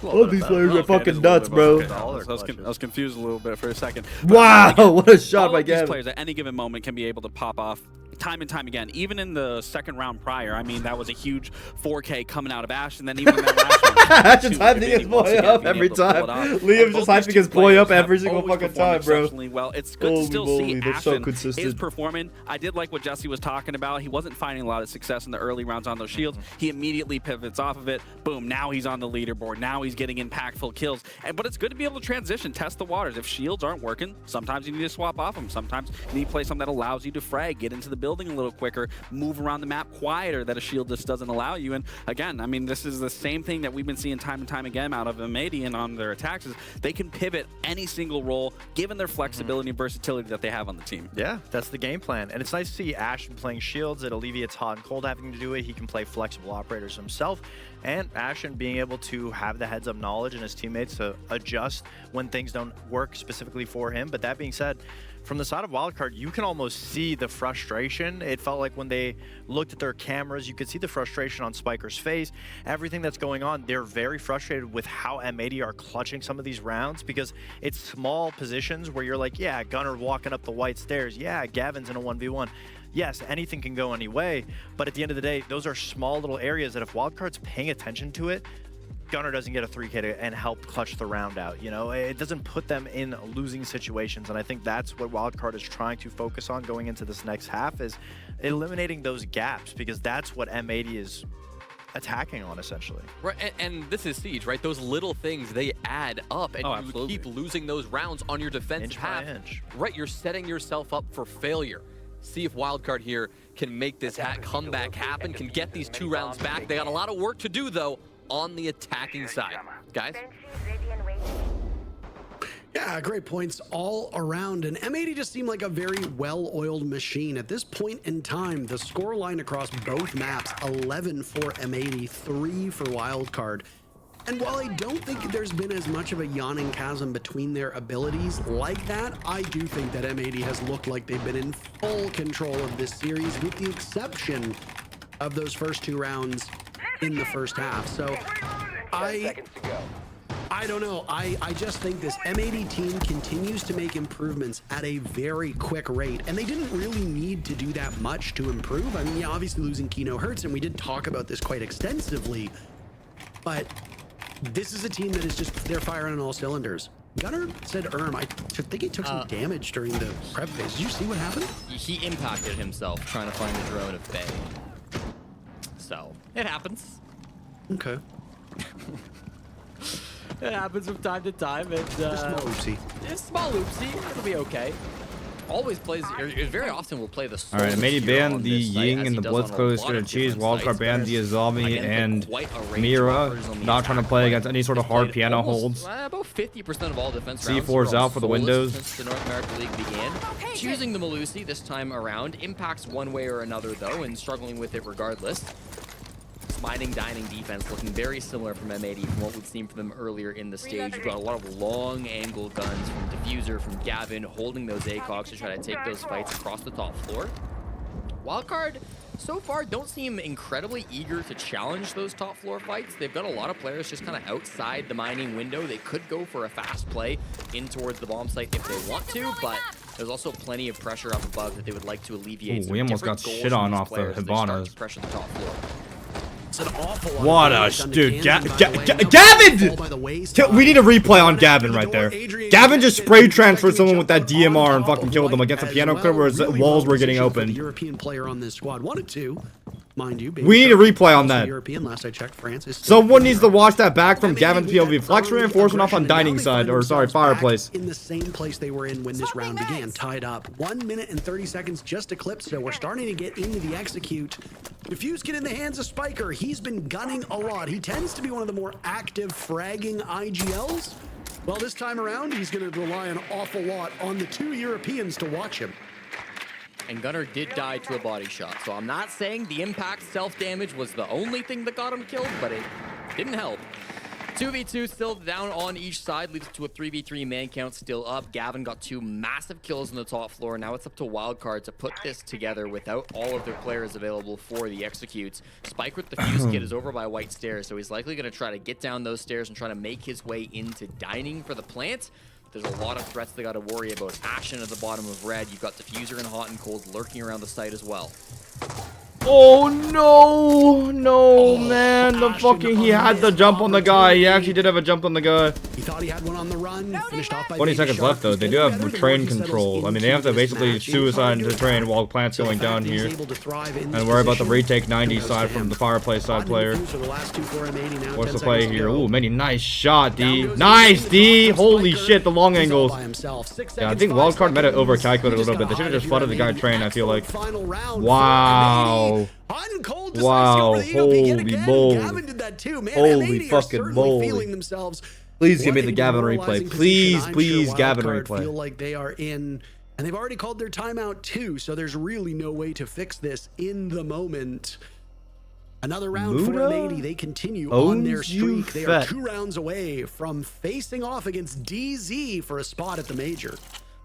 S1: All these players are fucking nuts, bro.
S7: I was confused a little bit for a second.
S1: Wow, again, what a shot by Gavin.
S7: These players at any given moment can be able to pop off time and time again. Even in the 2nd round prior, I mean, that was a huge 4K coming out of Ash, and then even in that last round.
S1: Ash is hyping his boy up every time. Liam's just hyping his boy up every single fucking time, bro.
S7: Well, it's good to still see Ashen is
S1: consistent.
S7: performing. I did like what Jesse was talking about. He wasn't finding a lot of success in the early rounds on those shields. He immediately pivots off of it. Boom, now he's on the leaderboard. Now he's getting impactful kills. But it's good to be able to transition, test the waters. If shields aren't working, sometimes you need to swap off them. Sometimes you need to play something that allows you to frag, get into the building a little quicker, move around the map quieter that a shield just doesn't allow you. And again, I mean, this is the same thing that we've been seeing time and time again out of M80 and on their attacks is they can pivot any single role given their flexibility and versatility that they have on the team.
S6: Yeah, that's the game plan. And it's nice to see Ashen playing shields. It alleviates hot and cold having to do it. He can play flexible operators himself. And Ashen being able to have the heads-up knowledge and his teammates to adjust when things don't work specifically for him. But that being said, from the side of WildCard, you can almost see the frustration. It felt like when they looked at their cameras, you could see the frustration on Spiker's face. Everything that's going on, they're very frustrated with how M80 are clutching some of these rounds because it's small positions where you're like, yeah, Gunnar walking up the white stairs. Yeah, Gavin's in a 1v1. Yes, anything can go any way, but at the end of the day, those are small little areas that if WildCard's paying attention to it, Gunnar doesn't get a 3K and help clutch the round out. You know, it doesn't put them in losing situations, and I think that's what WildCard is trying to focus on going into this next half is eliminating those gaps because that's what M80 is attacking on essentially.
S4: Right, and this is Siege, right? Those little things, they add up, and you keep losing those rounds on your defensive half. Right, you're setting yourself up for failure. See if WildCard here can make this comeback happen, can get these 2 rounds back. They got a lot of work to do, though, on the attacking side. Guys?
S2: Yeah, great points all around. And M80 just seemed like a very well-oiled machine. At this point in time, the score line across both maps, 11 for M80, 3 for WildCard. And while I don't think there's been as much of a yawning chasm between their abilities like that, I do think that M80 has looked like they've been in full control of this series with the exception of those first 2 rounds in the first half. So I don't know. I just think this M80 team continues to make improvements at a very quick rate, and they didn't really need to do that much to improve. I mean, yeah, obviously losing Kino hurts, and we did talk about this quite extensively, but this is a team that is just, they're firing on all cylinders. Gunnar said I think he took some damage during the prep phase. Did you see what happened?
S3: He impacted himself trying to find the drone of Bay. So, it happens.
S2: Okay.
S3: It happens from time to time. And,
S2: Small oopsie.
S3: It's small oopsie. It'll be okay. Always plays, or very often will play the
S1: All right, M80 banned the Ying and the Blitzclose to cheese. Wildcard banned the Azami and Mira. Not trying to play against any sort of hard piano holds.
S3: About 50% of all defense
S1: C4's out for the Windows.
S3: Since the North American League began. Choosing the Malusi this time around impacts one way or another though, and struggling with it regardless. Mining dining defense looking very similar from M80 from what we've seen from them earlier in the stage. You've got a lot of long angle guns from Diffuser, from Gavin, holding those ACOGs to try to take those fights across the top floor. WildCard, so far, don't seem incredibly eager to challenge those top floor fights. They've got a lot of players just kind of outside the mining window. They could go for a fast play in towards the bomb site if they want to, but there's also plenty of pressure up above that they would like to alleviate.
S1: Ooh, we almost got shit on off the Hibanas.
S3: Pressure the top floor.
S2: It's an awful lot
S1: What
S2: of
S1: a dude,
S2: Gavin!
S1: We need a replay on Gavin right there. Gavin just spray transferred someone with that DMR and fucking killed them against a piano clip where his walls were getting opened.
S2: European player on this squad wanted to, mind you.
S1: We need a replay on that.
S2: European, last I checked, France is
S1: Someone needs to watch that back from Gavin's POV. Flex reinforcement off on dining side, or sorry, fireplace.
S2: In the same place they were in when this round began, tied up. 1 minute and 30 seconds just eclipsed, so we're starting to get into the execute. Diffuse get in the hands of Spiker. He's been gunning a lot. He tends to be one of the more active fragging IGLs. Well, this time around, he's going to rely an awful lot on the 2 Europeans to watch him.
S3: And Gunnar did die to a body shot, so I'm not saying the impact self-damage was the only thing that got him killed, but it didn't help. 2v2 still down on each side, leads to a 3v3 man count still up. Gavin got 2 massive kills on the top floor. Now it's up to WildCard to put this together without all of their players available for the executes. Spike with the fuse kit is over by white stairs, so he's likely going to try to get down those stairs and try to make his way into dining for the plant. There's a lot of threats they got to worry about. Ashen at the bottom of red. You've got Diffuser and Hot and Cold lurking around the site as well.
S1: Oh no, no, man, the fucking, he had the jump on the guy. He actually did have a jump on the guy.
S2: He thought he had one on the run, finished off by
S1: 20 seconds left though. They do have train control. I mean, they have to basically suicide into train while plant's going down here. And worry about the retake 90 side from the fireplace side player. What's the play here? Ooh, many nice shot, D. Nice, D. Holy shit, the long angles. Yeah, I think WildCard might have overcalculated a little bit. They should have just flooded the guy train, I feel like. Wow. Wow, holy moly. Holy fucking moly. Please give me the Gavin replay. Please, please, Gavin replay.
S2: Feel like they are in, and they've already called their timeout too, so there's really no way to fix this in the moment. Another round for M80. They continue on their streak. They are 2 rounds away from facing off against DZ for a spot at the major.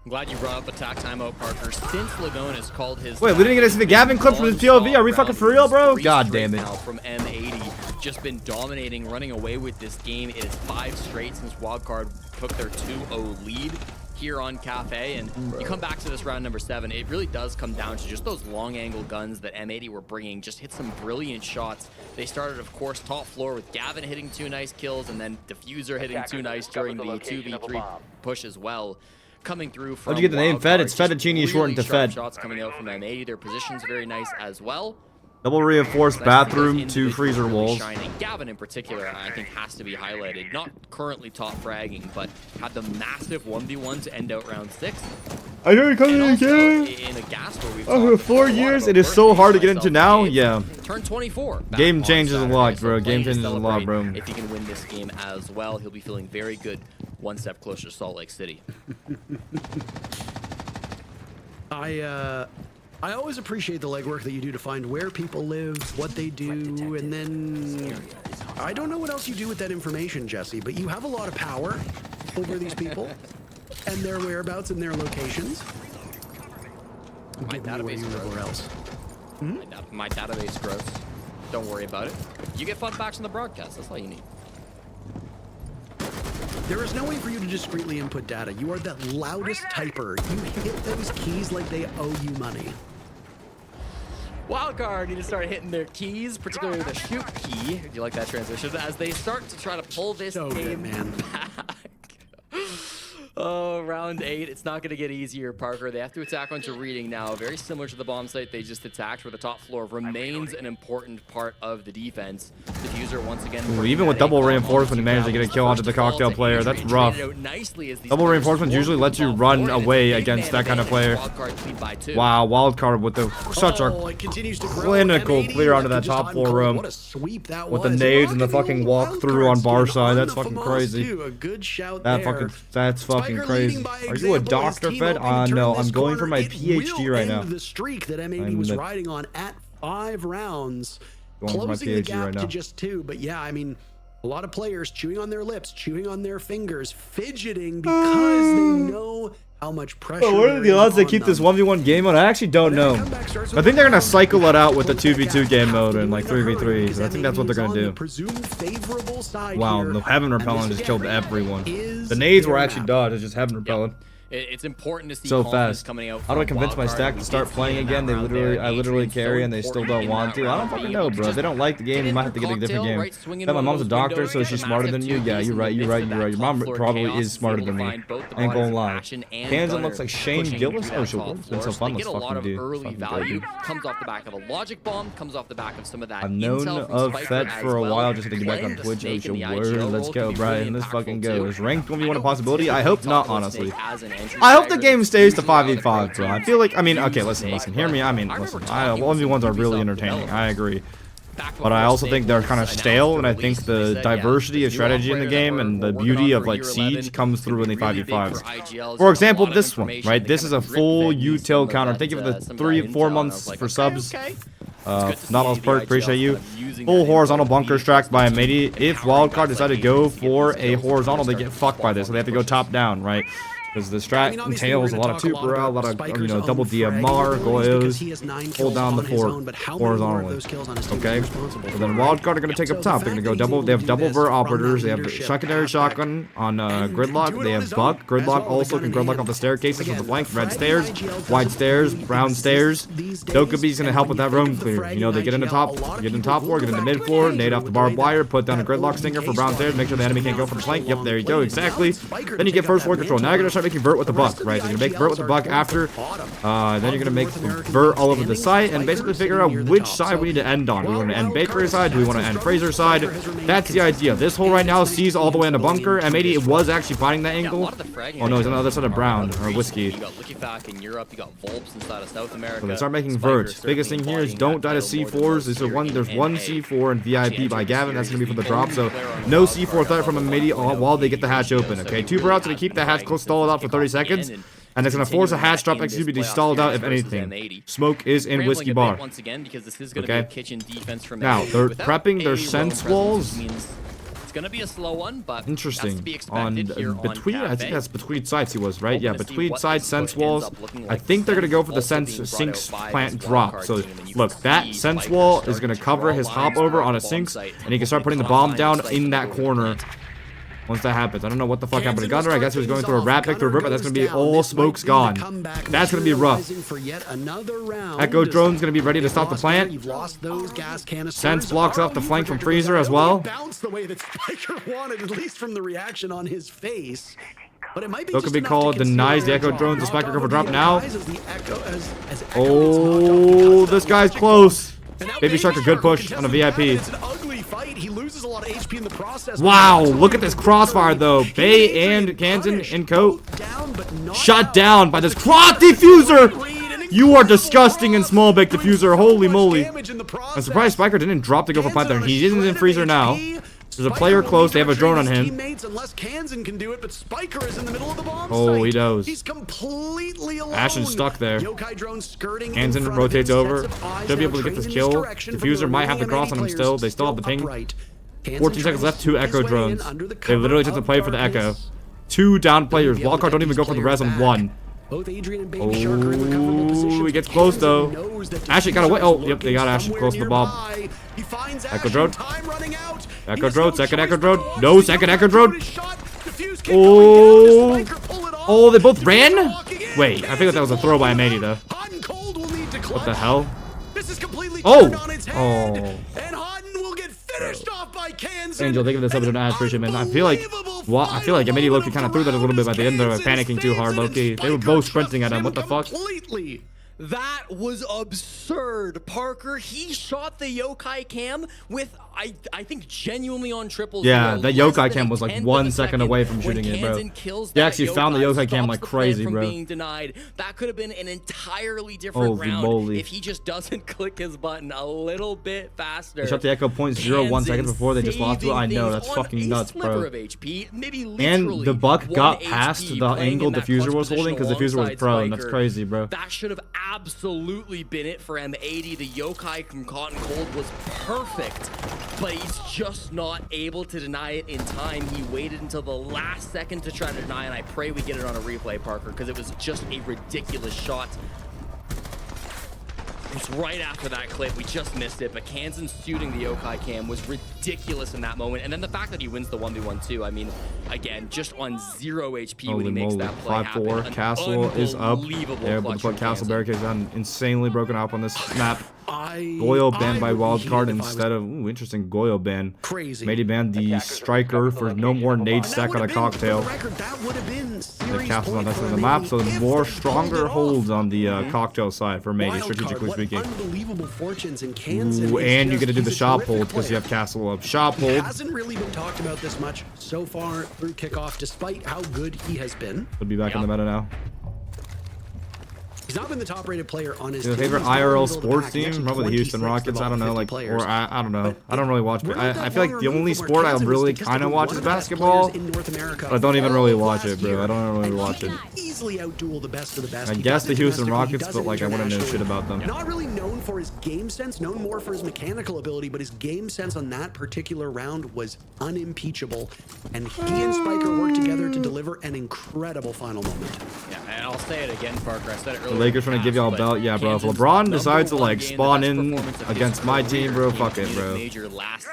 S3: I'm glad you brought up attack timeout, Parker. Since Lagone has called his...
S1: Wait, we didn't get to see the Gavin clip from his POV. Are we fucking for real, bro? God damn it.
S3: From M80, just been dominating, running away with this game. It is 5 straight since WildCard took their 2-0 lead here on Cafe. And you come back to this round number 7, it really does come down to just those long angle guns that M80 were bringing. Just hit some brilliant shots. They started, of course, top floor with Gavin hitting 2 nice kills, and then Diffuser hitting 2 nice during the 2v3 push as well. Coming through from...
S1: How'd you get the name Fed? It's Fettuccine shortened to Fed.
S3: Shots coming out from M80. Their position's very nice as well.
S1: Double reinforced bathroom, 2 freezer walls.
S3: Shining. Gavin in particular, I think, has to be highlighted. Not currently top fragging, but had the massive 1v1 to end out round 6.
S1: I know you're coming again.
S3: In a gas where we've
S1: Over 4 years, it is so hard to get into now. Yeah.
S3: Turn 24.
S1: Game changes a lot, bro. Game changes a lot, bro.
S3: If he can win this game as well, he'll be feeling very good. 1 step closer to Salt Lake City.
S2: I always appreciate the legwork that you do to find where people live, what they do, and then I don't know what else you do with that information, Jesse, but you have a lot of power over these people and their whereabouts and their locations.
S3: My database grows. My database grows. Don't worry about it. You get fun facts on the broadcast. That's all you need.
S2: There is no way for you to discreetly input data. You are the loudest typer. You hit those keys like they owe you money.
S3: WildCard need to start hitting their keys, particularly the shoot key. Do you like that transition? As they start to try to pull this game back. Oh, round 8. It's not going to get easier, Parker. They have to attack onto reading now. Very similar to the bomb site they just attacked, where the top floor remains an important part of the defense. The Diffuser once again.
S1: Ooh, even with double reinforcement, he managed to get a kill onto the cocktail player. That's rough. Double reinforcement usually lets you run away against that kind of player. Wow, wildcard with such a clinical clear onto that top floor room. With the nades and the fucking walk through on bar side. That's fucking crazy. That's fucking crazy. Are you a doctor, Fed? No, I'm going for my PhD right now.
S2: The streak that M80 was riding on at 5 rounds, closing the gap to just 2. But yeah, I mean, a lot of players chewing on their lips, chewing on their fingers, fidgeting because they know how much pressure.
S1: What are the odds they keep this 1v1 game mode? I actually don't know. I think they're gonna cycle it out with the 2v2 game mode and like 3v3. So I think that's what they're gonna do. Wow, the heaven repellent just killed everyone. The nades were actually dodged. It's just heaven repellent.
S3: It's important to see
S1: so fast.
S3: Coming out.
S1: How do I convince my stack to start playing again? I literally carry and they still don't want to. I don't fucking know, bro. If they don't like the game, you might have to get a different game. My mom's a doctor, so she's smarter than you. Yeah, you're right. Your mom probably is smarter than me. Ain't gonna lie. Kansan looks like Shane Gillis. Oh, sure. It's been so fun. Let's fucking do.
S3: Early value comes off the back of a logic bomb. Comes off the back of some of that.
S1: I've known of Fed for a while. Just to get back on Twitch. Oh, sure. Word. Let's go, Brian. Let's fucking go. Is ranked 1v1 a possibility? I hope not, honestly. I hope the game stays to 5v5, bro. I feel like, I mean, okay, listen, hear me. I mean, listen, 1v1s are really entertaining. I agree. But I also think they're kind of stale, and I think the diversity of strategy in the game and the beauty of, like, Siege comes through in the 5v5s. For example, this one, right? This is a full util counter. Think of the 3-4 months for subs. Nautilus perk, appreciate you. Full horizontal bunker tracked by M80. If Wildcard decide to go for a horizontal, they get fucked by this, so they have to go top down, right? Because the strat entails a lot of Tupra, a lot of, you know, double DMR, Goyos, hold down the fort horizontally. Okay? So then Wildcard are going to take up top. They're going to go double, they have double vert operators, they have secondary shotgun on gridlock, they have buck. Gridlock also can gridlock off the staircases with the flank, red stairs, white stairs, brown stairs. Dokubi's going to help with that roam clear. You know, they get in the top floor, get in the mid floor, nade off the barbed wire, put down a gridlock stinger for brown stairs, make sure the enemy can't go for the flank. Yep, there you go, exactly. Then you get first floor control. Now you're going to start making vert with the buck, right? So you're gonna make vert with the buck after, then you're gonna make vert all over the site and basically figure out which side we need to end on. Do we want to end Baker's side? Do we want to end Fraser's side? That's the idea. This hole right now sees all the way in the bunker. M80 it was actually fighting that angle. Oh no, he's on the other side of brown or whiskey. So they start making vert. Biggest thing here is don't die to C4s. There's one C4 in VIP by Gavin. That's gonna be for the drop. So no C4 threat from M80 while they get the hatch open. Okay, 2 routes to keep the hatch close, stall it out for 30 seconds, and it's going to force a hatch drop execute to be stalled out if anything. Smoke is in whiskey bar. Okay. Now they're prepping their sense walls.
S3: It's going to be a slow one, but
S1: interesting. On between, I think that's between sides he was, right? Yeah, between side sense walls. I think they're going to go for the sinks plant drop. So look, that sense wall is going to cover his hop over on a sinks, and he can start putting the bomb down in that corner. Once that happens, I don't know what the fuck happened to Gunnar. I guess he was going through a rat pick through a rip, but that's going to be all smokes gone. That's going to be rough. Echo drone's going to be ready to stop the plant. Sense blocks off the flank from Freezer as well. So it could be called denies the Echo drones. The Spiker go for drop now. Oh, this guy's close. Baby Shark a good push on a VIP. He loses a lot of HP in the process. Wow, look at this crossfire though. Bay and Kansan in coat. Shut down by this cross diffuser. You are disgusting in small big diffuser. Holy moly. I'm surprised Spiker didn't drop to go for plant there. He isn't in freezer now. There's a player close. They have a drone on him. Oh, he does. Ashen's stuck there. Kansan rotates over. Should be able to get this kill. Diffuser might have the cross on him still. They still have the ping. 14 seconds left. 2 Echo drones. They literally took the play for the Echo. 2 down players. Wildcard don't even go for the res on 1. Oh, he gets close though. Ashen got away. Oh, yep, they got Ashen close to the bomb. Echo drone. Echo drone. Second Echo drone. No, second Echo drone. Oh. Oh, they both ran? Wait, I think that was a throw by M80 though. What the hell? Oh. Oh. Angel, think of this episode as appreciate, man. I feel like M80 Loki kind of threw that a little bit by the end. They were panicking too hard, Loki. They were both sprinting at him. What the fuck?
S3: That was absurd, Parker. He shot the Yokai cam with I think genuinely on triple
S1: Yeah,
S3: zero,
S1: that
S3: less
S1: yokai
S3: than
S1: cam
S3: a
S1: was like
S3: tenth
S1: 1
S3: of a
S1: second away from
S3: when
S1: shooting it, bro.
S3: Kansan kills
S1: He
S3: that
S1: actually found the yokai cam
S3: stops
S1: like
S3: the plan
S1: crazy,
S3: from
S1: bro.
S3: being denied. That could have been an entirely different
S1: Holy
S3: round
S1: moly.
S3: if he just doesn't click his button a little bit faster.
S1: They shot the echo 0.01 seconds before they just lost it. I know, that's fucking nuts, bro.
S3: Of HP, maybe
S1: And the buck got
S3: 1
S1: past
S3: HP
S1: the
S3: playing
S1: angle
S3: in that
S1: diffuser
S3: clutch
S1: was holding because
S3: position
S1: diffuser was
S3: alongside
S1: prone. That's
S3: Spiker.
S1: crazy, bro.
S3: That should have absolutely been it for M80. The yokai from Cotton Cold was perfect, but he's just not able to deny it in time. He waited until the last second to try to deny, and I pray we get it on a replay, Parker, because it was just a ridiculous shot. It's right after that clip. We just missed it, but Kansan shooting the yokai cam was ridiculous in that moment. And then the fact that he wins the 1v1 too. I mean, again, just on 0 HP when
S1: Holy
S3: he makes
S1: moly.
S3: that play
S1: 5-4.
S3: happen.
S1: Castle is up.
S3: Unbelievable
S1: Yeah, but
S3: clutch
S1: put
S3: from
S1: Castle
S3: Kansan.
S1: barricades down. Insanely broken up on this map.
S2: I
S1: Goyo banned by
S2: would be
S1: WildCard
S2: heated if I was
S1: instead of... Ooh, interesting. Goyo ban.
S2: crazy.
S1: Made banned the striker for no more nade stack on a cocktail.
S2: That would have been
S1: The Castle's on that side of the map, so the more stronger holds on the cocktail side for Mady, strategically speaking.
S2: Unbelievable fortunes in Kansan.
S1: Ooh, and you get to do the shop hold because you have Castle up. Shop
S2: He
S1: hold.
S2: hasn't really been talked about this much so far through Kickoff, despite how good he has been.
S1: Would be back in the meta now.
S2: He's not been the top-rated player on his
S1: Your
S2: team.
S1: favorite
S2: He's not in
S1: IRL
S2: the middle of the
S1: sports
S2: pack. He's
S1: team?
S2: actually
S1: Probably the Houston
S2: 26th
S1: Rockets.
S2: of
S1: I don't know,
S2: all
S1: like,
S2: 50
S1: or
S2: players.
S1: I don't know. I don't really watch.
S2: We're not
S1: I
S2: that
S1: feel like
S2: far
S1: the only
S2: removed from
S1: sport I
S2: where Kansan
S1: really
S2: is
S1: kind of
S2: statistically
S1: watch
S2: one
S1: is
S2: of the best
S1: basketball.
S2: players in North America
S1: But I don't even really
S2: all
S1: watch
S2: last
S1: it, bro.
S2: year.
S1: I don't really
S2: And
S1: watch
S2: he
S1: it.
S2: can easily outduel the best of the best.
S1: I
S2: He
S1: guess
S2: does
S1: the
S2: it
S1: Houston
S2: domestically, he
S1: Rockets,
S2: does
S1: but
S2: it
S1: like I wouldn't know shit
S2: internationally.
S1: about them.
S2: Not really known for his game sense, known more for his mechanical ability, but his game sense on that particular round was unimpeachable. And he and Spiker worked together to deliver an incredible final moment.
S3: Yeah, and I'll say it again, Parker. I said it earlier.
S1: The Lakers trying to give y'all a belt, yeah, bro. If LeBron decides to like spawn in against my team, bro, fuck it, bro.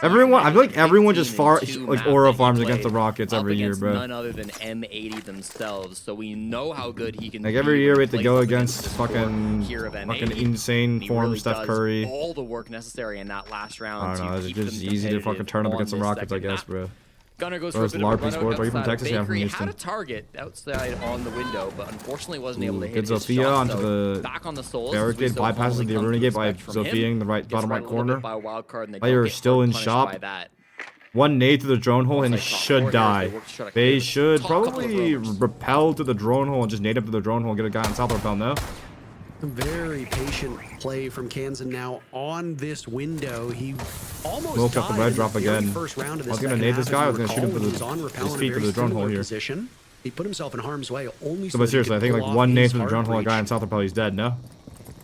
S1: Everyone, I feel like everyone just like aura farms against the Rockets every year, bro.
S3: None other than M80 themselves, so we know how good he can.
S1: Like
S3: be
S1: every
S3: when
S1: year
S3: he
S1: we have to
S3: plays
S1: go
S3: up
S1: against
S3: the core
S1: fucking
S3: here of M80.
S1: insane
S3: He
S1: form
S3: really
S1: Steph
S3: does
S1: Curry.
S3: all the work necessary in that last round.
S1: I don't know,
S3: to
S1: it's
S3: keep
S1: just
S3: them
S1: easy to fucking
S3: competitive
S1: turn up
S3: on
S1: against the
S3: this
S1: Rockets, I
S3: second
S1: guess,
S3: map.
S1: bro.
S3: Gunnar goes
S1: Those
S3: for a bit of a
S1: LARP
S3: run out
S1: sports. Are you from
S3: outside of
S1: Texas? Yeah, I'm from
S3: Bakery. Had
S1: Houston.
S3: a target outside on the window, but unfortunately wasn't able to hit
S1: Good
S3: his
S1: Sophia
S3: shot,
S1: onto
S3: so
S1: the
S3: back on the souls.
S1: barricade, bypasses the Aruna gate by Sophia in the bottom right corner. Player is still in shop. One nade to the drone hole and he should die. They should probably repel to the drone hole and just nade up to the drone hole and get a guy on south repel, no?
S2: Very patient play from Kansan now on this window. He almost
S1: Woke up the red drop again.
S2: First round of
S1: I was
S2: this
S1: gonna
S2: second
S1: nade this
S2: half,
S1: guy. I
S2: as
S1: was gonna shoot him
S2: recall,
S1: for
S2: he was on repel
S1: his
S2: in a
S1: feet for
S2: very
S1: the drone hole
S2: similar
S1: here.
S2: position. He put himself in harm's way only
S1: So,
S2: so
S1: but
S2: that he
S1: seriously, I
S2: could
S1: think
S2: pull
S1: like
S2: off
S1: one nade
S2: his
S1: to the drone hole, a
S2: hard
S1: guy on
S2: breach.
S1: south repel, he's dead, no?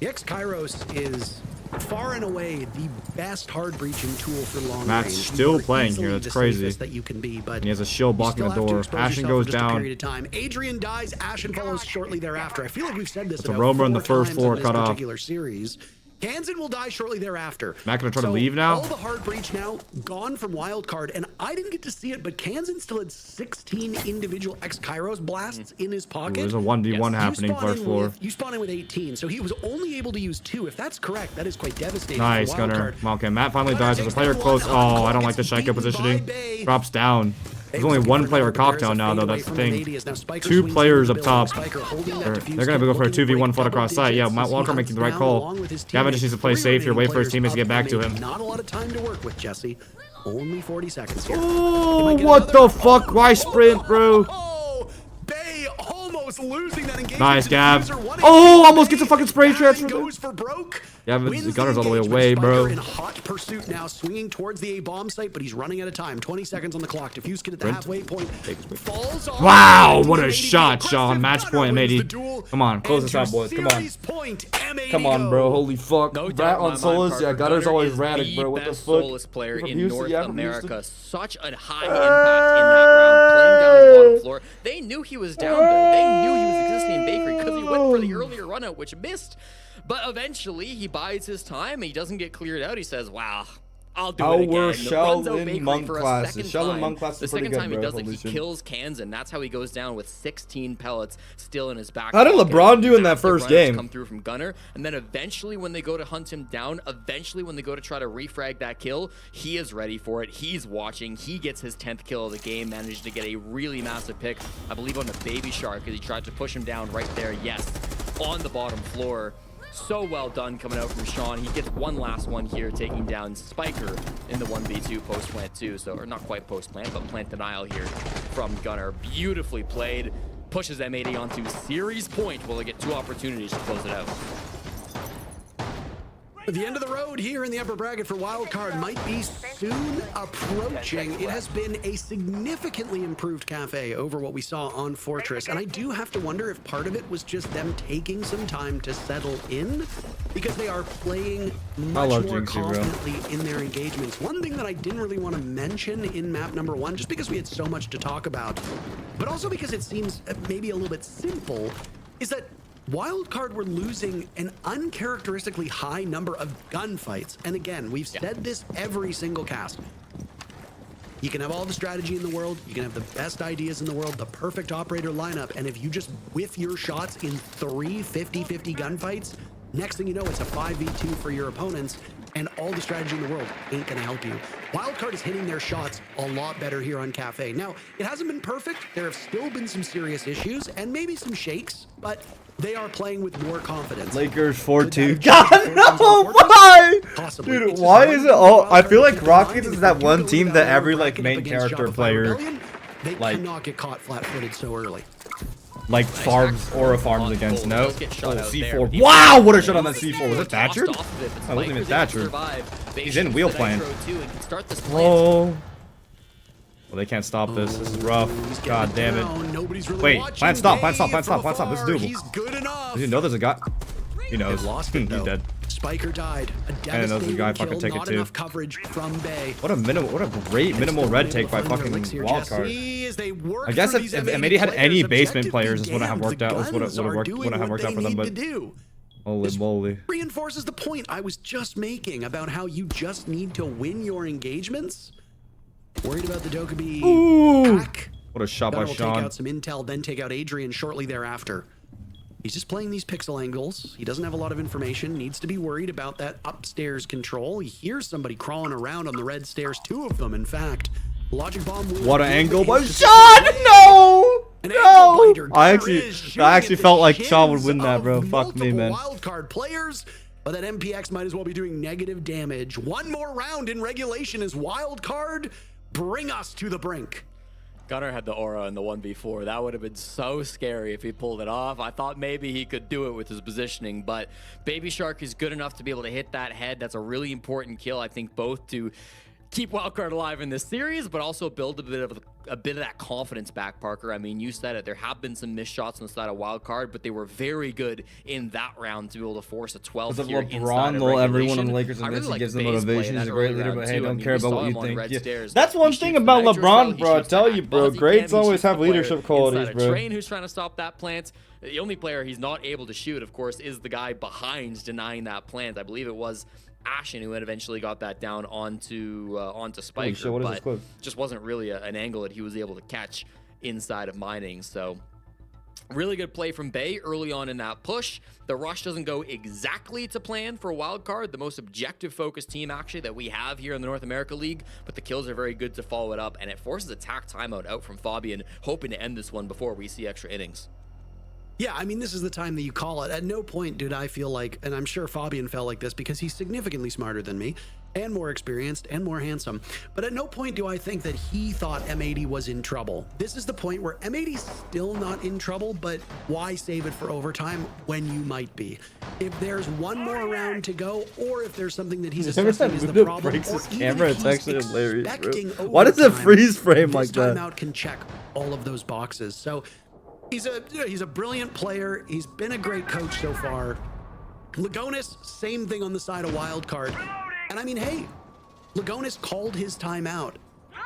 S2: The X-Kairos is far and away the best hard breaching tool for long
S1: Matt's
S2: range.
S1: still
S2: You are
S1: playing
S2: easily
S1: here, that's
S2: the
S1: crazy.
S2: safest that you can be, but
S1: And he has a shield
S2: you
S1: blocking
S2: still
S1: the
S2: have to
S1: door.
S2: expose
S1: Ashen
S2: yourself
S1: goes
S2: for just a
S1: down.
S2: period of time. Adrian dies. Ashen follows shortly thereafter. I feel like we've said this
S1: It's a
S2: about
S1: roamer on the
S2: 4
S1: first
S2: times
S1: floor
S2: in this
S1: cut off.
S2: particular series. Kansan will die shortly thereafter.
S1: Matt gonna try to
S2: So,
S1: leave now?
S2: All the hard breach now gone from WildCard, and I didn't get to see it, but Kansan still had 16 individual X-Kairos blasts in his pocket.
S1: There's a 1v1 happening first floor.
S2: You spawn in with 18, so he was only able to use 2. If that's correct, that is quite devastating.
S1: Nice,
S2: for
S1: Gunnar.
S2: WildCard.
S1: Okay, Matt finally
S2: Gunnar
S1: dies as a
S2: takes
S1: player
S2: down
S1: close.
S2: one.
S1: Oh, I don't like the
S2: Gets
S1: Shaika
S2: beaten
S1: positioning.
S2: by Bay.
S1: Drops down. There's only one player cocktail now, though. That's the thing. Two players up top. They're gonna go for a 2v1 flood across site. Yeah, Matt Walker making the right call. Gavin just needs to play safe here. Wait for his teammates to get back to him.
S2: Not a lot of time to work with, Jesse. Only 40 seconds here.
S1: Oh, what the fuck? Why sprint, bro?
S2: Oh, Bay almost losing that engagement.
S1: Nice,
S2: to
S1: Gav.
S2: Diffuser. 1
S1: Oh,
S2: HP.
S1: almost gets a fucking spray
S2: Gavin
S1: transfer.
S2: goes for broke.
S1: Yeah, but
S2: Wins
S1: the Gunner's all the way
S2: engagement.
S1: away, bro.
S2: Spiker in hot pursuit now, swinging towards the A-bomb site, but he's running out of time. 20 seconds on the clock. Diffuse kid at the halfway point. Falls off.
S1: Wow, what a
S2: M80
S1: shot,
S2: aggressive.
S1: Sean. Match
S2: Gunnar
S1: point,
S2: wins the
S1: M80.
S2: duel.
S1: Come on, close
S2: And
S1: this out,
S2: to
S1: boys. Come on.
S2: series point, M80
S1: Come on, bro. Holy fuck.
S3: No
S1: Rat
S3: doubt in
S1: on
S3: my
S1: Solis.
S3: mind,
S1: Yeah,
S3: Parker.
S1: Gunner's
S3: Gunnar
S1: always
S3: is
S1: ratted,
S3: the
S1: bro. What the
S3: best
S1: fuck?
S3: Solis player
S1: From
S3: in
S1: Houston,
S3: North
S1: yeah, from
S3: America.
S1: Houston.
S3: Such a high impact in that round, playing down the bottom floor. They knew he was down there. They knew he was existing in Bakery because he went for the earlier run out, which missed. But eventually, he bides his time, and he doesn't get cleared out. He says, wow, I'll do it again.
S1: Our
S3: Runs out Bakery
S1: Shaolin monk
S3: for a
S1: classes.
S3: second
S1: Shaolin
S3: time.
S1: monk classes
S3: The
S1: is pretty
S3: second
S1: good,
S3: time he
S1: bro.
S3: does it, he
S1: Evolution.
S3: kills Kansan. That's how he goes down with 16 pellets still in his back.
S1: How did
S3: pocket.
S1: LeBron do in that
S3: Massive
S1: first
S3: runs
S1: game?
S3: Come through from Gunnar, and then eventually when they go to hunt him down, eventually when they go to try to refrag that kill, he is ready for it. He's watching. He gets his 10th kill of the game, managed to get a really massive pick, I believe on the Baby Shark, as he tried to push him down right there. Yes, on the bottom floor. So well done coming out from Sean. He gets one last one here, taking down Spiker in the 1v2 post plant too. So, or not quite post plant, but plant denial here from Gunnar. Beautifully played. Pushes M80 onto series point. Will they get 2 opportunities to close it out?
S2: The end of the road here in the upper bracket for WildCard might be soon approaching. It has been a significantly improved Cafe over what we saw on Fortress. And I do have to wonder if part of it was just them taking some time to settle in, because they are playing much more confidently in their engagements. One thing that I didn't really want to mention in map number 1, just because we had so much to talk about, but also because it seems maybe a little bit simple, is that WildCard were losing an uncharacteristically high number of gunfights. And again, we've said this every single cast. You can have all the strategy in the world, you can have the best ideas in the world, the perfect operator lineup, and if you just whiff your shots in 3 50-50 gunfights, next thing you know, it's a 5v2 for your opponents, and all the strategy in the world ain't gonna help you. WildCard is hitting their shots a lot better here on Cafe. Now, it hasn't been perfect. There have still been some serious issues, and maybe some shakes, but they are playing with more confidence.
S1: Lakers 4-2. God, no, why? Dude, why is it all? I feel like Rockets is that one team that every like main character player like
S2: cannot get caught flat-footed so early.
S1: Like farms Aura farms against. No. Oh, C4. Wow, what a shot on that C4. Was it Thatcher? I wasn't even Thatcher. He's in wheel plan. Oh. Well, they can't stop this. This is rough. God damn it. Wait, plan stop, plan stop, plan stop, plan stop. This is doable. Does he know there's a guy? He knows. He's dead.
S2: Spiker died.
S1: And there's a guy fucking take it too.
S2: Coverage from Bay.
S1: What a great minimal red take by fucking WildCard. I guess if M80 had any basement players, this wouldn't have worked out. This wouldn't have worked out for them. But holy moly!
S2: Reinforces the point I was just making about how you just need to win your engagements. Worried about the Dokkaebi hack.
S1: What a shot by Sean.
S2: Take out some intel, then take out Adrian shortly thereafter. He's just playing these pixel angles. He doesn't have a lot of information. Needs to be worried about that upstairs control. He hears somebody crawling around on the red stairs. 2 of them, in fact. Logic bomb.
S1: What an angle by Sean! No! No! I actually felt like Sean would win that, bro. Fuck me, man.
S2: WildCard players. But that MPX might as well be doing negative damage. One more round in regulation as WildCard bring us to the brink.
S3: Gunnar had the aura in the 1v4. That would have been so scary if he pulled it off. I thought maybe he could do it with his positioning, but Baby Shark is good enough to be able to hit that head. That's a really important kill, I think, both to keep WildCard alive in this series, but also build a bit of that confidence back, Parker. I mean, you said it. There have been some missed shots on the side of WildCard, but they were very good in that round to be able to force a 12 here
S1: LeBron, though, everyone on the Lakers and Vince gives them motivation. He's a great leader, but hey, don't care about what you think. Yeah. That's one thing about LeBron, bro. I tell you, bro. Greats always have leadership qualities, bro.
S3: Train who's trying to stop that plant. The only player he's not able to shoot, of course, is the guy behind denying that plant. I believe it was Ashen who had eventually got that down onto Spiker, but just wasn't really an angle that he was able to catch inside of mining. So really good play from Bay early on in that push. The rush doesn't go exactly to plan for WildCard, the most objective focused team actually that we have here in the North America League, but the kills are very good to follow it up, and it forces a tack timeout out from Fabian, hoping to end this one before we see extra innings.
S2: Yeah, I mean, this is the time that you call it. At no point did I feel like, and I'm sure Fabian felt like this because he's significantly smarter than me and more experienced and more handsome, but at no point do I think that he thought M80 was in trouble. This is the point where M80's still not in trouble, but why save it for overtime when you might be? If there's one more round to go, or if there's something that he's assessing is the problem,
S1: breaks his camera, it's actually hilarious, bro. Why does it freeze frame like that?
S2: This timeout can check all of those boxes. So he's a brilliant player. He's been a great coach so far. Lagonis, same thing on the side of WildCard. And I mean, hey, Lagonis called his timeout.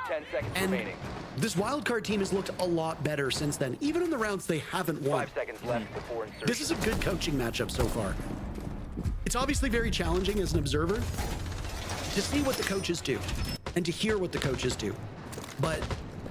S9: 10 seconds
S2: and
S9: remaining.
S2: This WildCard team has looked a lot better since then, even in the rounds they haven't won.
S9: 5 seconds left before insertion.
S2: This is a good coaching matchup so far. It's obviously very challenging as an observer to see what the coaches do and to hear what the coaches do. But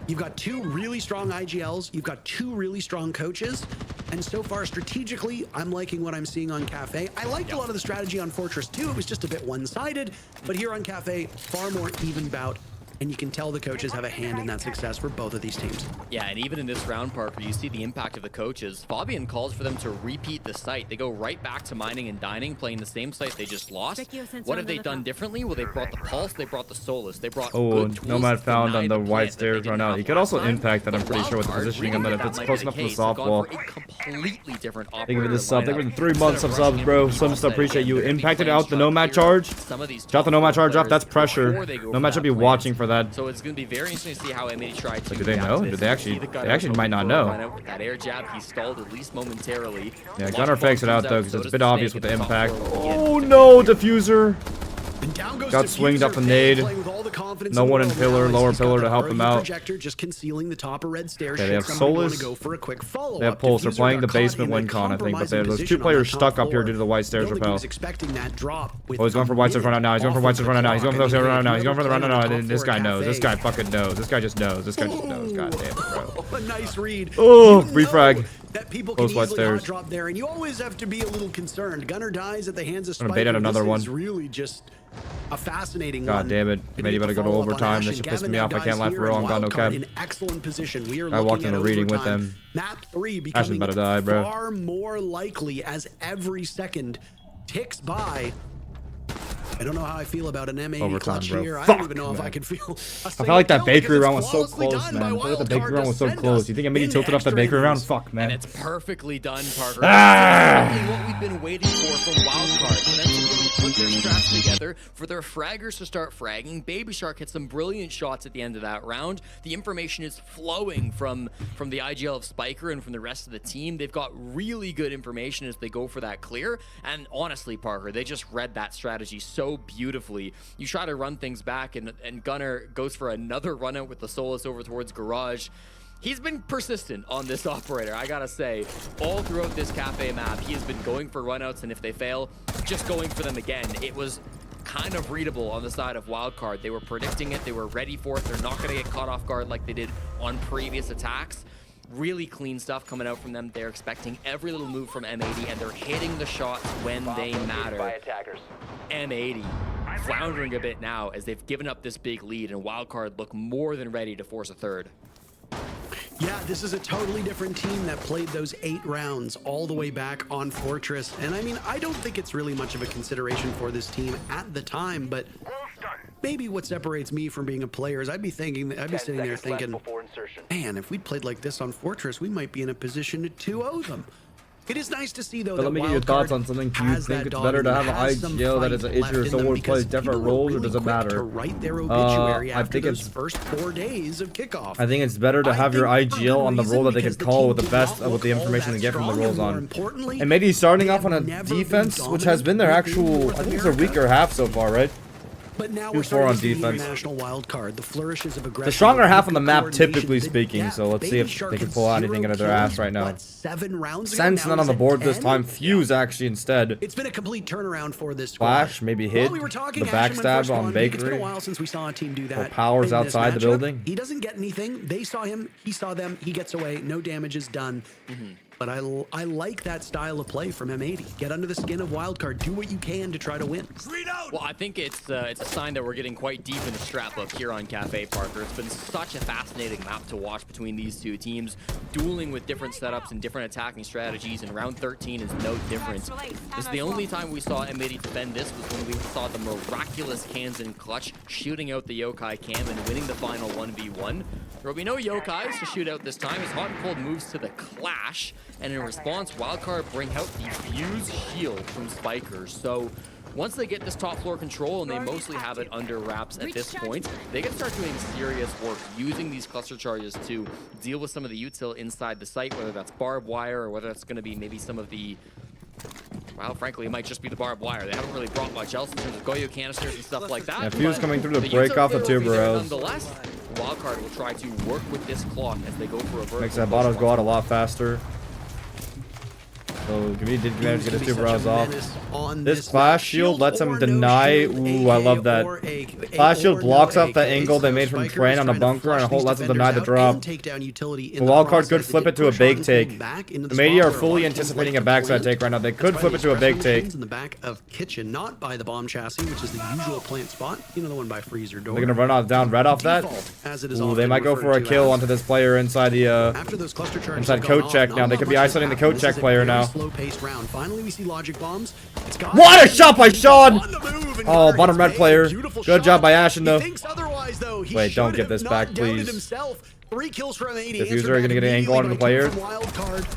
S2: you've got 2 really strong IGLs. You've got 2 really strong coaches. And so far, strategically, I'm liking what I'm seeing on Cafe. I liked a lot of the strategy on Fortress 2. It was just a bit one-sided. But here on Cafe, far more even bout. And you can tell the coaches have a hand in that success for both of these teams.
S3: Yeah, and even in this round, Parker, you see the impact of the coaches. Fabian calls for them to repeat the site. They go right back to mining and dining, playing the same site they just lost. What have they done differently? Well, they brought the Pulse, they brought the Solus, they brought good tools
S1: Nomad
S3: to
S1: found
S3: deny
S1: on the white
S3: plant that
S1: stairs
S3: they
S1: right
S3: didn't
S1: now.
S3: have
S1: He could
S3: last
S1: also
S3: time.
S1: impact that, I'm
S3: But
S1: pretty sure, with the
S3: WildCard
S1: positioning him,
S3: really
S1: that if
S3: that
S1: it's
S3: might
S1: close
S3: be
S1: enough to the
S3: case. They've gone
S1: softball.
S3: for a completely different
S1: Thank you for
S3: operator
S1: this sub. Thank you for
S3: lineup.
S1: the 3 months of
S3: Instead of
S1: subs,
S3: rushing
S1: bro.
S3: in
S1: Some stuff,
S3: offside
S1: appreciate
S3: again,
S1: you.
S3: they're gonna be
S1: Impacted
S3: playing
S1: out the
S3: try to
S1: Nomad
S3: clear out
S1: charge.
S3: some of these
S1: Got the
S3: top
S1: Nomad charge
S3: players
S1: off. That's pressure.
S3: before they go for
S1: Nomad
S3: that
S1: should be
S3: plant.
S1: watching for that.
S3: So it's going to be very interesting to see how M80 try to
S1: Do they
S3: react
S1: know?
S3: to
S1: Do
S3: this.
S1: they
S3: You
S1: actually?
S3: see the
S1: They
S3: Gunnar
S1: actually might
S3: going
S1: not
S3: for a
S1: know.
S3: run out with that air jab. He stalled at least momentarily.
S1: Yeah,
S3: Launch
S1: Gunnar fakes it
S3: bomb
S1: out
S3: comes
S1: though, because
S3: so
S1: it's a
S3: does
S1: bit
S3: the
S1: obvious
S3: snake
S1: with the
S3: at top
S1: impact.
S3: floor.
S1: Oh no, diffuser.
S2: And down goes
S1: Got
S2: Diffuser,
S1: swinged up the
S2: Bay
S1: nade.
S2: playing with all the confidence
S1: No
S2: in the
S1: one in
S2: world.
S1: pillar,
S2: Now
S1: lower
S2: he's got
S1: pillar
S2: the
S1: to help him
S2: early
S1: out.
S2: Projector just concealing the top of red stairs.
S1: Okay, they have
S2: Should somebody wanna
S1: Solus.
S2: go for a quick follow-up.
S1: They have Pulse. They're
S2: Diffuser
S1: playing
S2: got
S1: the
S2: caught
S1: basement
S2: in a
S1: win con, I think, but
S2: compromising
S1: there's
S2: position
S1: two
S2: on
S1: players
S2: that top
S1: stuck up here
S2: floor.
S1: due to the white
S2: I
S1: stairs
S2: don't think he
S1: repel.
S2: was expecting that drop.
S1: Oh, he's going for white stairs right now. He's going for white stairs right now. He's going for those right now. He's going for the run right now. This guy knows. This guy fucking knows. This guy just knows. This guy just knows. God damn it, bro.
S2: A nice read.
S1: Oh,
S2: You
S1: refrag.
S2: know that people
S1: Close
S2: can
S1: white
S2: easily hot
S1: stairs.
S2: drop there, and you always have to be a little concerned. Gunnar dies at the hands of
S1: I'm gonna
S2: Spiker.
S1: bait out another
S2: This
S1: one.
S2: is really just a fascinating
S1: God
S2: one.
S1: damn it.
S2: Maybe
S1: Maybe
S2: a
S1: better go to
S2: follow-up on
S1: overtime.
S2: Ash,
S1: That
S2: and
S1: should piss
S2: Gavin
S1: me
S2: now
S1: off. I
S2: dies
S1: can't laugh
S2: here,
S1: for real on
S2: and
S1: God no
S2: WildCard
S1: cap.
S2: in excellent position. We are
S1: I walked
S2: looking
S1: in
S2: at
S1: a reading with
S2: overtime.
S1: them.
S2: Map 3
S1: Ash's
S2: becoming
S1: about to die, bro.
S2: far more likely as every second ticks by. I don't know how I feel about an M80
S1: Overtime,
S2: clutch
S1: here.
S2: here. I
S1: Fuck,
S2: don't even know if I
S1: man.
S2: can feel.
S1: I felt like that bakery round was so close, man. I felt like the bakery round was so close. You think I made you tilted off the bakery round? Fuck, man.
S3: And it's perfectly done, Parker.
S1: Ah!
S3: Exactly what we've been waiting for from WildCard. For them to be able to put their straps together, for their fraggers to start fragging. Baby Shark hit some brilliant shots at the end of that round. The information is flowing from the IGL of Spiker and from the rest of the team. They've got really good information as they go for that clear. And honestly, Parker, they just read that strategy so beautifully. You try to run things back, and Gunnar goes for another run out with the Solus over towards Garage. He's been persistent on this operator, I gotta say. All throughout this cafe map, he has been going for runouts, and if they fail, just going for them again. It was kind of readable on the side of WildCard. They were predicting it, they were ready for it. They're not gonna get caught off guard like they did on previous attacks. Really clean stuff coming out from them. They're expecting every little move from M80, and they're hitting the shots when they matter.
S9: By attackers.
S3: M80 floundering a bit now as they've given up this big lead, and WildCard look more than ready to force a third.
S2: Yeah, this is a totally different team that played those 8 rounds all the way back on Fortress. And I mean, I don't think it's really much of a consideration for this team at the time, but maybe what separates me from being a player is I'd be sitting there
S9: 10
S2: thinking,
S9: seconds left before insertion.
S2: man, if we'd played like this on Fortress, we might be in a position to 2-0 them. It is nice to see, though,
S1: But
S2: that
S1: let me get your
S2: WildCard
S1: thoughts on something. Do you
S2: has
S1: think
S2: that
S1: it's
S2: dog
S1: better
S2: in
S1: to
S2: them,
S1: have an
S2: has some
S1: IGL that is
S2: fight
S1: an
S2: left
S1: issue or
S2: in
S1: someone
S2: them,
S1: who plays
S2: because
S1: different
S2: people were
S1: roles, or
S2: really
S1: does it
S2: quick
S1: matter?
S2: to write their obituary
S1: I
S2: after
S1: think
S2: those
S1: it's-
S2: first 4 days of kickoff.
S1: I think it's better to
S2: I
S1: have your
S2: think for
S1: IGL
S2: good
S1: on the role that they
S2: reason,
S1: could
S2: because
S1: call
S2: the
S1: with the
S2: team
S1: best
S2: did not
S1: with the
S2: look all
S1: information
S2: that
S1: they get from the
S2: strong,
S1: roles
S2: and more
S1: on.
S2: importantly,
S1: And maybe starting
S2: they
S1: off on a
S2: have never been
S1: defense, which has been their
S2: dominant
S1: actual,
S2: North
S1: I think it's a
S2: America.
S1: weaker half so far, right?
S2: But now
S1: 2-4
S2: we're starting
S1: on
S2: to see the
S1: defense.
S2: international wild card, the flourishes of aggression.
S1: The stronger half on the map,
S2: coordination,
S1: typically
S2: the
S1: speaking,
S2: depth.
S1: so let's see
S2: Baby
S1: if
S2: Shark
S1: they can
S2: had
S1: pull out anything
S2: 0
S1: out of their
S2: kills,
S1: ass right now.
S2: what, 7 rounds ago?
S1: Sense
S2: Now
S1: not on
S2: he's
S1: the
S2: at
S1: board this
S2: 10?
S1: time. Fuse actually instead.
S2: It's been a complete turnaround for this squad.
S1: Flash, maybe hit
S2: While we were talking,
S1: the
S2: Action went
S1: backstab
S2: first
S1: on
S2: one, because It's been
S1: Bakery.
S2: a while since we saw a team do that.
S1: Powers
S2: in this
S1: outside the
S2: matchup.
S1: building.
S2: He doesn't get anything. They saw him. He saw them. He gets away. No damage is done. But I like that style of play from M80. Get under the skin of WildCard. Do what you can to try to win.
S3: Well, I think it's a sign that we're getting quite deep in the strap book here on Cafe, Parker. It's been such a fascinating map to watch between these two teams, dueling with different setups and different attacking strategies, and round 13 is no different. This is the only time we saw M80 defend this was when we saw the miraculous Kansan clutch shooting out the Yokai cam and winning the final 1v1. There will be no Yokais to shoot out this time as Hot and Cold moves to the Clash, and in response, WildCard bring out the Fuse Shield from Spikers. So once they get this top floor control, and they mostly have it under wraps at this point, they can start doing serious work using these cluster charges to deal with some of the util inside the site, whether that's barbed wire or whether that's going to be maybe some of the, well, frankly, it might just be the barbed wire. They haven't really brought much else in terms of Goyo canisters and stuff like that.
S1: Yeah, Fuse
S3: but
S1: coming through to
S3: the
S1: break
S3: util
S1: off the
S3: there will be there
S1: tuberose.
S3: nonetheless. WildCard will try to work with this clock as they go for a vertical
S1: Makes that
S3: push
S1: bottoms go
S3: once
S1: out a lot faster. So he did manage to get his 2 barrels off.
S2: On
S1: This Clash Shield lets him
S2: or
S1: deny.
S2: no shield,
S1: Ooh, I love that.
S2: or a
S1: Clash Shield
S2: or
S1: blocks
S2: no
S1: off the
S2: AK.
S1: angle they
S2: So
S1: made from
S2: Spiker
S1: Twain
S2: is
S1: on the
S2: trying to
S1: bunker, and
S2: flush
S1: it
S2: these
S1: lets him
S2: defenders
S1: deny the
S2: out
S1: drop.
S2: and take down utility in
S1: The
S2: the
S1: Wildcard
S2: process.
S1: could
S2: They
S1: flip
S2: did
S1: it to a
S2: push
S1: big
S2: on,
S1: take.
S2: pulling back into
S1: The
S2: spot
S1: Media are
S2: where a
S1: fully
S2: lot of teams
S1: anticipating
S2: like
S1: a
S2: to
S1: backside
S2: point.
S1: take right now. They
S2: That's
S1: could
S2: why
S1: flip it
S2: these
S1: to a big
S2: pressure
S1: take.
S2: machines in the back of Kitchen, not by the bomb chassis, which is the usual plant spot. You know, the one by freezer door.
S1: They're gonna run down red off that.
S2: Default, as it is
S1: Ooh, they
S2: often
S1: might go for a
S2: referred to
S1: kill
S2: as.
S1: onto this player inside the
S2: After those cluster charges
S1: inside
S2: have
S1: coat
S2: gone
S1: check
S2: off,
S1: now. They
S2: not
S1: could be
S2: much has
S1: isolating the
S2: happened.
S1: coat
S2: This
S1: check
S2: is a
S1: player
S2: very
S1: now.
S2: slow-paced round. Finally, we see logic bombs. It's got
S1: What a shot by Sean!
S2: On the move, and
S1: Oh,
S2: Gunnar
S1: bottom
S2: gets
S1: red
S2: made.
S1: player.
S2: Beautiful
S1: Good job
S2: shot.
S1: by Ashen, though.
S2: He thinks otherwise, though. He
S1: Wait, don't
S2: should
S1: get
S2: have
S1: this
S2: not
S1: back,
S2: doubted
S1: please.
S2: himself. 3 kills from M80.
S1: Diffuser
S2: Answered
S1: gonna
S2: back
S1: get an angle on the
S2: immediately
S1: player.
S2: by Wild Card.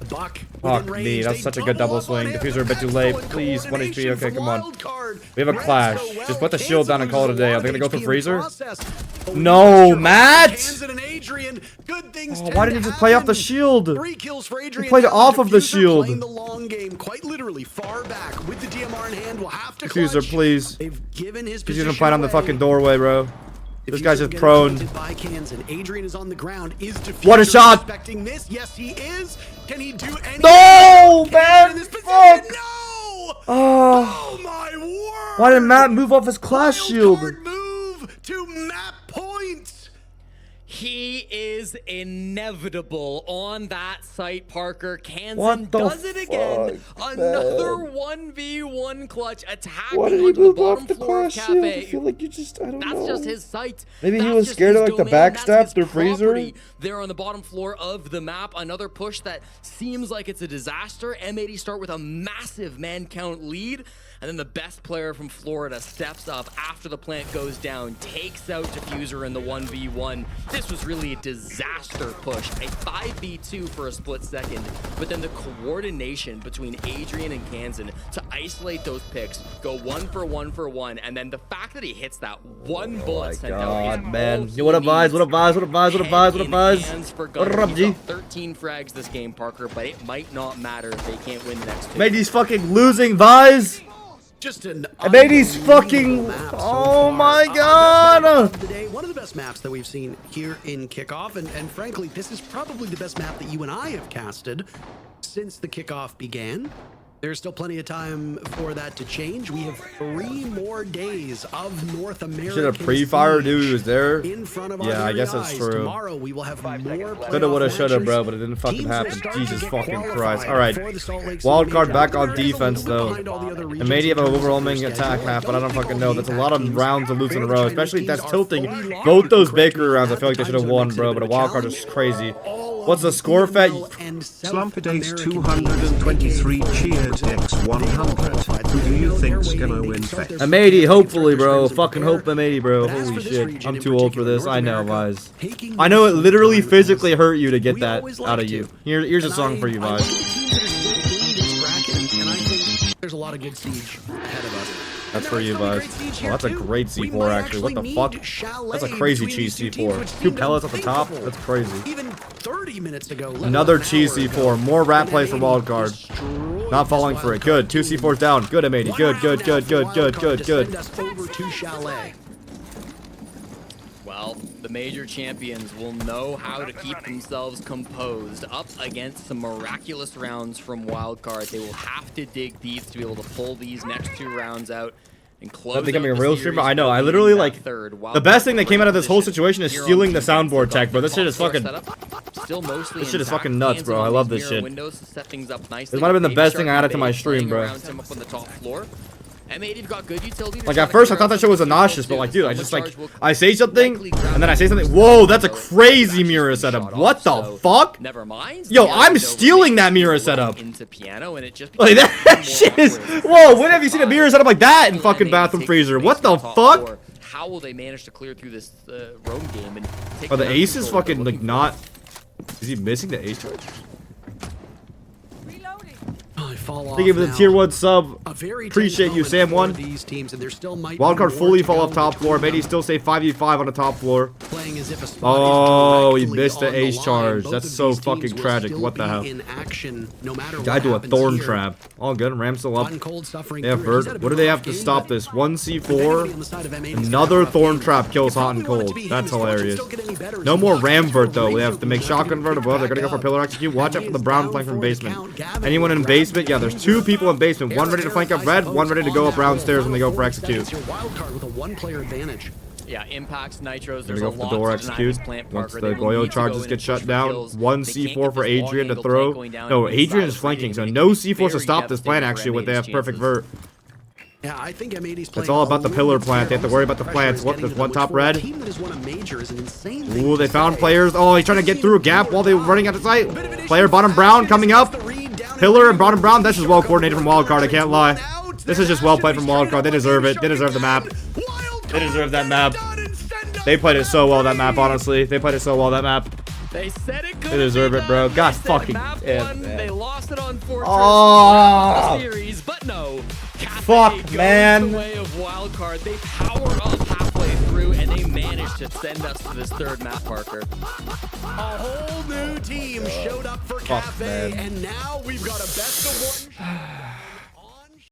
S2: The Buck
S1: Fuck
S2: within
S1: me,
S2: range.
S1: that's
S2: They
S1: such a good double
S2: up on
S1: swing.
S2: him.
S1: Diffuser a bit too late.
S2: Excellent
S1: Please, 1 HP.
S2: coordination
S1: Okay,
S2: from
S1: come on.
S2: Wild Card.
S1: We have a
S2: Reds
S1: clash.
S2: go well.
S1: Just put the shield down and call it a day. Are they gonna go
S2: Kansas
S1: for freezer?
S2: loses a lot of HP in the process. But we
S1: No,
S2: know
S1: Matt!
S2: Kansas and Adrian, good things
S1: Oh,
S2: tend
S1: why
S2: to
S1: didn't he just play off the
S2: happen.
S1: shield?
S2: 3 kills for Adrian.
S1: played
S2: Now
S1: off of the
S2: Diffuser
S1: shield.
S2: playing the long game, quite literally far back with the DMR in hand. Will have to
S1: Diffuser,
S2: clutch.
S1: please.
S2: They've given his
S1: He's
S2: position
S1: gonna fight on the
S2: away.
S1: fucking doorway, bro. This
S2: Diffuser
S1: guy's just
S2: getting
S1: prone.
S2: pointed by Kansas. Adrian is on the ground. Is Diffuser
S1: What a shot!
S2: expecting this? Yes, he is. Can he do anything?
S1: No,
S2: Kansas
S1: man!
S2: in this position?
S1: Fuck!
S2: No!
S1: Oh,
S2: Oh my word!
S1: why did Matt move off his clash shield?
S2: Wildcard move to map points.
S3: He is inevitable on that site, Parker. Kansas
S1: What the
S3: does it again.
S1: fuck,
S3: Another
S1: man?
S3: 1v1 clutch attacking
S1: Why did he
S3: onto the
S1: move
S3: bottom
S1: off the
S3: floor of
S1: clash shield? I
S3: Cafe.
S1: feel like you just, I don't know.
S3: That's just his site.
S1: Maybe he
S3: That's
S1: was
S3: just
S1: scared
S3: his
S1: of, like, the
S3: domain. That's
S1: backstab
S3: his
S1: through freezer?
S3: property there on the bottom floor of the map. Another push that seems like it's a disaster. M80 start with a massive man count lead. And then the best player from Florida steps up after the plant goes down, takes out Diffuser in the 1v1. This was really a disaster push, a 5v2 for a split second, but then the coordination between Adrian and Kansan to isolate those picks, go 1 for 1 for 1, and then the fact that he hits that one bullet sent out.
S1: God, man. Yo, what up, guys? What up, guys? What up, guys? What up, guys? What up, guys? What up, G?
S3: 13 frags this game, Parker, but it might not matter if they can't win the next 2.
S1: Made these fucking losing Vise.
S2: Just an
S1: made these fucking.
S2: unbelievable map so
S1: Oh
S2: far.
S1: my
S2: Best
S1: god.
S2: map of the day, one of the best maps that we've seen here in Kickoff, and frankly, this is probably the best map that you and I have casted since the Kickoff began. There's still plenty of time for that to change. We have 3 more days of North America.
S1: Should have pre-fired, dude. He was there.
S2: In front of our
S1: Yeah, I
S2: very
S1: guess that's
S2: eyes.
S1: true.
S2: Tomorrow we will have more
S1: Coulda, woulda,
S2: playoff
S1: shoulda, bro,
S2: matches.
S1: but it didn't fucking
S2: Teams will
S1: happen.
S2: start to
S1: Jesus
S2: get
S1: fucking
S2: qualified
S1: Christ. All right.
S2: for the Salt Lake City
S1: Wild card
S2: major.
S1: back on
S2: There is a
S1: defense,
S2: little bit
S1: though.
S2: behind all the other
S1: And
S2: regions
S1: maybe
S2: in
S1: have
S2: terms of
S1: overwhelming
S2: their
S1: attack
S2: schedule.
S1: half, but I don't
S2: think
S1: fucking know. That's a lot of
S2: teams
S1: rounds to lose in a row,
S2: Chinese
S1: especially if that's
S2: teams are
S1: tilting.
S2: fully
S1: Both those
S2: locked.
S1: Baker rounds, I feel like they
S2: At
S1: should have
S2: times
S1: won,
S2: it
S1: bro,
S2: makes
S1: but a
S2: it
S1: wild card
S2: challenge.
S1: is crazy.
S2: All
S1: What's the
S2: of
S1: score, Fed?
S2: NAL and South
S8: Slumpadace
S2: American
S8: 223
S2: teams
S8: cheered X100. Who do you think's gonna win Fed?
S1: M80, hopefully, bro. Fucking hope M80, bro. Holy shit. I'm too old for this. I know, Vise. I know it literally physically hurt you to get that out of you. Here's a song for you,
S2: I look at
S1: Vise.
S2: the teams that are still in this bracket, and I think there's a lot of good siege ahead of us.
S1: That's for you, Vise. Oh, that's a great C4, actually. What the fuck? That's a crazy cheese C4. 2 pellets at the top? That's crazy.
S2: Even 30 minutes ago. let
S1: Another
S2: alone an
S1: cheese
S2: hour
S1: C4.
S2: ago.
S1: More rat plays for
S2: M80
S1: wildcard.
S2: destroyed
S1: Not falling
S2: this
S1: for it.
S2: wildcard
S1: Good. 2
S2: team.
S1: C4s down. Good, M80. Good, good, good, good, good, good, good.
S2: Send us over to Chalet.
S3: Well, the major champions will know how to keep themselves composed up against some miraculous rounds from Wildcard. They will have to dig deep to be able to pull these next 2 rounds out and close
S1: Not becoming
S3: out
S1: a
S3: the
S1: real
S3: series
S1: streamer. I know.
S3: by
S1: I literally
S3: winning that
S1: like
S3: third.
S1: the best thing that came out of this whole
S3: Position
S1: situation is
S3: here on
S1: stealing the
S3: defense.
S1: soundboard
S3: They've got
S1: tech, bro.
S3: the
S1: This shit is
S3: top
S1: fucking.
S3: floor set up. Still mostly
S1: This shit is
S3: intact.
S1: fucking nuts,
S3: Hands
S1: bro.
S3: on
S1: I love
S3: these
S1: this
S3: mirror
S1: shit.
S3: windows to set things up nicely.
S1: This might have been the
S3: Baby
S1: best
S3: Shark
S1: thing I added to
S3: and
S1: my
S3: Babe
S1: stream,
S3: playing
S1: bro.
S3: around him up on the top floor. M80 got good utility. to
S1: Like
S3: try
S1: at
S3: to
S1: first I
S3: clear
S1: thought
S3: out
S1: that shit was
S3: the
S1: nauseous, but
S3: too.
S1: like, dude, I
S3: Someone
S1: just like
S3: charge will
S1: I say something
S3: likely
S1: and then I say
S3: ground
S1: something.
S3: the
S1: Whoa, that's a
S3: so
S1: crazy
S3: actually
S1: mirror
S3: shot
S1: setup.
S3: off,
S1: What the
S3: so
S1: fuck?
S3: Never mind.
S1: Yo,
S3: The
S1: I'm
S3: other
S1: stealing that
S3: remains
S1: mirror
S3: left
S1: setup.
S3: into piano, and it just
S1: Like
S3: becomes
S1: that
S3: more
S1: shit is.
S3: awkward.
S1: Whoa, when have you seen a mirror setup like that in fucking bathroom freezer? What the fuck?
S3: How will they manage to clear through this roam game and take
S1: Oh, the
S3: down
S1: ace is
S3: control of what
S1: fucking
S3: they're
S1: like
S3: looking
S1: not. Is he missing the ace charge?
S2: Oh, they fall off
S1: Thank you for the
S2: now.
S1: tier 1 sub.
S2: A very tense
S1: Appreciate you,
S2: moment
S1: Sam
S2: for
S1: 1.
S2: these teams, and there still might be
S1: Wildcard
S2: more
S1: fully
S2: to
S1: fall
S2: go
S1: off top floor.
S2: between
S1: Maybe
S2: them.
S1: still say 5v5 on the top floor.
S2: playing as if a spot
S1: Oh,
S2: is
S1: he
S2: directly
S1: missed the
S2: on
S1: ace
S2: line.
S1: charge.
S2: Both
S1: That's
S2: of
S1: so
S2: these teams
S1: fucking
S2: will
S1: tragic.
S2: still
S1: What the
S2: be
S1: hell?
S2: in action, no matter
S1: Guy
S2: what
S1: do a
S2: happens
S1: thorn
S2: here.
S1: trap. All good. Ram still
S2: Hot
S1: up.
S2: and cold suffering
S1: They have
S2: through it. He's had
S1: Vert.
S2: a
S1: What do
S2: bit
S1: they
S2: of
S1: have
S2: a
S1: to
S2: rough
S1: stop
S2: game,
S1: this?
S2: but
S1: One
S2: the negativity
S1: C4.
S2: on the side of M80 's had a
S1: Another
S2: rough
S1: thorn
S2: game.
S1: trap kills
S2: He
S1: Hot and
S2: probably wanted
S1: cold.
S2: to be him.
S1: That's
S2: His fortunes
S1: hilarious.
S2: don't get any better.
S1: No
S2: He
S1: more
S2: walks
S1: ram
S2: into a
S1: vert though. They
S2: razor
S1: have to make
S2: blade,
S1: shotgun
S2: not
S1: vert
S2: gonna
S1: above. They're
S2: pick
S1: gonna go for
S2: back
S1: pillar
S2: up.
S1: execute. Watch out
S2: And
S1: for the
S2: he is
S1: brown
S2: down
S1: flank from
S2: for the
S1: basement.
S2: count. Gavin
S1: Anyone in
S2: will grab
S1: basement?
S2: the
S1: Yeah, there's
S2: first
S1: 2
S2: round.
S1: people in basement. One ready to flank up
S2: I
S1: red. One
S2: suppose
S1: ready to
S2: on
S1: go up
S2: that
S1: brown
S2: roll.
S1: stairs when they go for
S2: Final 4
S1: execute.
S2: seconds here. Wildcard with a 1-player advantage.
S3: Yeah, impacts, nitros,
S1: Gonna
S3: there's
S1: go
S3: a
S1: for the
S3: lot
S1: door
S3: to deny
S1: execute.
S3: this plant,
S1: Once
S3: Parker.
S1: the
S3: They will
S1: Goyo
S3: need to go
S1: charges
S3: in
S1: get
S3: and
S1: shut
S3: push for
S1: down,
S3: kills.
S1: 1
S3: They can't
S1: C4
S3: get
S1: for
S3: this
S1: Adrian to
S3: long-angle
S1: throw.
S3: flank going down
S1: No,
S3: inside
S1: Adrian's
S3: of
S1: flanking, so
S3: Adrian.
S1: no C4 to
S3: Very
S1: stop this plan
S3: devastating
S1: actually
S3: for
S1: when they have
S3: M80's
S1: perfect
S3: chances.
S1: vert.
S2: Yeah, I think M80's
S1: It's
S2: playing
S1: all about
S2: a
S1: the
S2: little
S1: pillar
S2: bit
S1: plant. They have to worry about the
S2: pressure
S1: plants.
S2: is
S1: What,
S2: getting
S1: there's
S2: to
S1: one
S2: them,
S1: top
S2: which for a
S1: red?
S2: team that has won a major is an insane thing
S1: Ooh,
S2: to
S1: they found
S2: say.
S1: players. Oh, he's trying to get through a gap while they were running out of sight. Player bottom brown coming up. Pillar and bottom brown. This is well coordinated from Wildcard, I can't lie. This is just well played from Wildcard. They deserve it. They deserve the map. They deserve that map. They played it so well, that map, honestly. They played it so well, that map.
S3: They said it could
S1: They deserve it, bro.
S3: They
S1: God
S3: said
S1: fucking
S3: map
S1: damn,
S3: one,
S1: man.
S3: They lost it on Fortress.
S1: Oh.
S3: Series, but no. Cathay
S1: Fuck,
S3: goes
S1: man.
S3: the way of Wildcard. They powered up halfway through, and they managed to send us to this 3rd map, Parker.
S2: A whole new team showed up for Cafe,
S1: man.
S2: and now we've got a best of 1.